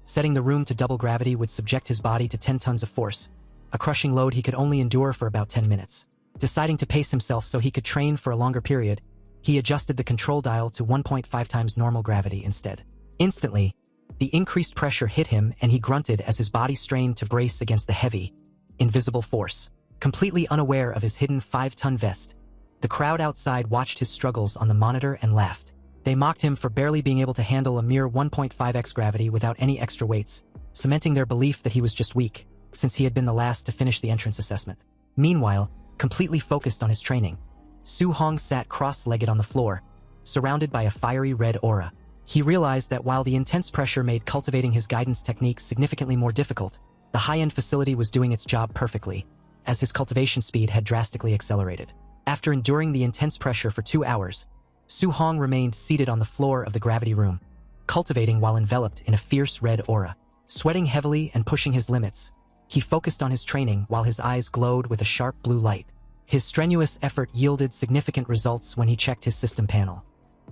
setting the room to double gravity would subject his body to 10 tons of force, a crushing load he could only endure for about 10 minutes. Deciding to pace himself so he could train for a longer period, he adjusted the control dial to 1.5 times normal gravity instead. Instantly, the increased pressure hit him and he grunted as his body strained to brace against the heavy, invisible force. Completely unaware of his hidden 5-ton vest, the crowd outside watched his struggles on the monitor and laughed. They mocked him for barely being able to handle a mere 1.5x gravity without any extra weights, cementing their belief that he was just weak, since he had been the last to finish the entrance assessment. Meanwhile, completely focused on his training, Su-hong sat cross-legged on the floor, surrounded by a fiery red aura. He realized that while the intense pressure made cultivating his guidance techniques significantly more difficult, the high-end facility was doing its job perfectly, as his cultivation speed had drastically accelerated. After enduring the intense pressure for 2 hours, Su-hong remained seated on the floor of the gravity room, cultivating while enveloped in a fierce red aura. Sweating heavily and pushing his limits, he focused on his training while his eyes glowed with a sharp blue light. His strenuous effort yielded significant results when he checked his system panel.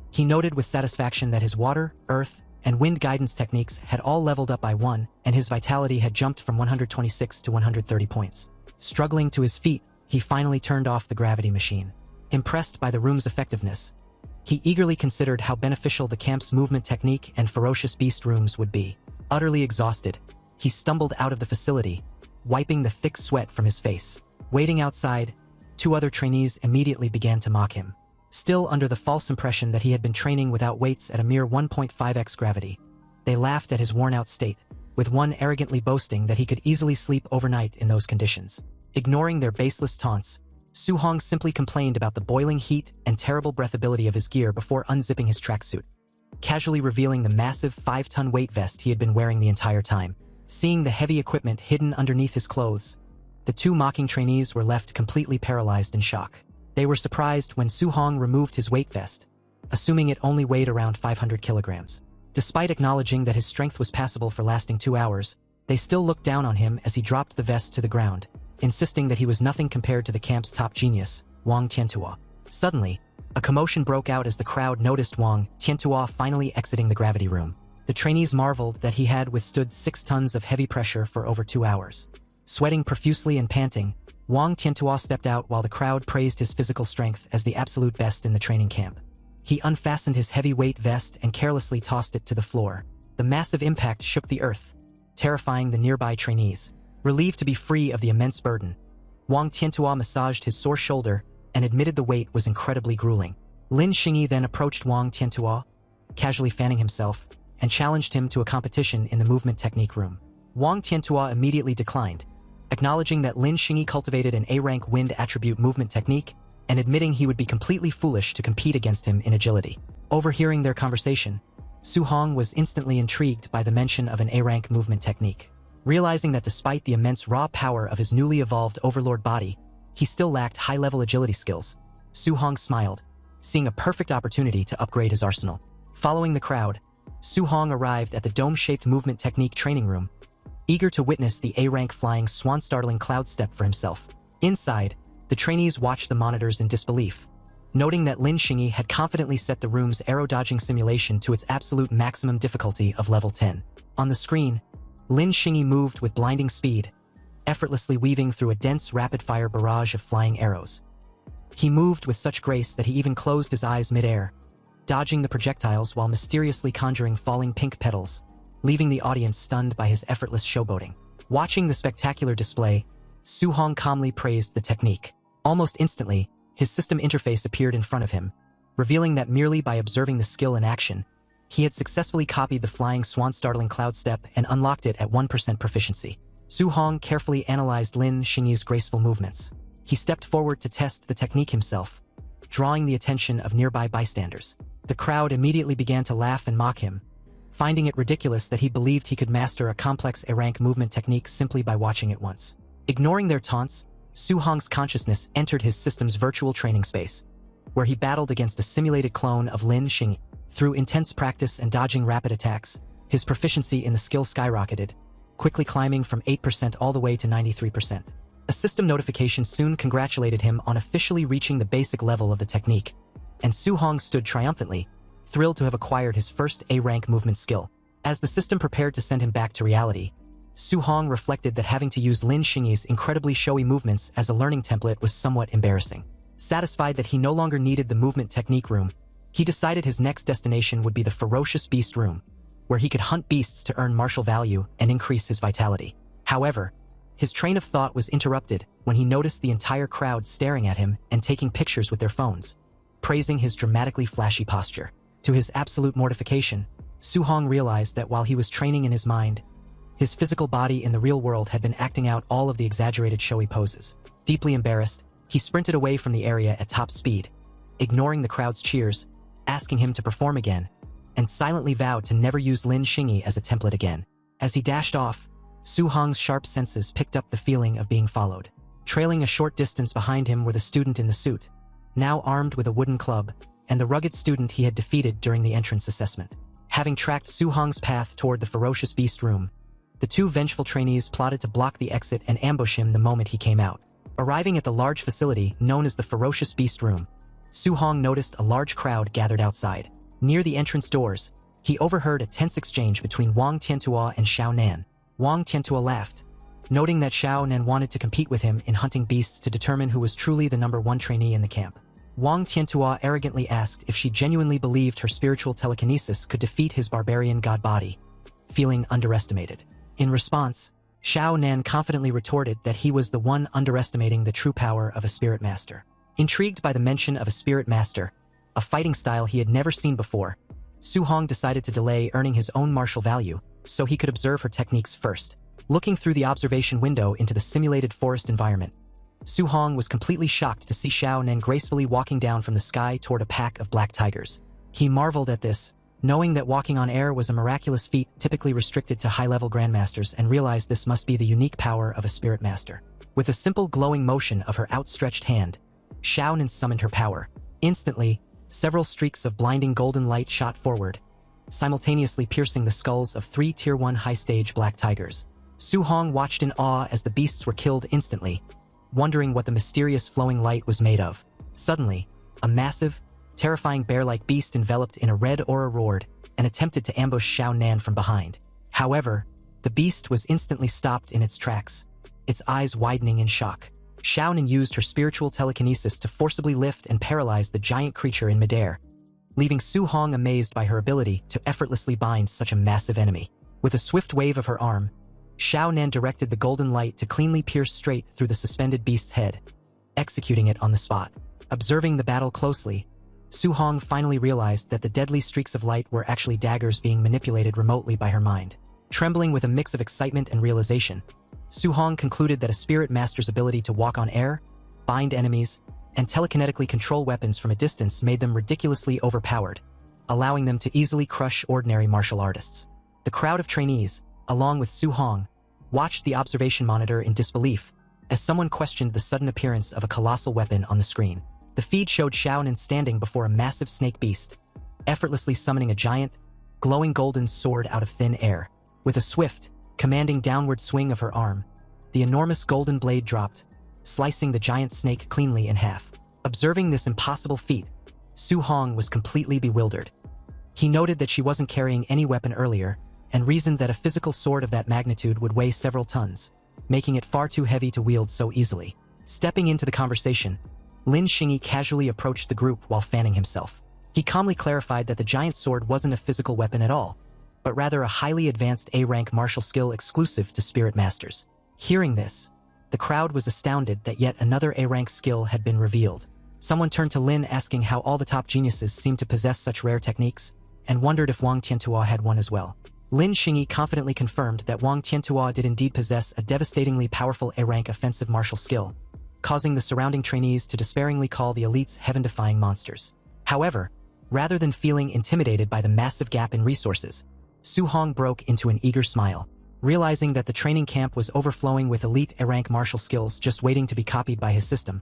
He noted with satisfaction that his water, earth, and wind guidance techniques had all leveled up by 1, and his vitality had jumped from 126 to 130 points. Struggling to his feet, he finally turned off the gravity machine. Impressed by the room's effectiveness, he eagerly considered how beneficial the camp's movement technique and ferocious beast rooms would be. Utterly exhausted, he stumbled out of the facility, wiping the thick sweat from his face. Waiting outside, 2 other trainees immediately began to mock him. Still under the false impression that he had been training without weights at a mere 1.5x gravity, they laughed at his worn-out state, with one arrogantly boasting that he could easily sleep overnight in those conditions. Ignoring their baseless taunts, Su-hong simply complained about the boiling heat and terrible breathability of his gear before unzipping his tracksuit, casually revealing the massive 5-ton weight vest he had been wearing the entire time. Seeing the heavy equipment hidden underneath his clothes, the 2 mocking trainees were left completely paralyzed in shock. They were surprised when Su-hong removed his weight vest, assuming it only weighed around 500 kilograms. Despite acknowledging that his strength was passable for lasting 2 hours, they still looked down on him as he dropped the vest to the ground, insisting that he was nothing compared to the camp's top genius, Wang Tiantuo. Suddenly, a commotion broke out as the crowd noticed Wang Tiantuo finally exiting the gravity room. The trainees marveled that he had withstood 6 tons of heavy pressure for over 2 hours. Sweating profusely and panting, Wang Tiantuo stepped out while the crowd praised his physical strength as the absolute best in the training camp. He unfastened his heavy-weight vest and carelessly tossed it to the floor. The massive impact shook the earth, terrifying the nearby trainees. Relieved to be free of the immense burden, Wang Tiantua massaged his sore shoulder and admitted the weight was incredibly grueling. Lin Xingyi then approached Wang Tiantua, casually fanning himself, and challenged him to a competition in the movement technique room. Wang Tiantua immediately declined, acknowledging that Lin Xingyi cultivated an A-rank wind attribute movement technique and admitting he would be completely foolish to compete against him in agility. Overhearing their conversation, Su Hong was instantly intrigued by the mention of an A-rank movement technique. Realizing that despite the immense raw power of his newly evolved overlord body, he still lacked high-level agility skills, Su Hong smiled, seeing a perfect opportunity to upgrade his arsenal. Following the crowd, Su Hong arrived at the dome-shaped movement technique training room, eager to witness the A-rank flying swan-startling cloud step for himself. Inside, the trainees watched the monitors in disbelief, noting that Lin Xingyi had confidently set the room's arrow-dodging simulation to its absolute maximum difficulty of level 10. On the screen, Lin Xingyi moved with blinding speed, effortlessly weaving through a dense rapid-fire barrage of flying arrows. He moved with such grace that he even closed his eyes mid-air, dodging the projectiles while mysteriously conjuring falling pink petals, leaving the audience stunned by his effortless showboating. Watching the spectacular display, Su Hong calmly praised the technique. Almost instantly, his system interface appeared in front of him, revealing that merely by observing the skill in action, he had successfully copied the flying swan-startling cloud step and unlocked it at 1% proficiency. Su Hong carefully analyzed Lin Xingyi's graceful movements. He stepped forward to test the technique himself, drawing the attention of nearby bystanders. The crowd immediately began to laugh and mock him, finding it ridiculous that he believed he could master a complex A-rank movement technique simply by watching it once. Ignoring their taunts, Su Hong's consciousness entered his system's virtual training space, where he battled against a simulated clone of Lin Xingyi. Through intense practice and dodging rapid attacks, his proficiency in the skill skyrocketed, quickly climbing from 8% all the way to 93%. A system notification soon congratulated him on officially reaching the basic level of the technique, and Su Hong stood triumphantly, thrilled to have acquired his first A-rank movement skill. As the system prepared to send him back to reality, Su Hong reflected that having to use Lin Xingyi's incredibly showy movements as a learning template was somewhat embarrassing. Satisfied that he no longer needed the movement technique room, he decided his next destination would be the ferocious beast room, where he could hunt beasts to earn martial value and increase his vitality. However, his train of thought was interrupted when he noticed the entire crowd staring at him and taking pictures with their phones, praising his dramatically flashy posture. To his absolute mortification, Su Hong realized that while he was training in his mind, his physical body in the real world had been acting out all of the exaggerated showy poses. Deeply embarrassed, he sprinted away from the area at top speed, ignoring the crowd's cheers, asking him to perform again, and silently vowed to never use Lin Xingyi as a template again. As he dashed off, Su Hong's sharp senses picked up the feeling of being followed. Trailing a short distance behind him were the student in the suit, now armed with a wooden club, and the rugged student he had defeated during the entrance assessment. Having tracked Su Hong's path toward the ferocious beast room, the two vengeful trainees plotted to block the exit and ambush him the moment he came out. Arriving at the large facility known as the ferocious beast room, Su Hong noticed a large crowd gathered outside. Near the entrance doors, he overheard a tense exchange between Wang Tiantua and Xiao Nan. Wang Tiantua laughed, noting that Xiao Nan wanted to compete with him in hunting beasts to determine who was truly the #1 trainee in the camp. Wang Tiantua arrogantly asked if she genuinely believed her spiritual telekinesis could defeat his barbarian god body, feeling underestimated. In response, Xiao Nan confidently retorted that he was the one underestimating the true power of a spirit master. Intrigued by the mention of a spirit master, a fighting style he had never seen before, Su Hong decided to delay earning his own martial value so he could observe her techniques first. Looking through the observation window into the simulated forest environment, Su Hong was completely shocked to see Xiao Nan gracefully walking down from the sky toward a pack of black tigers. He marveled at this, knowing that walking on air was a miraculous feat typically restricted to high-level grandmasters, and realized this must be the unique power of a spirit master. With a simple glowing motion of her outstretched hand, Xiao Nan summoned her power. Instantly, several streaks of blinding golden light shot forward, simultaneously piercing the skulls of 3 Tier 1 high-stage black tigers. Su Hong watched in awe as the beasts were killed instantly, wondering what the mysterious flowing light was made of. Suddenly, a massive, terrifying bear-like beast enveloped in a red aura roared and attempted to ambush Xiao Nan from behind. However, the beast was instantly stopped in its tracks, its eyes widening in shock. Xiao Nan used her spiritual telekinesis to forcibly lift and paralyze the giant creature in midair, leaving Su Hong amazed by her ability to effortlessly bind such a massive enemy. With a swift wave of her arm, Xiao Nan directed the golden light to cleanly pierce straight through the suspended beast's head, executing it on the spot. Observing the battle closely, Su Hong finally realized that the deadly streaks of light were actually daggers being manipulated remotely by her mind. Trembling with a mix of excitement and realization, Su Hong concluded that a spirit master's ability to walk on air, bind enemies, and telekinetically control weapons from a distance made them ridiculously overpowered, allowing them to easily crush ordinary martial artists. The crowd of trainees, along with Su Hong, watched the observation monitor in disbelief as someone questioned the sudden appearance of a colossal weapon on the screen. The feed showed Xiao Nan standing before a massive snake beast, effortlessly summoning a giant, glowing golden sword out of thin air. With a swift, commanding downward swing of her arm, the enormous golden blade dropped, slicing the giant snake cleanly in half. Observing this impossible feat, Su Hong was completely bewildered. He noted that she wasn't carrying any weapon earlier, and reasoned that a physical sword of that magnitude would weigh several tons, making it far too heavy to wield so easily. Stepping into the conversation, Lin Xingyi casually approached the group while fanning himself. He calmly clarified that the giant sword wasn't a physical weapon at all, but rather a highly advanced A-rank martial skill exclusive to spirit masters. Hearing this, the crowd was astounded that yet another A-rank skill had been revealed. Someone turned to Lin asking how all the top geniuses seemed to possess such rare techniques, and wondered if Wang Tiantuo had one as well. Lin Xingyi confidently confirmed that Wang Tiantuo did indeed possess a devastatingly powerful A-rank offensive martial skill, causing the surrounding trainees to despairingly call the elites heaven-defying monsters. However, rather than feeling intimidated by the massive gap in resources, Su Hong broke into an eager smile. Realizing that the training camp was overflowing with elite A-rank martial skills just waiting to be copied by his system,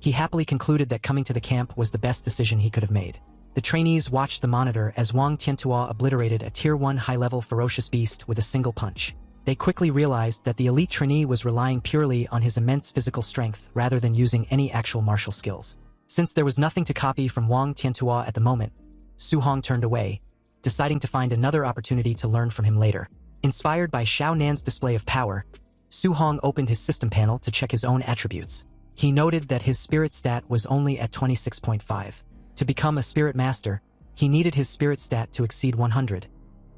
he happily concluded that coming to the camp was the best decision he could have made. The trainees watched the monitor as Wang Tiantuo obliterated a Tier 1 high-level ferocious beast with a single punch. They quickly realized that the elite trainee was relying purely on his immense physical strength rather than using any actual martial skills. Since there was nothing to copy from Wang Tiantuo at the moment, Su Hong turned away, deciding to find another opportunity to learn from him later. Inspired by Xiao Nan's display of power, Su Hong opened his system panel to check his own attributes. He noted that his spirit stat was only at 26.5. To become a spirit master, he needed his spirit stat to exceed 100,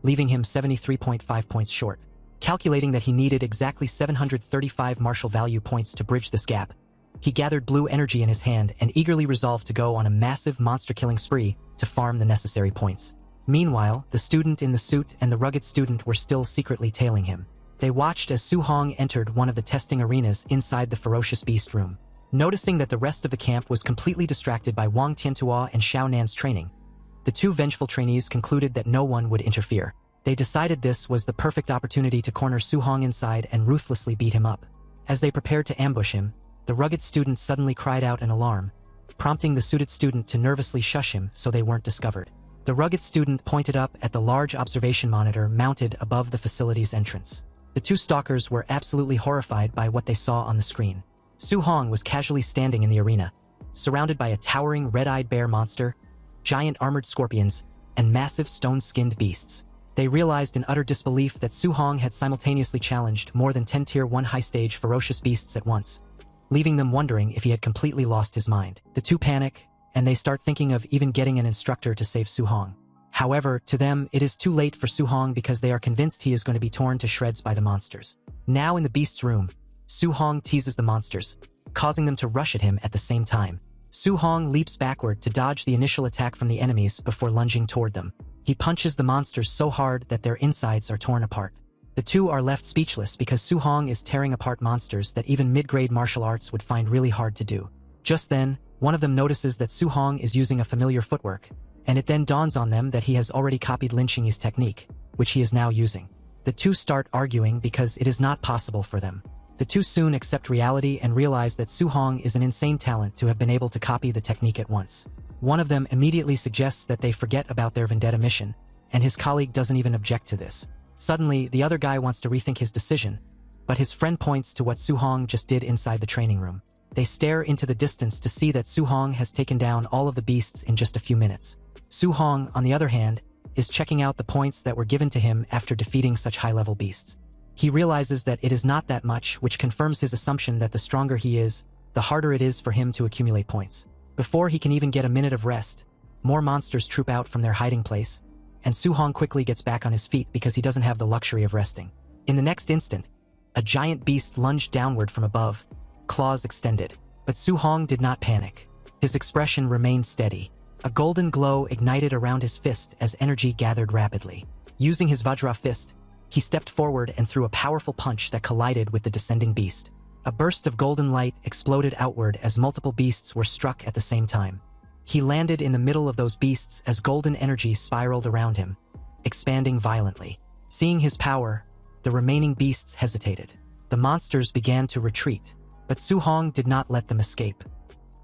leaving him 73.5 points short. Calculating that he needed exactly 735 martial value points to bridge this gap, he gathered blue energy in his hand and eagerly resolved to go on a massive monster-killing spree to farm the necessary points. Meanwhile, the student in the suit and the rugged student were still secretly tailing him. They watched as Su Hong entered one of the testing arenas inside the ferocious beast room. Noticing that the rest of the camp was completely distracted by Wang Tiantuo and Xiao Nan's training, the two vengeful trainees concluded that no one would interfere. They decided this was the perfect opportunity to corner Su Hong inside and ruthlessly beat him up. As they prepared to ambush him, the rugged student suddenly cried out in alarm, prompting the suited student to nervously shush him so they weren't discovered. The rugged student pointed up at the large observation monitor mounted above the facility's entrance. The two stalkers were absolutely horrified by what they saw on the screen. Su Hong was casually standing in the arena, surrounded by a towering red-eyed bear monster, giant armored scorpions, and massive stone-skinned beasts. They realized in utter disbelief that Su Hong had simultaneously challenged more than 10 Tier 1 high-stage ferocious beasts at once, leaving them wondering if he had completely lost his mind. The two panic, and they start thinking of even getting an instructor to save Su Hong. However, to them, it is too late for Su Hong because they are convinced he is going to be torn to shreds by the monsters. Now in the beast's room, Su Hong teases the monsters, causing them to rush at him at the same time. Su Hong leaps backward to dodge the initial attack from the enemies before lunging toward them. He punches the monsters so hard that their insides are torn apart. The two are left speechless because Su Hong is tearing apart monsters that even mid-grade martial arts would find really hard to do. Just then, one of them notices that Su Hong is using a familiar footwork, and it then dawns on them that he has already copied Lin Xingyi's technique, which he is now using. The two start arguing because it is not possible for them. The two soon accept reality and realize that Su Hong is an insane talent to have been able to copy the technique at once. One of them immediately suggests that they forget about their vendetta mission, and his colleague doesn't even object to this. Suddenly, the other guy wants to rethink his decision, but his friend points to what Su Hong just did inside the training room. They stare into the distance to see that Su Hong has taken down all of the beasts in just a few minutes. Su Hong, on the other hand, is checking out the points that were given to him after defeating such high-level beasts. He realizes that it is not that much, which confirms his assumption that the stronger he is, the harder it is for him to accumulate points. Before he can even get a minute of rest, more monsters troop out from their hiding place, and Su Hong quickly gets back on his feet because he doesn't have the luxury of resting. In the next instant, a giant beast lunged downward from above, claws extended. But Su Hong did not panic. His expression remained steady. A golden glow ignited around his fist as energy gathered rapidly. Using his Vajra fist, he stepped forward and threw a powerful punch that collided with the descending beast. A burst of golden light exploded outward as multiple beasts were struck at the same time. He landed in the middle of those beasts as golden energy spiraled around him, expanding violently. Seeing his power, the remaining beasts hesitated. The monsters began to retreat, but Su Hong did not let them escape.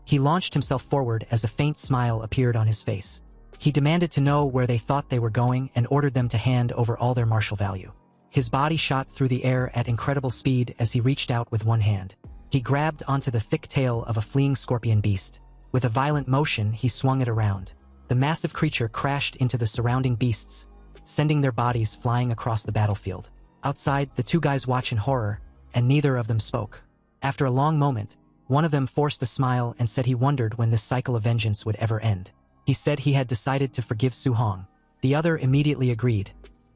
He launched himself forward as a faint smile appeared on his face. He demanded to know where they thought they were going and ordered them to hand over all their martial value. His body shot through the air at incredible speed as he reached out with one hand. He grabbed onto the thick tail of a fleeing scorpion beast. With a violent motion, he swung it around. The massive creature crashed into the surrounding beasts, sending their bodies flying across the battlefield. Outside, the two guys watched in horror, and neither of them spoke. After a long moment, one of them forced a smile and said he wondered when this cycle of vengeance would ever end. He said he had decided to forgive Su Hong. The other immediately agreed,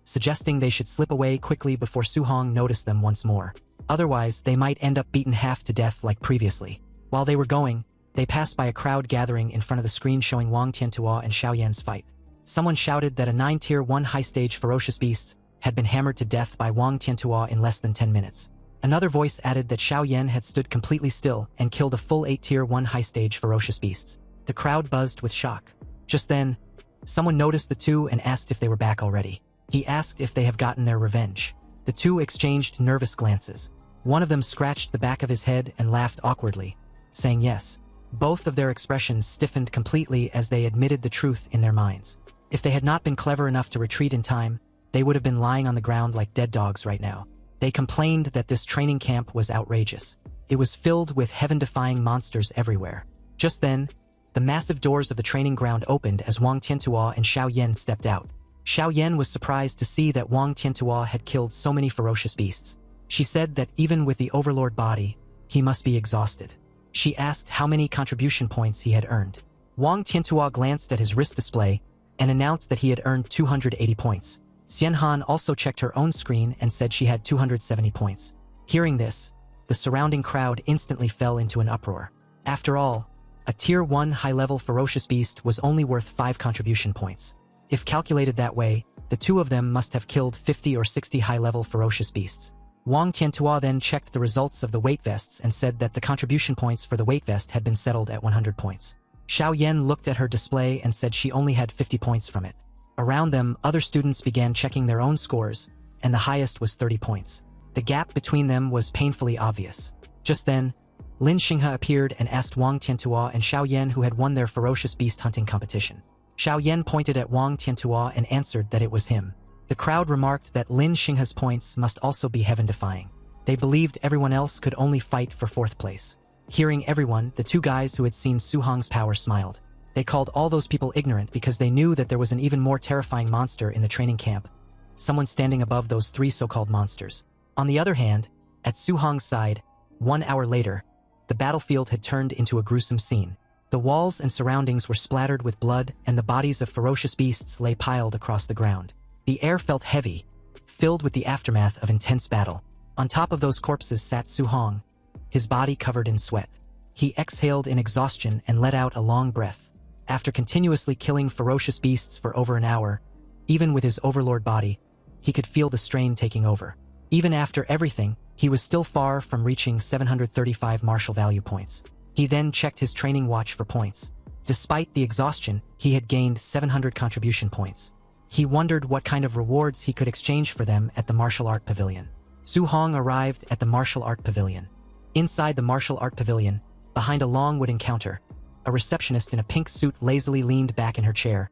suggesting they should slip away quickly before Su Hong noticed them once more. Otherwise, they might end up beaten half to death like previously. While they were going, they passed by a crowd gathering in front of the screen showing Wang Tiantua and Xiao Yan's fight. Someone shouted that a 9-tier 1 high-stage ferocious beast had been hammered to death by Wang Tiantua in less than 10 minutes. Another voice added that Xiao Yan had stood completely still and killed a full 8-tier 1 high-stage ferocious beasts. The crowd buzzed with shock. Just then, someone noticed the two and asked if they were back already. He asked if they have gotten their revenge. The two exchanged nervous glances. One of them scratched the back of his head and laughed awkwardly, saying yes. Both of their expressions stiffened completely as they admitted the truth in their minds. If they had not been clever enough to retreat in time, they would have been lying on the ground like dead dogs right now. They complained that this training camp was outrageous. It was filled with heaven-defying monsters everywhere. Just then, the massive doors of the training ground opened as Wang Tiantua and Xiao Yan stepped out. Xiao Yan was surprised to see that Wang Tiantua had killed so many ferocious beasts. She said that even with the overlord body, he must be exhausted. She asked how many contribution points he had earned. Wang Tiantua glanced at his wrist display and announced that he had earned 280 points. Xianhan also checked her own screen and said she had 270 points. Hearing this, the surrounding crowd instantly fell into an uproar. After all, a Tier 1 high-level ferocious beast was only worth 5 contribution points. If calculated that way, the two of them must have killed 50 or 60 high-level ferocious beasts. Wang Tiantua then checked the results of the weight vests and said that the contribution points for the weight vest had been settled at 100 points. Xiao Yan looked at her display and said she only had 50 points from it. Around them, other students began checking their own scores, and the highest was 30 points. The gap between them was painfully obvious. Just then, Lin Xinghe appeared and asked Wang Tiantua and Xiao Yan who had won their ferocious beast hunting competition. Xiao Yan pointed at Wang Tiantua and answered that it was him. The crowd remarked that Lin Xinghe's points must also be heaven-defying. They believed everyone else could only fight for 4th place. Hearing everyone, the two guys who had seen Su Hong's power smiled. They called all those people ignorant because they knew that there was an even more terrifying monster in the training camp, someone standing above those 3 so-called monsters. On the other hand, at Su Hong's side, 1 hour later, the battlefield had turned into a gruesome scene. The walls and surroundings were splattered with blood, and the bodies of ferocious beasts lay piled across the ground. The air felt heavy, filled with the aftermath of intense battle. On top of those corpses sat Su Hong, his body covered in sweat. He exhaled in exhaustion and let out a long breath. After continuously killing ferocious beasts for over an hour, even with his overlord body, he could feel the strain taking over. Even after everything, he was still far from reaching 735 martial value points. He then checked his training watch for points. Despite the exhaustion, he had gained 700 contribution points. He wondered what kind of rewards he could exchange for them at the martial art pavilion. Su Hong arrived at the martial art pavilion. Inside the martial art pavilion, behind a long wooden counter, a receptionist in a pink suit lazily leaned back in her chair,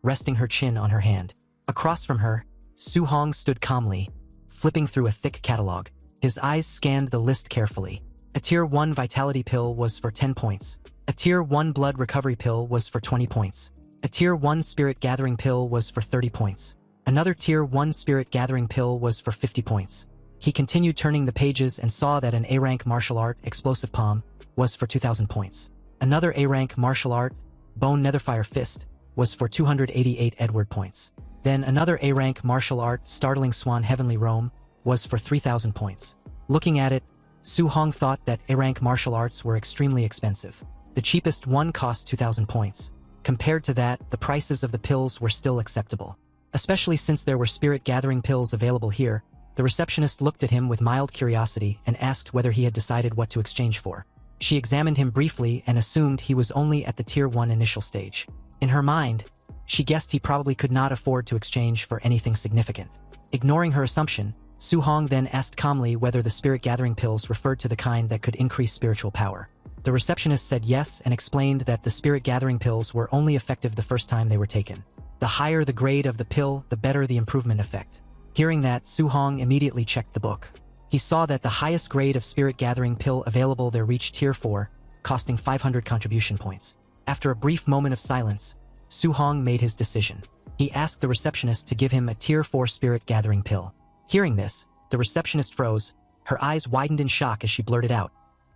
resting her chin on her hand. Across from her, Su Hong stood calmly, flipping through a thick catalog. His eyes scanned the list carefully. A Tier 1 vitality pill was for 10 points. A Tier 1 blood recovery pill was for 20 points. A Tier 1 spirit gathering pill was for 30 points. Another Tier 1 spirit gathering pill was for 50 points. He continued turning the pages and saw that an A-rank martial art explosive palm was for 2,000 points. Another A-rank martial art, Bone Netherfire Fist, was for 288 Edward points. Then another A-rank martial art, Startling Swan Heavenly Roam, was for 3,000 points. Looking at it, Su Hong thought that A-rank martial arts were extremely expensive. The cheapest one cost 2,000 points. Compared to that, the prices of the pills were still acceptable. Especially since there were spirit-gathering pills available here, the receptionist looked at him with mild curiosity and asked whether he had decided what to exchange for. She examined him briefly and assumed he was only at the Tier 1 initial stage. In her mind, she guessed he probably could not afford to exchange for anything significant. Ignoring her assumption, Su Hong then asked calmly whether the spirit-gathering pills referred to the kind that could increase spiritual power. The receptionist said yes and explained that the spirit-gathering pills were only effective the first time they were taken. The higher the grade of the pill, the better the improvement effect. Hearing that, Su Hong immediately checked the book. He saw that the highest grade of spirit-gathering pill available there reached Tier 4, costing 500 contribution points. After a brief moment of silence, Su Hong made his decision. He asked the receptionist to give him a Tier 4 spirit-gathering pill. Hearing this, the receptionist froze, her eyes widened in shock as she blurted out,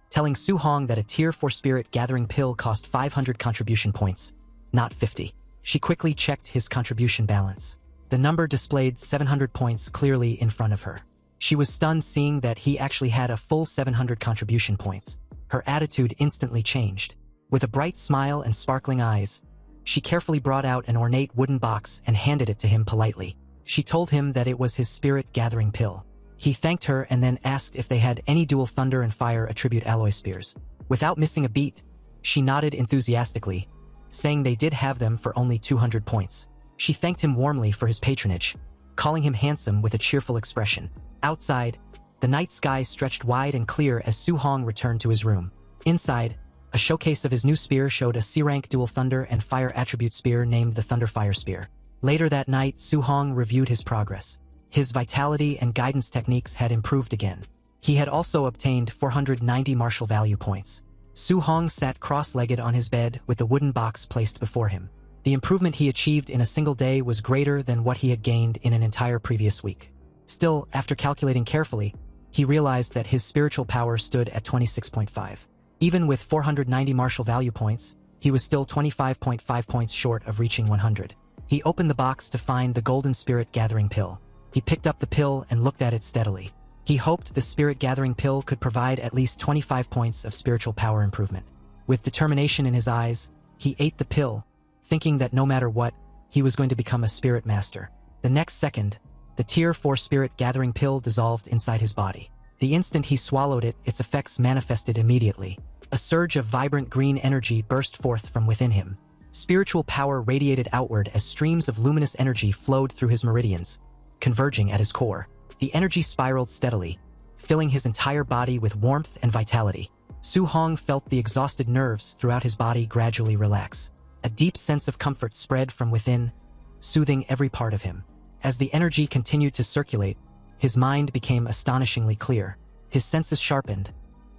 telling Su Hong that a Tier 4 spirit-gathering pill cost 500 contribution points, not 50. She quickly checked his contribution balance. The number displayed 700 points clearly in front of her. She was stunned seeing that he actually had a full 700 contribution points. Her attitude instantly changed. With a bright smile and sparkling eyes, she carefully brought out an ornate wooden box and handed it to him politely. She told him that it was his spirit-gathering pill. He thanked her and then asked if they had any dual thunder and fire attribute alloy spears. Without missing a beat, she nodded enthusiastically, saying they did have them for only 200 points. She thanked him warmly for his patronage, calling him handsome with a cheerful expression. Outside, the night sky stretched wide and clear as Su Hong returned to his room. Inside, a showcase of his new spear showed a C-rank dual thunder and fire attribute spear named the Thunder Fire Spear. Later that night, Su Hong reviewed his progress. His vitality and guidance techniques had improved again. He had also obtained 490 martial value points. Su Hong sat cross-legged on his bed with the wooden box placed before him. The improvement he achieved in a single day was greater than what he had gained in an entire previous week. Still, after calculating carefully, he realized that his spiritual power stood at 26.5. Even with 490 martial value points, he was still 25.5 points short of reaching 100. He opened the box to find the Golden Spirit Gathering Pill. He picked up the pill and looked at it steadily. He hoped the Spirit Gathering Pill could provide at least 25 points of spiritual power improvement. With determination in his eyes, he ate the pill, thinking that no matter what, he was going to become a spirit master. The next second, the Tier 4 Spirit Gathering Pill dissolved inside his body. The instant he swallowed it, its effects manifested immediately. A surge of vibrant green energy burst forth from within him. Spiritual power radiated outward as streams of luminous energy flowed through his meridians, converging at his core. The energy spiraled steadily, filling his entire body with warmth and vitality. Su Hong felt the exhausted nerves throughout his body gradually relax. A deep sense of comfort spread from within, soothing every part of him. As the energy continued to circulate, his mind became astonishingly clear. His senses sharpened,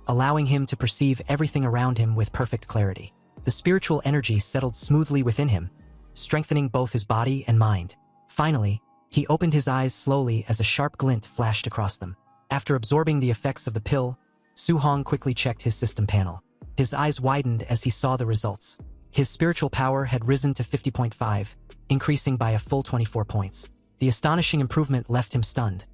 allowing him to perceive everything around him with perfect clarity. The spiritual energy settled smoothly within him, strengthening both his body and mind. Finally, he opened his eyes slowly as a sharp glint flashed across them. After absorbing the effects of the pill, Su Hong quickly checked his system panel. His eyes widened as he saw the results. His spiritual power had risen to 50.5, increasing by a full 24 points. The astonishing improvement left him stunned,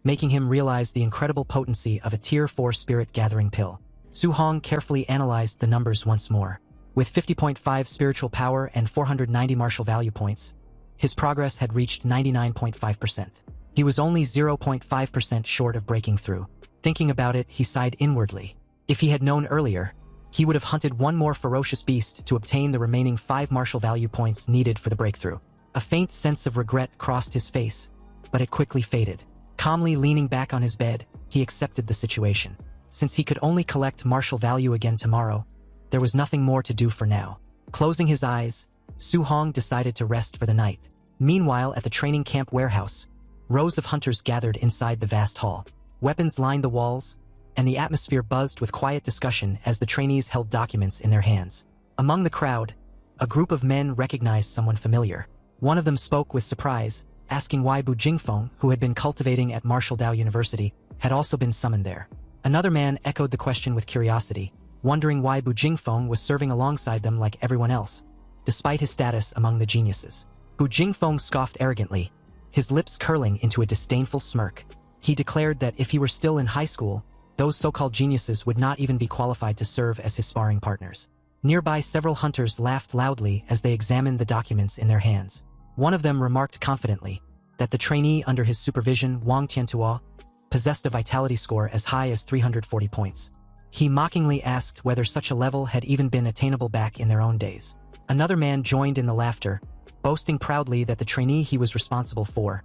making him realize the incredible potency of a Tier 4 Spirit Gathering Pill. Su Hong carefully analyzed the numbers once more. With 50.5 spiritual power and 490 martial value points, his progress had reached 99.5%. He was only 0.5% short of breaking through. Thinking about it, he sighed inwardly. If he had known earlier, he would have hunted one more ferocious beast to obtain the remaining 5 martial value points needed for the breakthrough. A faint sense of regret crossed his face, but it quickly faded. Calmly leaning back on his bed, he accepted the situation. Since he could only collect martial value again tomorrow, there was nothing more to do for now. Closing his eyes, Su Hong decided to rest for the night. Meanwhile, at the training camp warehouse, rows of hunters gathered inside the vast hall. Weapons lined the walls, and the atmosphere buzzed with quiet discussion as the trainees held documents in their hands. Among the crowd, a group of men recognized someone familiar. One of them spoke with surprise, asking why Bu Jingfeng, who had been cultivating at Martial Dao University, had also been summoned there. Another man echoed the question with curiosity, wondering why Bu Jingfeng was serving alongside them like everyone else, despite his status among the geniuses. Bu Jingfeng scoffed arrogantly, his lips curling into a disdainful smirk. He declared that if he were still in high school, those so-called geniuses would not even be qualified to serve as his sparring partners. Nearby, several hunters laughed loudly as they examined the documents in their hands. One of them remarked confidently that the trainee under his supervision, Wang Tiantuo, possessed a vitality score as high as 340 points. He mockingly asked whether such a level had even been attainable back in their own days. Another man joined in the laughter, boasting proudly that the trainee he was responsible for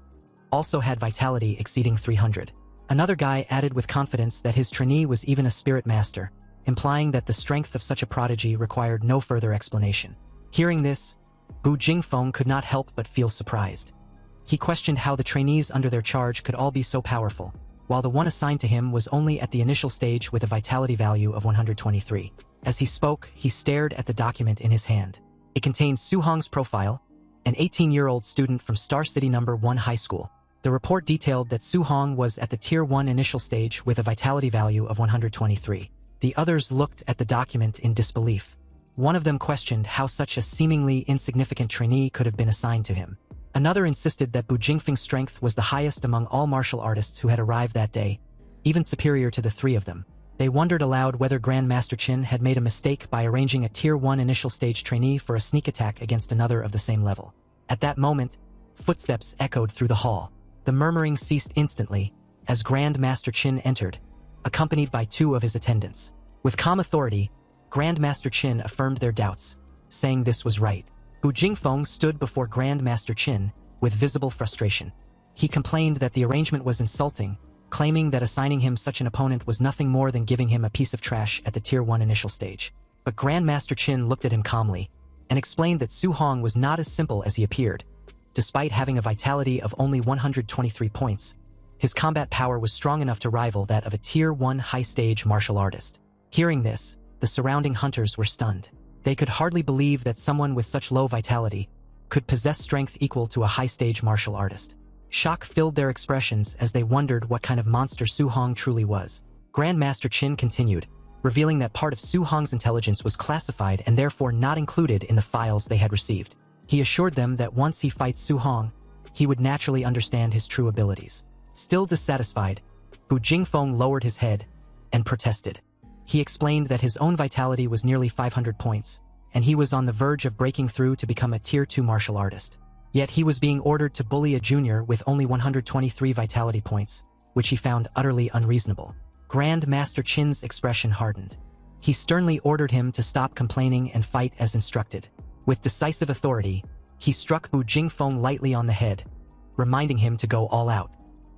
also had vitality exceeding 300. Another guy added with confidence that his trainee was even a spirit master, implying that the strength of such a prodigy required no further explanation. Hearing this, Bu Jingfeng could not help but feel surprised. He questioned how the trainees under their charge could all be so powerful, while the one assigned to him was only at the initial stage with a vitality value of 123. As he spoke, he stared at the document in his hand. It contained Su Hong's profile, an 18-year-old student from Star City No. 1 High School. The report detailed that Su Hong was at the Tier 1 initial stage with a vitality value of 123. The others looked at the document in disbelief. One of them questioned how such a seemingly insignificant trainee could have been assigned to him. Another insisted that Bu Jingfeng's strength was the highest among all martial artists who had arrived that day, even superior to the three of them. They wondered aloud whether Grandmaster Qin had made a mistake by arranging a Tier 1 initial stage trainee for a sneak attack against another of the same level. At that moment, footsteps echoed through the hall. The murmuring ceased instantly as Grandmaster Qin entered, accompanied by two of his attendants. With calm authority, Grandmaster Qin affirmed their doubts, saying this was right. Bu Jingfeng stood before Grandmaster Qin with visible frustration. He complained that the arrangement was insulting, claiming that assigning him such an opponent was nothing more than giving him a piece of trash at the Tier 1 initial stage. But Grandmaster Qin looked at him calmly and explained that Su Hong was not as simple as he appeared. Despite having a vitality of only 123 points, his combat power was strong enough to rival that of a Tier 1 high-stage martial artist. Hearing this, the surrounding hunters were stunned. They could hardly believe that someone with such low vitality could possess strength equal to a high-stage martial artist. Shock filled their expressions as they wondered what kind of monster Su Hong truly was. Grandmaster Qin continued, revealing that part of Su Hong's intelligence was classified and therefore not included in the files they had received. He assured them that once he fights Su Hong, he would naturally understand his true abilities. Still dissatisfied, Bu Jingfeng lowered his head and protested. He explained that his own vitality was nearly 500 points, and he was on the verge of breaking through to become a Tier 2 martial artist. Yet he was being ordered to bully a junior with only 123 vitality points, which he found utterly unreasonable. Grandmaster Qin's expression hardened. He sternly ordered him to stop complaining and fight as instructed. With decisive authority, he struck Bu Jingfeng lightly on the head, reminding him to go all out.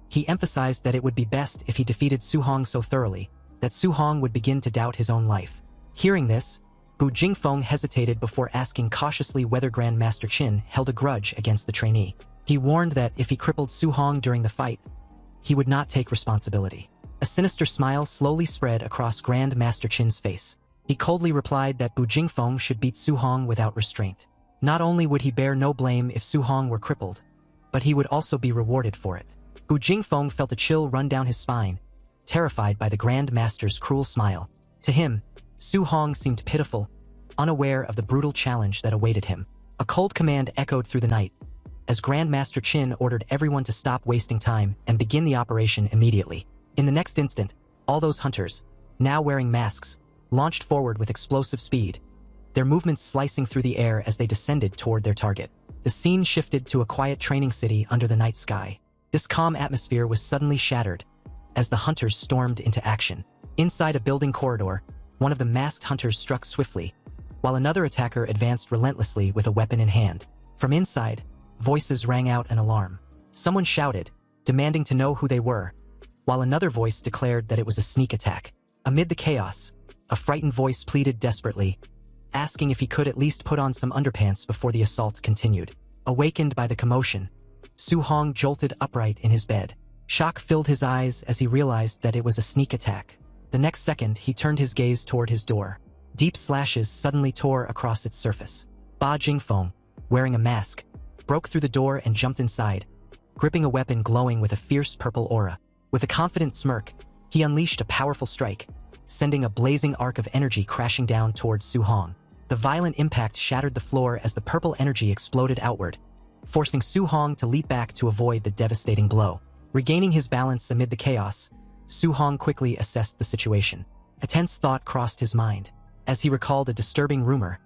He emphasized that it would be best if he defeated Su Hong so thoroughly that Su Hong would begin to doubt his own life. Hearing this, Bu Jingfeng hesitated before asking cautiously whether Grandmaster Qin held a grudge against the trainee. He warned that if he crippled Su Hong during the fight, he would not take responsibility. A sinister smile slowly spread across Grandmaster Qin's face. He coldly replied that Bu Jingfeng should beat Su Hong without restraint. Not only would he bear no blame if Su Hong were crippled, but he would also be rewarded for it. Bu Jingfeng felt a chill run down his spine, terrified by the Grand Master's cruel smile. To him, Su Hong seemed pitiful, unaware of the brutal challenge that awaited him. A cold command echoed through the night, as Grandmaster Qin ordered everyone to stop wasting time and begin the operation immediately. In the next instant, all those hunters, now wearing masks, launched forward with explosive speed, their movements slicing through the air as they descended toward their target. The scene shifted to a quiet training city under the night sky. This calm atmosphere was suddenly shattered as the hunters stormed into action. Inside a building corridor, one of the masked hunters struck swiftly, while another attacker advanced relentlessly with a weapon in hand. From inside, voices rang out an alarm. Someone shouted, demanding to know who they were, while another voice declared that it was a sneak attack. Amid the chaos, a frightened voice pleaded desperately, asking if he could at least put on some underpants before the assault continued. Awakened by the commotion, Su Hong jolted upright in his bed. Shock filled his eyes as he realized that it was a sneak attack. The next second, he turned his gaze toward his door. Deep slashes suddenly tore across its surface. Ba Jingfeng, wearing a mask, broke through the door and jumped inside, gripping a weapon glowing with a fierce purple aura. With a confident smirk, he unleashed a powerful strike, sending a blazing arc of energy crashing down towards Su Hong. The violent impact shattered the floor as the purple energy exploded outward, forcing Su Hong to leap back to avoid the devastating blow. Regaining his balance amid the chaos, Su Hong quickly assessed the situation. A tense thought crossed his mind. As he recalled a disturbing rumor,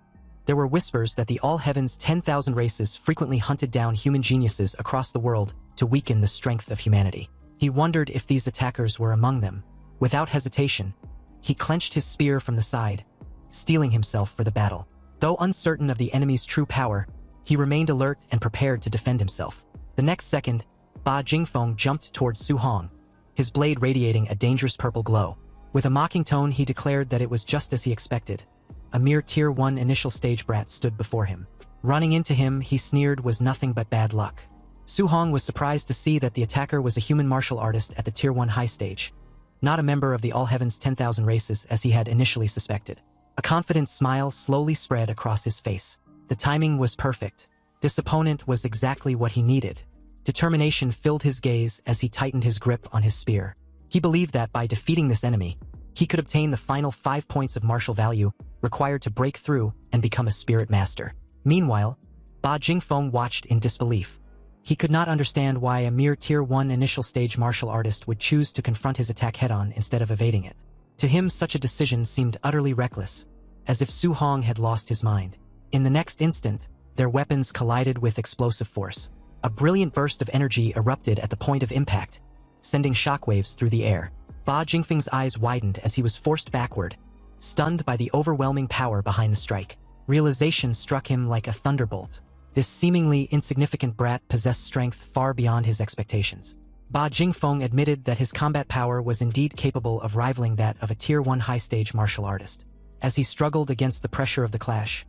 there were whispers that the All Heaven's 10,000 races frequently hunted down human geniuses across the world to weaken the strength of humanity. He wondered if these attackers were among them. Without hesitation, he clenched his spear from the side, steeling himself for the battle. Though uncertain of the enemy's true power, he remained alert and prepared to defend himself. The next second, Ba Jingfeng jumped towards Su Hong, his blade radiating a dangerous purple glow. With a mocking tone, he declared that it was just as he expected. A mere Tier 1 initial stage brat stood before him. Running into him, he sneered, was nothing but bad luck. Su Hong was surprised to see that the attacker was a human martial artist at the Tier 1 high stage, not a member of the All Heaven's 10,000 races as he had initially suspected. A confident smile slowly spread across his face. The timing was perfect. This opponent was exactly what he needed. Determination filled his gaze as he tightened his grip on his spear. He believed that by defeating this enemy, he could obtain the final 5 points of martial value required to break through and become a spirit master. Meanwhile, Ba Jingfeng watched in disbelief. He could not understand why a mere Tier 1 initial stage martial artist would choose to confront his attack head-on instead of evading it. To him, such a decision seemed utterly reckless, as if Su Hong had lost his mind. In the next instant, their weapons collided with explosive force. A brilliant burst of energy erupted at the point of impact, sending shockwaves through the air. Ba Jingfeng's eyes widened as he was forced backward, stunned by the overwhelming power behind the strike. Realization struck him like a thunderbolt. This seemingly insignificant brat possessed strength far beyond his expectations. Ba Jingfeng admitted that his combat power was indeed capable of rivaling that of a Tier 1 high-stage martial artist. As he struggled against the pressure of the clash,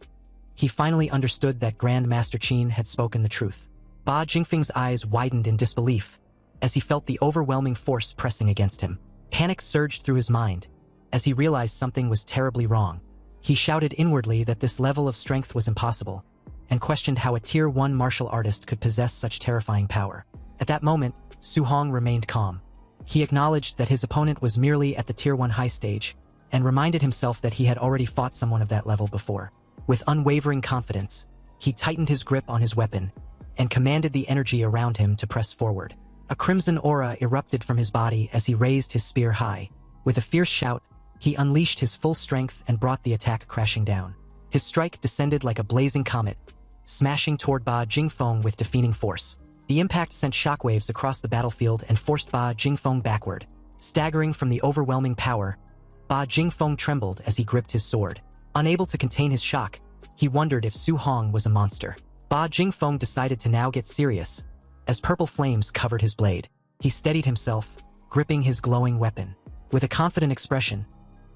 he finally understood that Grand Master Qin had spoken the truth. Ba Jingfeng's eyes widened in disbelief as he felt the overwhelming force pressing against him. Panic surged through his mind as he realized something was terribly wrong. He shouted inwardly that this level of strength was impossible, and questioned how a Tier 1 martial artist could possess such terrifying power. At that moment, Su Hong remained calm. He acknowledged that his opponent was merely at the Tier 1 high stage, and reminded himself that he had already fought someone of that level before. With unwavering confidence, he tightened his grip on his weapon, and commanded the energy around him to press forward. A crimson aura erupted from his body as he raised his spear high. With a fierce shout, he unleashed his full strength and brought the attack crashing down. His strike descended like a blazing comet, smashing toward Ba Jingfeng with defeating force. The impact sent shockwaves across the battlefield and forced Ba Jingfeng backward. Staggering from the overwhelming power, Ba Jingfeng trembled as he gripped his sword. Unable to contain his shock, he wondered if Su Hong was a monster. Ba Jingfeng decided to now get serious. As purple flames covered his blade, he steadied himself, gripping his glowing weapon. With a confident expression,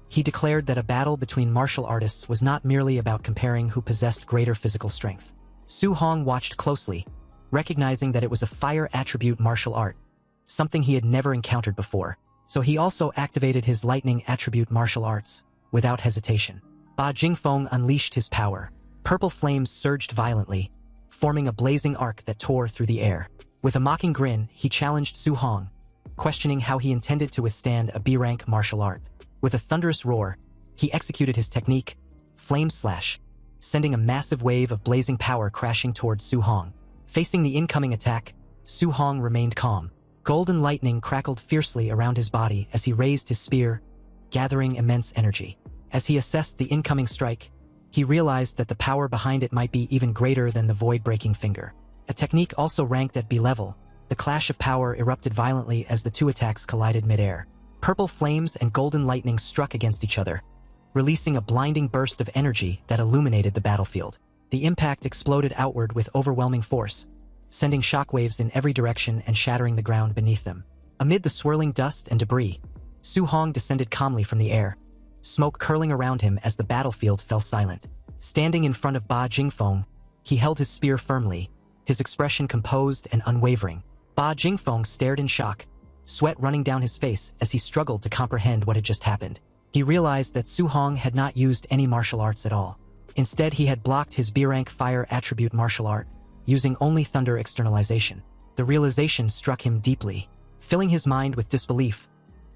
he declared that a battle between martial artists was not merely about comparing who possessed greater physical strength. Su Hong watched closely, recognizing that it was a fire attribute martial art, something he had never encountered before. So he also activated his lightning attribute martial arts, without hesitation. Ba Jingfeng unleashed his power. Purple flames surged violently, forming a blazing arc that tore through the air. With a mocking grin, he challenged Su Hong, questioning how he intended to withstand a B-rank martial art. With a thunderous roar, he executed his technique, Flame Slash, sending a massive wave of blazing power crashing towards Su Hong. Facing the incoming attack, Su Hong remained calm. Golden lightning crackled fiercely around his body as he raised his spear, gathering immense energy. As he assessed the incoming strike, he realized that the power behind it might be even greater than the void-breaking finger. A technique also ranked at B level, the clash of power erupted violently as the two attacks collided midair. Purple flames and golden lightning struck against each other, releasing a blinding burst of energy that illuminated the battlefield. The impact exploded outward with overwhelming force, sending shockwaves in every direction and shattering the ground beneath them. Amid the swirling dust and debris, Su Hong descended calmly from the air, smoke curling around him as the battlefield fell silent. Standing in front of Ba Jingfeng, he held his spear firmly, his expression composed and unwavering. Ba Jingfeng stared in shock, sweat running down his face as he struggled to comprehend what had just happened. He realized that Su Hong had not used any martial arts at all. Instead, he had blocked his B-rank fire attribute martial art, using only thunder externalization. The realization struck him deeply. Filling his mind with disbelief,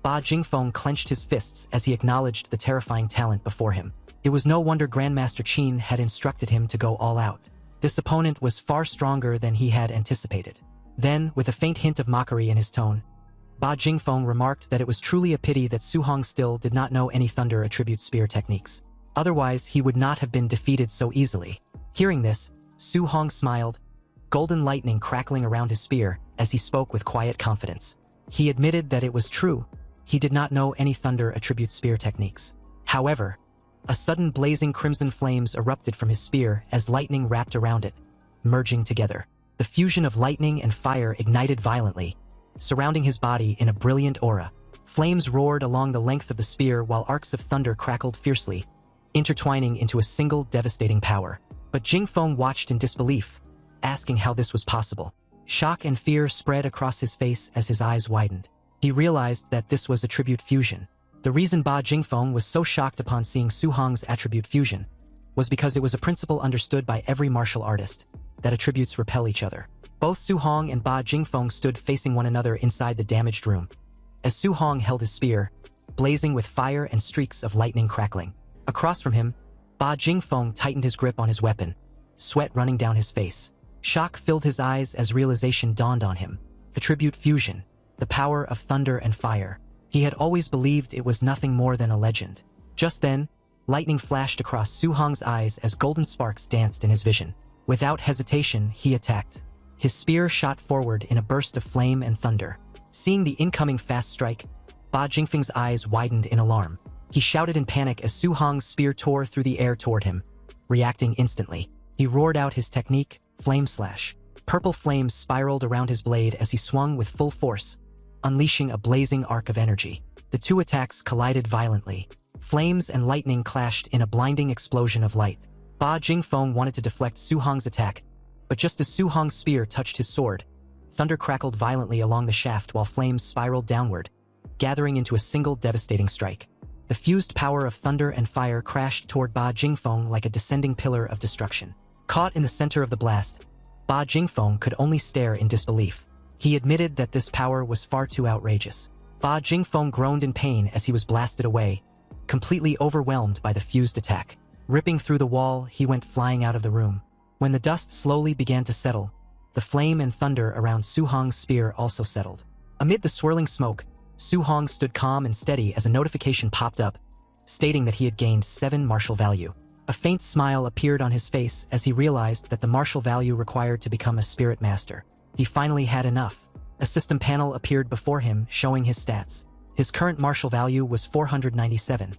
Ba Jingfeng clenched his fists as he acknowledged the terrifying talent before him. It was no wonder Grandmaster Qin had instructed him to go all out. This opponent was far stronger than he had anticipated. Then, with a faint hint of mockery in his tone, Ba Jingfeng remarked that it was truly a pity that Su Hong still did not know any thunder attribute spear techniques. Otherwise, he would not have been defeated so easily. Hearing this, Su Hong smiled, golden lightning crackling around his spear as he spoke with quiet confidence. He admitted that it was true. He did not know any thunder attribute spear techniques. However, a sudden blazing crimson flames erupted from his spear as lightning wrapped around it, merging together. The fusion of lightning and fire ignited violently, surrounding his body in a brilliant aura. Flames roared along the length of the spear while arcs of thunder crackled fiercely, intertwining into a single devastating power. But Jingfeng watched in disbelief, asking how this was possible. Shock and fear spread across his face as his eyes widened. He realized that this was attribute fusion. The reason Ba Jingfeng was so shocked upon seeing Su Hong's attribute fusion was because it was a principle understood by every martial artist, that attributes repel each other. Both Su Hong and Ba Jingfeng stood facing one another inside the damaged room, as Su Hong held his spear, blazing with fire and streaks of lightning crackling. Across from him, Ba Jingfeng tightened his grip on his weapon, sweat running down his face. Shock filled his eyes as realization dawned on him. Attribute fusion, the power of thunder and fire. He had always believed it was nothing more than a legend. Just then, lightning flashed across Su Hong's eyes as golden sparks danced in his vision. Without hesitation, he attacked. His spear shot forward in a burst of flame and thunder. Seeing the incoming fast strike, Ba Jingfeng's eyes widened in alarm. He shouted in panic as Su Hong's spear tore through the air toward him, reacting instantly. He roared out his technique, Flame Slash. Purple flames spiraled around his blade as he swung with full force, unleashing a blazing arc of energy. The two attacks collided violently. Flames and lightning clashed in a blinding explosion of light. Ba Jingfeng wanted to deflect Su Hong's attack, but just as Su Hong's spear touched his sword, thunder crackled violently along the shaft while flames spiraled downward, gathering into a single devastating strike. The fused power of thunder and fire crashed toward Ba Jingfeng like a descending pillar of destruction. Caught in the center of the blast, Ba Jingfeng could only stare in disbelief. He admitted that this power was far too outrageous. Ba Jingfeng groaned in pain as he was blasted away, completely overwhelmed by the fused attack. Ripping through the wall, he went flying out of the room. When the dust slowly began to settle, the flame and thunder around Su Hong's spear also settled. Amid the swirling smoke, Su Hong stood calm and steady as a notification popped up, stating that he had gained 7 martial value. A faint smile appeared on his face as he realized that the martial value required to become a spirit master. He finally had enough. A system panel appeared before him, showing his stats. His current martial value was 497,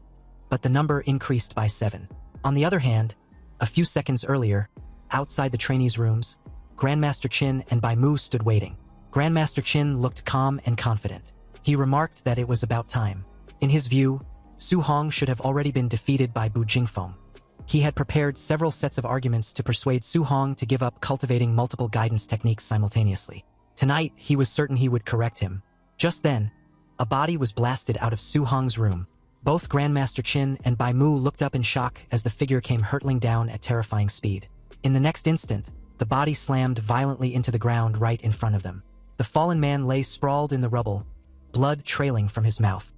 but the number increased by 7. On the other hand, a few seconds earlier, outside the trainees' rooms, Grandmaster Qin and Bai Mu stood waiting. Grandmaster Qin looked calm and confident. He remarked that it was about time. In his view, Su Hong should have already been defeated by Bu Jingfeng. He had prepared several sets of arguments to persuade Su Hong to give up cultivating multiple guidance techniques simultaneously. Tonight, he was certain he would correct him. Just then, a body was blasted out of Su Hong's room. Both Grandmaster Qin and Bai Mu looked up in shock as the figure came hurtling down at terrifying speed. In the next instant, the body slammed violently into the ground right in front of them. The fallen man lay sprawled in the rubble, blood trailing from his mouth.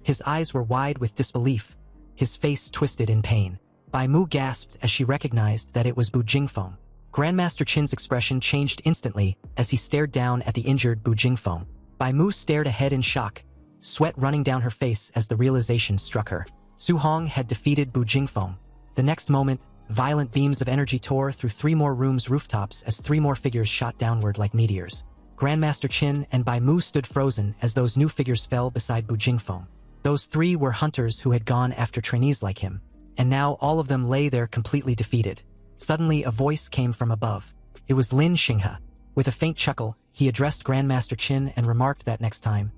His eyes were wide with disbelief, his face twisted in pain. Bai Mu gasped as she recognized that it was Bu Jingfeng. Grandmaster Qin's expression changed instantly as he stared down at the injured Bu Jingfeng. Bai Mu stared ahead in shock, sweat running down her face as the realization struck her. Su Hong had defeated Bu Jingfeng. The next moment, violent beams of energy tore through 3 more rooms' rooftops as 3 more figures shot downward like meteors. Grandmaster Qin and Bai Mu stood frozen as those new figures fell beside Bu Jingfeng. Those 3 were hunters who had gone after trainees like him, and now all of them lay there completely defeated. Suddenly, a voice came from above. It was Lin Xinghe. With a faint chuckle, he addressed Grandmaster Qin and remarked that next time,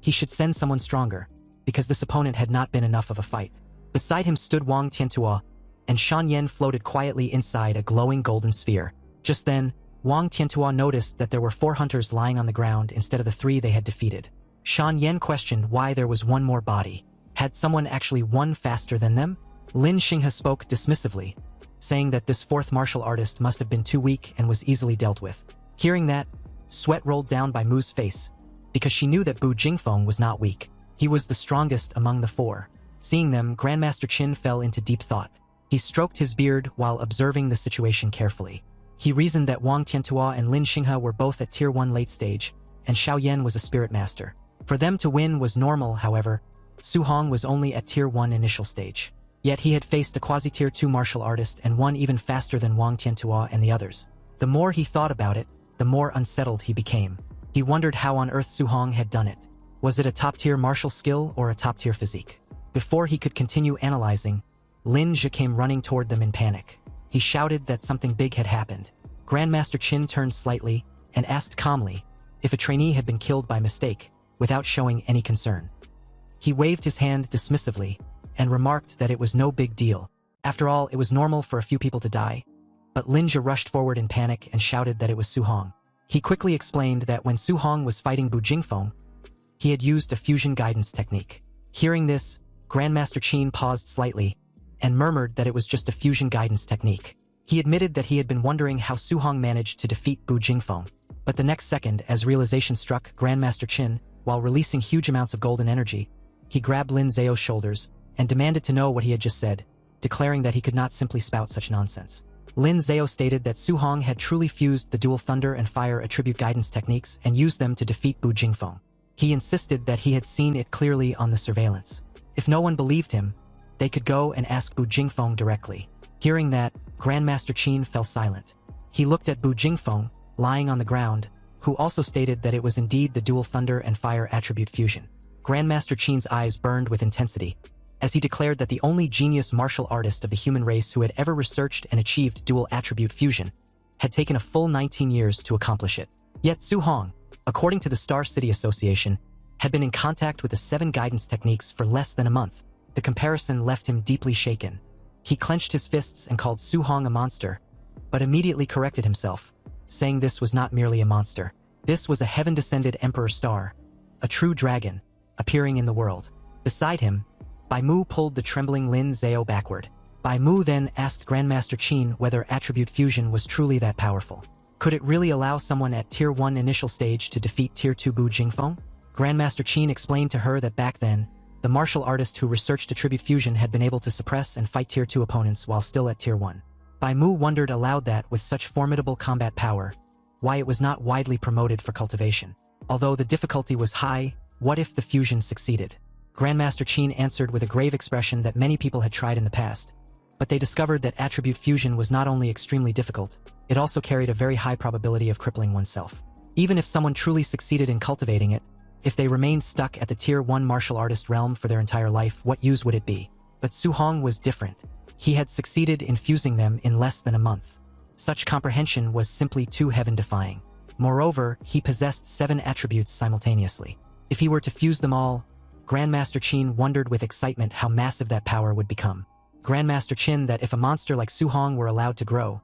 he should send someone stronger, because this opponent had not been enough of a fight. Beside him stood Wang Tiantuo, and Shan Yan floated quietly inside a glowing golden sphere. Just then, Wang Tiantuo noticed that there were 4 hunters lying on the ground instead of the 3 they had defeated. Shan Yan questioned why there was one more body. Had someone actually won faster than them? Lin Xinghe spoke dismissively, saying that this 4th martial artist must have been too weak and was easily dealt with. Hearing that, sweat rolled down Bai Mu's face, because she knew that Bu Jingfeng was not weak. He was the strongest among the 4. Seeing them, Grandmaster Qin fell into deep thought. He stroked his beard while observing the situation carefully. He reasoned that Wang Tiantua and Lin Xinghe were both at Tier 1 late stage, and Xiao Yan was a spirit master. For them to win was normal, however. Su Hong was only at Tier 1 initial stage. Yet he had faced a quasi-Tier 2 martial artist and won even faster than Wang Tiantua and the others. The more he thought about it, the more unsettled he became. He wondered how on earth Su Hong had done it. Was it a top-tier martial skill or a top-tier physique? Before he could continue analyzing, Lin Zhe came running toward them in panic. He shouted that something big had happened. Grandmaster Qin turned slightly and asked calmly if a trainee had been killed by mistake, without showing any concern. He waved his hand dismissively and remarked that it was no big deal. After all, it was normal for a few people to die. But Lin Zhe rushed forward in panic and shouted that it was Su Hong. He quickly explained that when Su Hong was fighting Bu Jingfeng, he had used a fusion guidance technique. Hearing this, Grandmaster Qin paused slightly and murmured that it was just a fusion guidance technique. He admitted that he had been wondering how Su Hong managed to defeat Bu Jingfeng. But the next second, as realization struck Grandmaster Qin, while releasing huge amounts of golden energy, he grabbed Lin Zheo's shoulders and demanded to know what he had just said, declaring that he could not simply spout such nonsense. Lin Zheo stated that Su Hong had truly fused the dual thunder and fire attribute guidance techniques and used them to defeat Bu Jingfeng. He insisted that he had seen it clearly on the surveillance. If no one believed him, they could go and ask Bu Jingfeng directly. Hearing that, Grandmaster Qin fell silent. He looked at Bu Jingfeng, lying on the ground, who also stated that it was indeed the dual thunder and fire attribute fusion. Grandmaster Qin's eyes burned with intensity, as he declared that the only genius martial artist of the human race who had ever researched and achieved dual attribute fusion had taken a full 19 years to accomplish it. Yet Su Hong, according to the Star City Association, had been in contact with the 7 guidance techniques for less than a month. The comparison left him deeply shaken. He clenched his fists and called Su Hong a monster, but immediately corrected himself, saying this was not merely a monster. This was a heaven-descended Emperor Star, a true dragon, appearing in the world. Beside him, Bai Mu pulled the trembling Lin Zheo backward. Bai Mu then asked Grandmaster Qin whether attribute fusion was truly that powerful. Could it really allow someone at Tier 1 initial stage to defeat Tier 2 Bu Jingfeng? Grandmaster Qin explained to her that back then, the martial artist who researched attribute fusion had been able to suppress and fight Tier 2 opponents while still at Tier 1. Bai Mu wondered aloud that, with such formidable combat power, why it was not widely promoted for cultivation. Although the difficulty was high, what if the fusion succeeded? Grandmaster Qin answered with a grave expression that many people had tried in the past, but they discovered that attribute fusion was not only extremely difficult, it also carried a very high probability of crippling oneself. Even if someone truly succeeded in cultivating it, if they remained stuck at the Tier 1 martial artist realm for their entire life, what use would it be? But Su Hong was different. He had succeeded in fusing them in less than a month. Such comprehension was simply too heaven-defying. Moreover, he possessed 7 attributes simultaneously. If he were to fuse them all, Grandmaster Qin wondered with excitement how massive that power would become. Grandmaster Qin that if a monster like Su Hong were allowed to grow,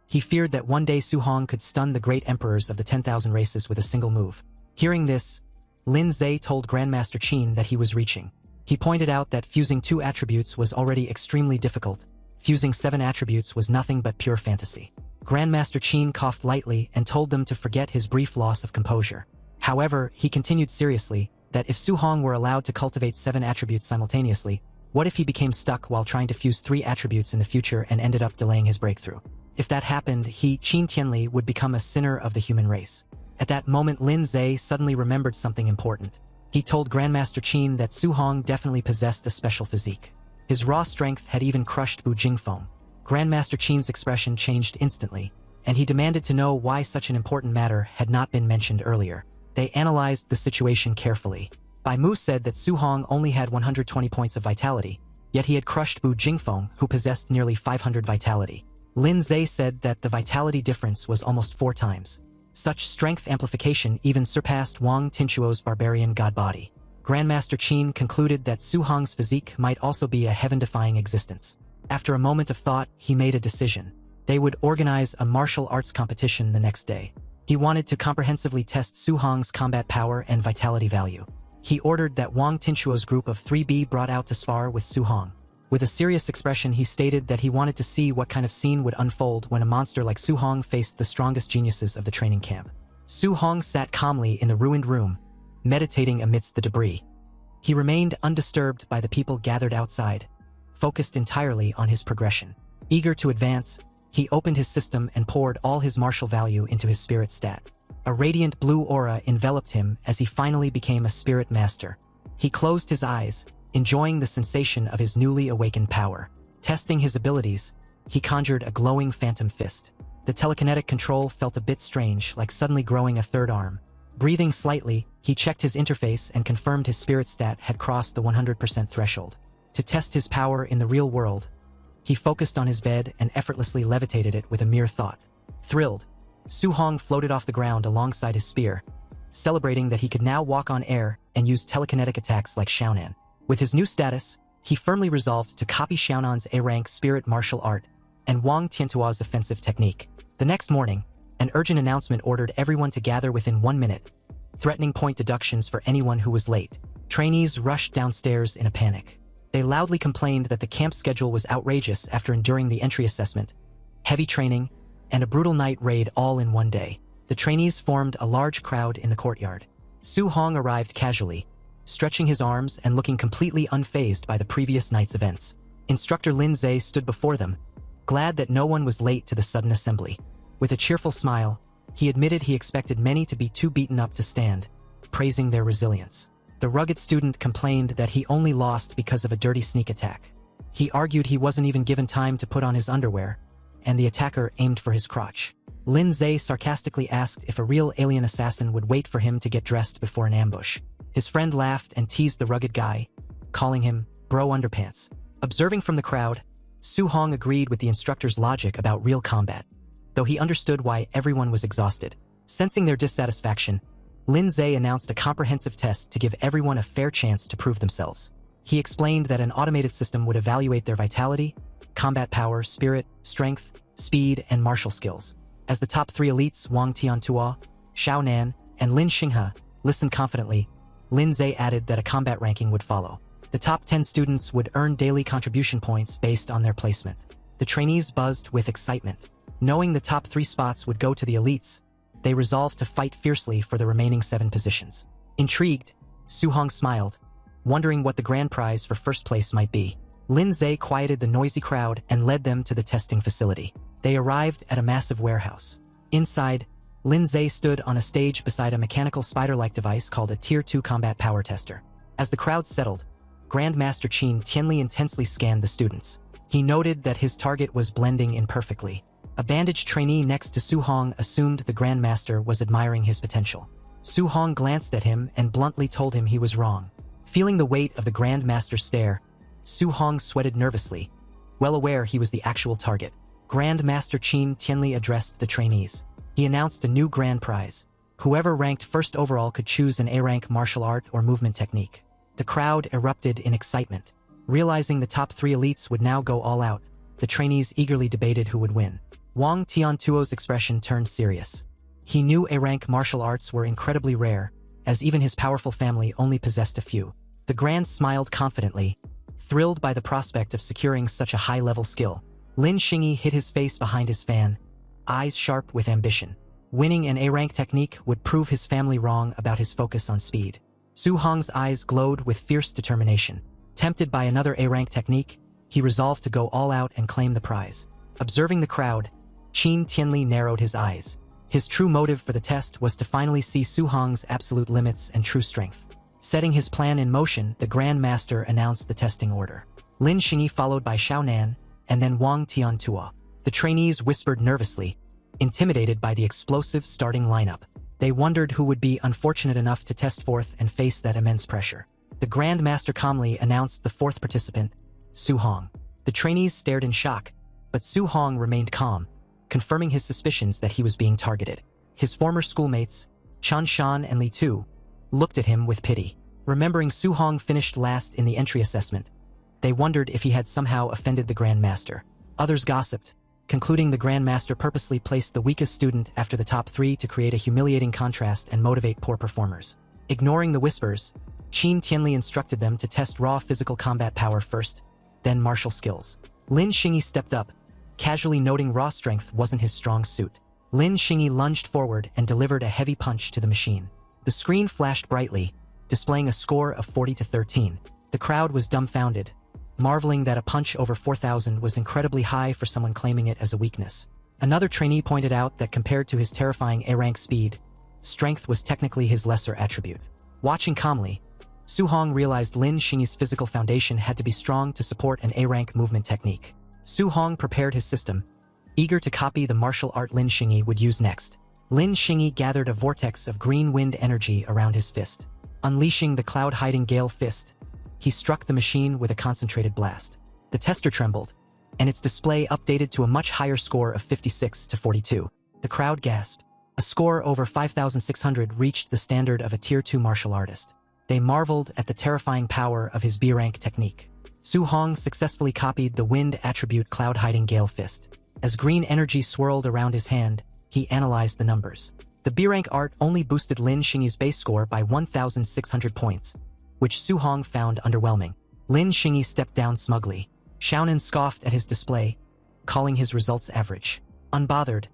he feared that one day Su Hong could stun the great emperors of the 10,000 races with a single move. Hearing this, Lin Zhe told Grandmaster Qin that he was reaching. He pointed out that fusing 2 attributes was already extremely difficult. Fusing 7 attributes was nothing but pure fantasy. Grandmaster Qin coughed lightly and told them to forget his brief loss of composure. However, he continued seriously that if Su Hong were allowed to cultivate 7 attributes simultaneously, what if he became stuck while trying to fuse 3 attributes in the future and ended up delaying his breakthrough? If that happened, he, Qin Tianli, would become a sinner of the human race. At that moment, Lin Zhe suddenly remembered something important. He told Grandmaster Qin that Su Hong definitely possessed a special physique. His raw strength had even crushed Bu Jingfeng. Grandmaster Qin's expression changed instantly, and he demanded to know why such an important matter had not been mentioned earlier. They analyzed the situation carefully. Bai Mu said that Su Hong only had 120 points of vitality, yet he had crushed Bu Jingfeng, who possessed nearly 500 vitality. Lin Zhe said that the vitality difference was almost 4 times. Such strength amplification even surpassed Wang Tinchuo's barbarian god body. Grandmaster Qin concluded that Su Hong's physique might also be a heaven-defying existence. After a moment of thought, he made a decision. They would organize a martial arts competition the next day. He wanted to comprehensively test Su Hong's combat power and vitality value. He ordered that Wang Tinchuo's group of 3 brought out to spar with Su Hong. With a serious expression, he stated that he wanted to see what kind of scene would unfold when a monster like Su Hong faced the strongest geniuses of the training camp. Su Hong sat calmly in the ruined room, meditating amidst the debris. He remained undisturbed by the people gathered outside, focused entirely on his progression. Eager to advance, He opened his system and poured all his martial value into his spirit stat. A radiant blue aura enveloped him as he finally became a spirit master. He closed his eyes, enjoying the sensation of his newly awakened power. Testing his abilities, he conjured a glowing phantom fist. The telekinetic control felt a bit strange, like suddenly growing a third arm. Breathing slightly, he checked his interface and confirmed his spirit stat had crossed the 100% threshold. To test his power in the real world, he focused on his bed and effortlessly levitated it with a mere thought. Thrilled, Su Hong floated off the ground alongside his spear, celebrating that he could now walk on air and use telekinetic attacks like Xiaonan. With his new status, he firmly resolved to copy Xiaonan's A-rank spirit martial art and Wang Tiantua's offensive technique. The next morning, an urgent announcement ordered everyone to gather within 1 minute, threatening point deductions for anyone who was late. Trainees rushed downstairs in a panic. They loudly complained that the camp schedule was outrageous after enduring the entry assessment, heavy training, and a brutal night raid all in one day. The trainees formed a large crowd in the courtyard. Su Hong arrived casually, stretching his arms and looking completely unfazed by the previous night's events. Instructor Lin Zhe stood before them, glad that no one was late to the sudden assembly. With a cheerful smile, he admitted he expected many to be too beaten up to stand, praising their resilience. The rugged student complained that he only lost because of a dirty sneak attack. He argued he wasn't even given time to put on his underwear, and the attacker aimed for his crotch. Lin Zhe sarcastically asked if a real alien assassin would wait for him to get dressed before an ambush. His friend laughed and teased the rugged guy, calling him Bro Underpants. Observing from the crowd, Su Hong agreed with the instructor's logic about real combat, though he understood why everyone was exhausted. Sensing their dissatisfaction, Lin Zhe announced a comprehensive test to give everyone a fair chance to prove themselves. He explained that an automated system would evaluate their vitality, combat power, spirit, strength, speed, and martial skills. As the top 3 elites, Wang Tiantua, Xiao Nan, and Lin Xinghe, listened confidently, Lin Zhe added that a combat ranking would follow. The top 10 students would earn daily contribution points based on their placement. The trainees buzzed with excitement. Knowing the top 3 spots would go to the elites, they resolved to fight fiercely for the remaining 7 positions. Intrigued, Su Hong smiled, wondering what the grand prize for first place might be. Lin Zhe quieted the noisy crowd and led them to the testing facility. They arrived at a massive warehouse. Inside, Lin Zhe stood on a stage beside a mechanical spider-like device called a Tier 2 combat power tester. As the crowd settled, Grandmaster Qin Tianli intensely scanned the students. He noted that his target was blending in perfectly. A bandaged trainee next to Su Hong assumed the Grandmaster was admiring his potential. Su Hong glanced at him and bluntly told him he was wrong. Feeling the weight of the Grandmaster's stare, Su Hong sweated nervously, well aware he was the actual target. Grandmaster Qin Tianli addressed the trainees. He announced a new grand prize. Whoever ranked first overall could choose an A-rank martial art or movement technique. The crowd erupted in excitement. Realizing the top 3 elites would now go all out, the trainees eagerly debated who would win. Wang Tiantuo's expression turned serious. He knew A-rank martial arts were incredibly rare, as even his powerful family only possessed a few. The Grand smiled confidently, thrilled by the prospect of securing such a high-level skill. Lin Xinghe hid his face behind his fan, eyes sharp with ambition. Winning an A-rank technique would prove his family wrong about his focus on speed. Su Hong's eyes glowed with fierce determination. Tempted by another A-rank technique, he resolved to go all out and claim the prize. Observing the crowd, Qin Tianli narrowed his eyes. His true motive for the test was to finally see Su Hong's absolute limits and true strength. Setting his plan in motion, the Grand Master announced the testing order. Lin Xinghe followed by Xiao Nan, and then Wang Tiantua. The trainees whispered nervously, intimidated by the explosive starting lineup. They wondered who would be unfortunate enough to test forth and face that immense pressure. The Grand Master calmly announced the 4th participant, Su Hong. The trainees stared in shock, but Su Hong remained calm, confirming his suspicions that he was being targeted. His former schoolmates, Chan Shan and Li Tu, looked at him with pity. Remembering Su Hong finished last in the entry assessment, they wondered if he had somehow offended the Grand Master. Others gossiped, concluding the Grand Master purposely placed the weakest student after the top 3 to create a humiliating contrast and motivate poor performers. Ignoring the whispers, Qin Tianli instructed them to test raw physical combat power first, then martial skills. Lin Xinghe stepped up, casually noting raw strength wasn't his strong suit. Lin Xinghe lunged forward and delivered a heavy punch to the machine. The screen flashed brightly, displaying a score of 40-13. The crowd was dumbfounded, marveling that a punch over 4,000 was incredibly high for someone claiming it as a weakness. Another trainee pointed out that compared to his terrifying A-rank speed, strength was technically his lesser attribute. Watching calmly, Su-hong realized Lin Xingyi's physical foundation had to be strong to support an A-rank movement technique. Su-hong prepared his system, eager to copy the martial art Lin Xingyi would use next. Lin Xingyi gathered a vortex of green wind energy around his fist. Unleashing the cloud-hiding gale fist, he struck the machine with a concentrated blast. The tester trembled, and its display updated to a much higher score of 56 to 42. The crowd gasped. A score over 5,600 reached the standard of a Tier 2 martial artist. They marveled at the terrifying power of his B-rank technique. Su-hong successfully copied the wind attribute cloud-hiding gale fist. As green energy swirled around his hand, he analyzed the numbers. The B-rank art only boosted Lin Xingyi's base score by 1,600 points, which Su-hong found underwhelming. Lin Xingyi stepped down smugly. Xiaonan scoffed at his display, calling his results average. Unbothered,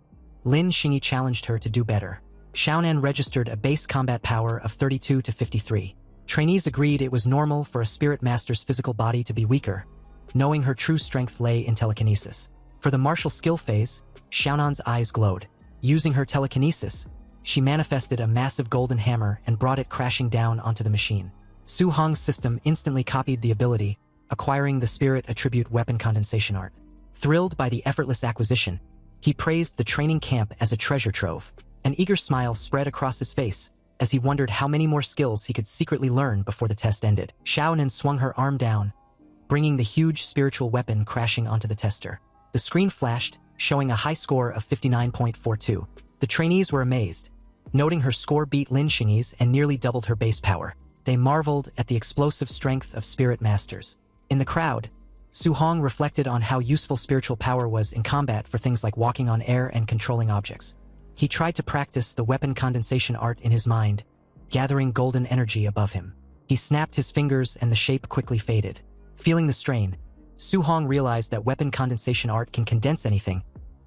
Lin Xingyi challenged her to do better. Xiaonan registered a base combat power of 32 to 53. Trainees agreed it was normal for a spirit master's physical body to be weaker, knowing her true strength lay in telekinesis. For the martial skill phase, Xiaonan's eyes glowed. Using her telekinesis, she manifested a massive golden hammer and brought it crashing down onto the machine. Su-hong's system instantly copied the ability, acquiring the spirit attribute weapon condensation art. Thrilled by the effortless acquisition, he praised the training camp as a treasure trove. An eager smile spread across his face as he wondered how many more skills he could secretly learn before the test ended. Xiaonan swung her arm down, bringing the huge spiritual weapon crashing onto the tester. The screen flashed, showing a high score of 59.42. The trainees were amazed, noting her score beat Lin Xingyi's and nearly doubled her base power. They marveled at the explosive strength of spirit masters. In the crowd, Su-hong reflected on how useful spiritual power was in combat for things like walking on air and controlling objects. He tried to practice the weapon condensation art in his mind, gathering golden energy above him. He snapped his fingers and the shape quickly faded. Feeling the strain, Su-hong realized that weapon condensation art can condense anything,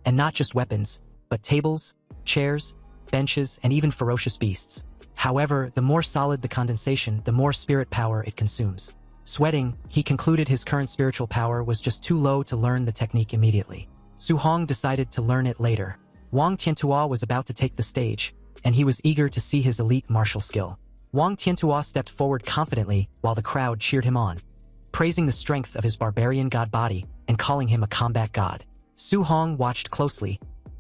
and not just weapons, but tables, chairs, benches, and even ferocious beasts. However, the more solid the condensation, the more spirit power it consumes. Sweating, he concluded his current spiritual power was just too low to learn the technique immediately. Su-hong decided to learn it later. Wang Tiantuo was about to take the stage, and he was eager to see his elite martial skill. Wang Tiantuo stepped forward confidently while the crowd cheered him on, praising the strength of his barbarian god body and calling him a combat god. Su-hong watched closely,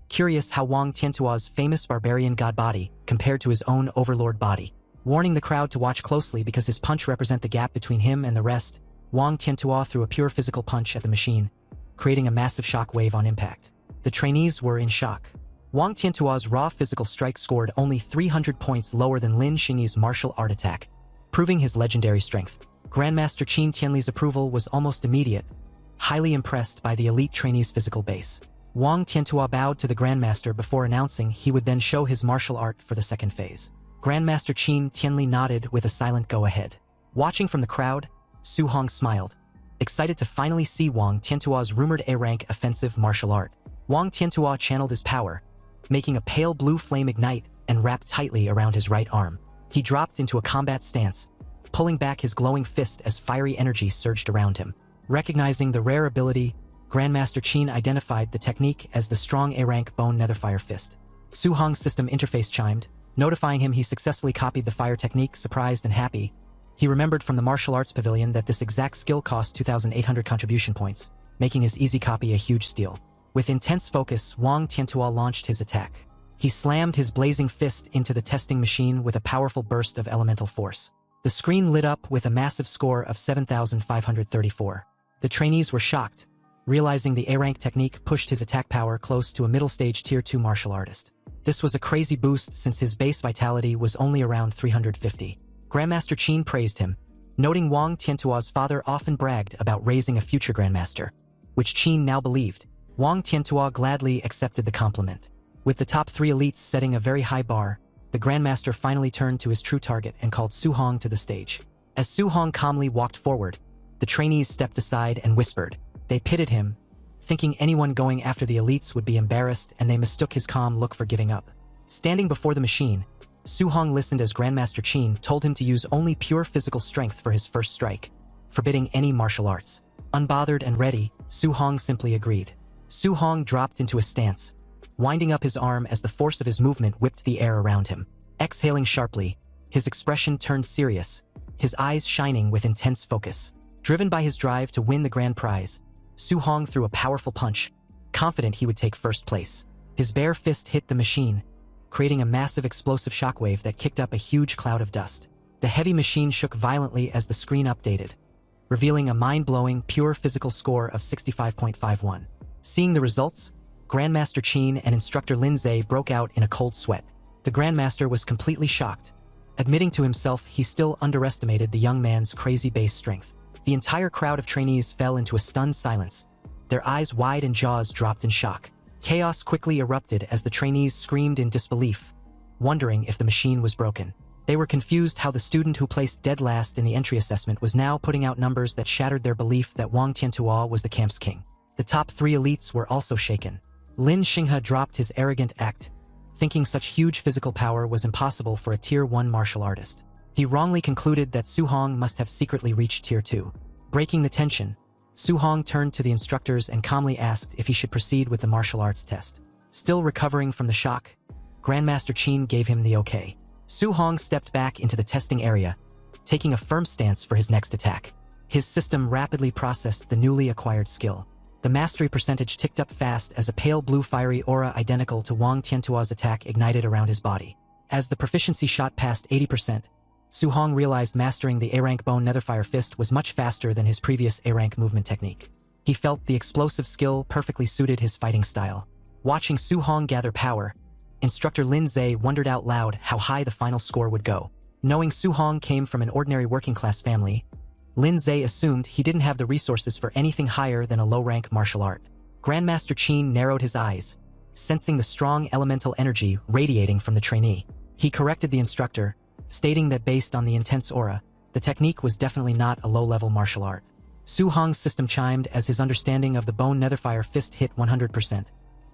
curious how Wang Tiantuo's famous barbarian god body compared to his own overlord body. Warning the crowd to watch closely because his punch represent the gap between him and the rest, Wang Tiantuo threw a pure physical punch at the machine, creating a massive shock wave on impact. The trainees were in shock. Wang Tiantuo's raw physical strike scored only 300 points lower than Lin Xingyi's martial art attack, proving his legendary strength. Grandmaster Qin Tianli's approval was almost immediate, highly impressed by the elite trainee's physical base. Wang Tiantuo bowed to the Grandmaster before announcing he would then show his martial art for the second phase. Grandmaster Qin Tianli nodded with a silent go-ahead. Watching from the crowd, Su-hong smiled, excited to finally see Wang Tiantuo's rumored A-rank offensive martial art. Wang Tiantuo channeled his power, making a pale blue flame ignite and wrap tightly around his right arm. He dropped into a combat stance, pulling back his glowing fist as fiery energy surged around him. Recognizing the rare ability, Grandmaster Qin identified the technique as the strong A-rank bone netherfire fist. Su-hong's system interface chimed, notifying him he successfully copied the fire technique. Surprised and happy, he remembered from the martial arts pavilion that this exact skill cost 2,800 contribution points, making his easy copy a huge steal. With intense focus, Wang Tiantuo launched his attack. He slammed his blazing fist into the testing machine with a powerful burst of elemental force. The screen lit up with a massive score of 7,534. The trainees were shocked, realizing the A-rank technique pushed his attack power close to a middle-stage Tier 2 martial artist. This was a crazy boost since his base vitality was only around 350. Grandmaster Qin praised him, noting Wang Tiantuo's father often bragged about raising a future Grandmaster, which Qin now believed. Wang Tiantuo gladly accepted the compliment. With the top 3 elites setting a very high bar, the Grandmaster finally turned to his true target and called Su-hong to the stage. As Su-hong calmly walked forward, the trainees stepped aside and whispered. They pitted him, thinking anyone going after the elites would be embarrassed, and they mistook his calm look for giving up. Standing before the machine, Su-hong listened as Grandmaster Qin told him to use only pure physical strength for his first strike, forbidding any martial arts. Unbothered and ready, Su Hong simply agreed. Su Hong dropped into a stance, winding up his arm as the force of his movement whipped the air around him. Exhaling sharply, his expression turned serious, his eyes shining with intense focus. Driven by his drive to win the grand prize, Su Hong threw a powerful punch, confident he would take first place. His bare fist hit the machine, creating a massive explosive shockwave that kicked up a huge cloud of dust. The heavy machine shook violently as the screen updated, revealing a mind-blowing, pure physical score of 65.51. Seeing the results, Grandmaster Qin and Instructor Lin Zhe broke out in a cold sweat. The Grandmaster was completely shocked, admitting to himself he still underestimated the young man's crazy base strength. The entire crowd of trainees fell into a stunned silence, their eyes wide and jaws dropped in shock. Chaos quickly erupted as the trainees screamed in disbelief, wondering if the machine was broken. They were confused how the student who placed dead last in the entry assessment was now putting out numbers that shattered their belief that Wang Tiantuo was the camp's king. The top 3 elites were also shaken. Lin Xinghe dropped his arrogant act, thinking such huge physical power was impossible for a Tier 1 martial artist. He wrongly concluded that Su Hong must have secretly reached Tier 2. Breaking the tension, Su Hong turned to the instructors and calmly asked if he should proceed with the martial arts test. Still recovering from the shock, Grandmaster Qin gave him the okay. Su Hong stepped back into the testing area, taking a firm stance for his next attack. His system rapidly processed the newly acquired skill. The mastery percentage ticked up fast as a pale blue fiery aura identical to Wang Tiantuo's attack ignited around his body. As the proficiency shot past 80%, Su Hong realized mastering the A-rank Bone Netherfire Fist was much faster than his previous A-rank movement technique. He felt the explosive skill perfectly suited his fighting style. Watching Su Hong gather power, Instructor Lin Zhe wondered out loud how high the final score would go. Knowing Su Hong came from an ordinary working-class family, Lin Zhe assumed he didn't have the resources for anything higher than a low-rank martial art. Grandmaster Qin narrowed his eyes, sensing the strong elemental energy radiating from the trainee. He corrected the instructor, stating that based on the intense aura, the technique was definitely not a low-level martial art. Su Hong's system chimed as his understanding of the Bone Netherfire Fist hit 100%,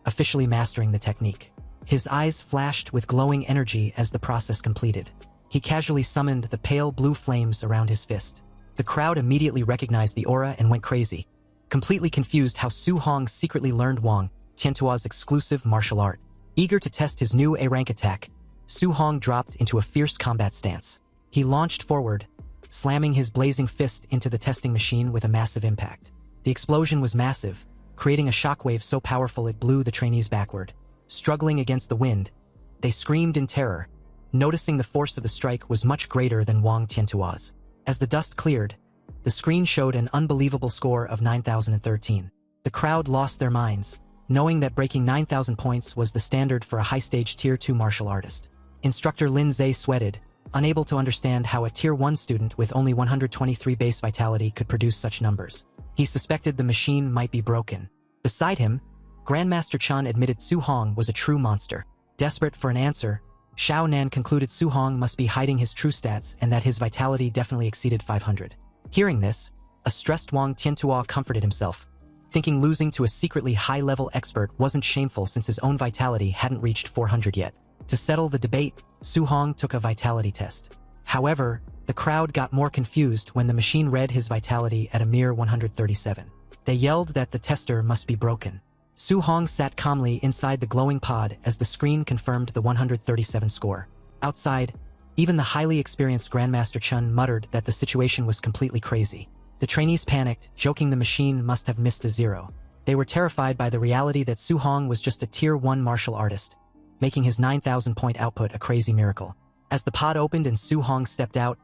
officially mastering the technique. His eyes flashed with glowing energy as the process completed. He casually summoned the pale blue flames around his fist. The crowd immediately recognized the aura and went crazy, completely confused how Su Hong secretly learned Wang Tiantuo's exclusive martial art. Eager to test his new A-rank attack, Su Hong dropped into a fierce combat stance. He launched forward, slamming his blazing fist into the testing machine with a massive impact. The explosion was massive, creating a shockwave so powerful it blew the trainees backward. Struggling against the wind, they screamed in terror, noticing the force of the strike was much greater than Wang Tiantuo's. As the dust cleared, the screen showed an unbelievable score of 9,013. The crowd lost their minds, knowing that breaking 9,000 points was the standard for a high-stage Tier 2 martial artist. Instructor Lin Zhe sweated, unable to understand how a Tier 1 student with only 123 base vitality could produce such numbers. He suspected the machine might be broken. Beside him, Grandmaster Chan admitted Su Hong was a true monster. Desperate for an answer, Xiao Nan concluded Su Hong must be hiding his true stats and that his vitality definitely exceeded 500. Hearing this, a stressed Wang Tiantuo comforted himself, thinking losing to a secretly high-level expert wasn't shameful since his own vitality hadn't reached 400 yet. To settle the debate, Su Hong took a vitality test. However, the crowd got more confused when the machine read his vitality at a mere 137. They yelled that the tester must be broken. Su Hong sat calmly inside the glowing pod as the screen confirmed the 137 score. Outside, even the highly experienced Grandmaster Chun muttered that the situation was completely crazy. The trainees panicked, joking the machine must have missed a zero. They were terrified by the reality that Su Hong was just a Tier 1 martial artist, making his 9,000-point output a crazy miracle. As the pod opened and Su Hong stepped out,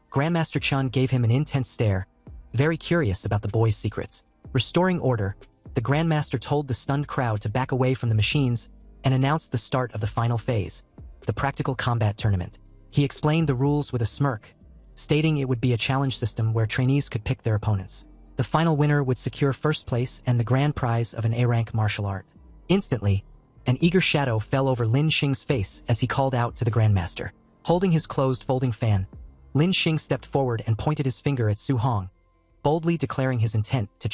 Grandmaster Chun gave him an intense stare, very curious about the boy's secrets. Restoring order, the Grandmaster told the stunned crowd to back away from the machines and announced the start of the final phase, the practical combat tournament. He explained the rules with a smirk, stating it would be a challenge system where trainees could pick their opponents. The final winner would secure first place and the grand prize of an A-rank martial art. Instantly, an eager shadow fell over Lin Xing's face as he called out to the Grandmaster. Holding his closed folding fan, Lin Xing stepped forward and pointed his finger at Su Hong, boldly declaring his intent to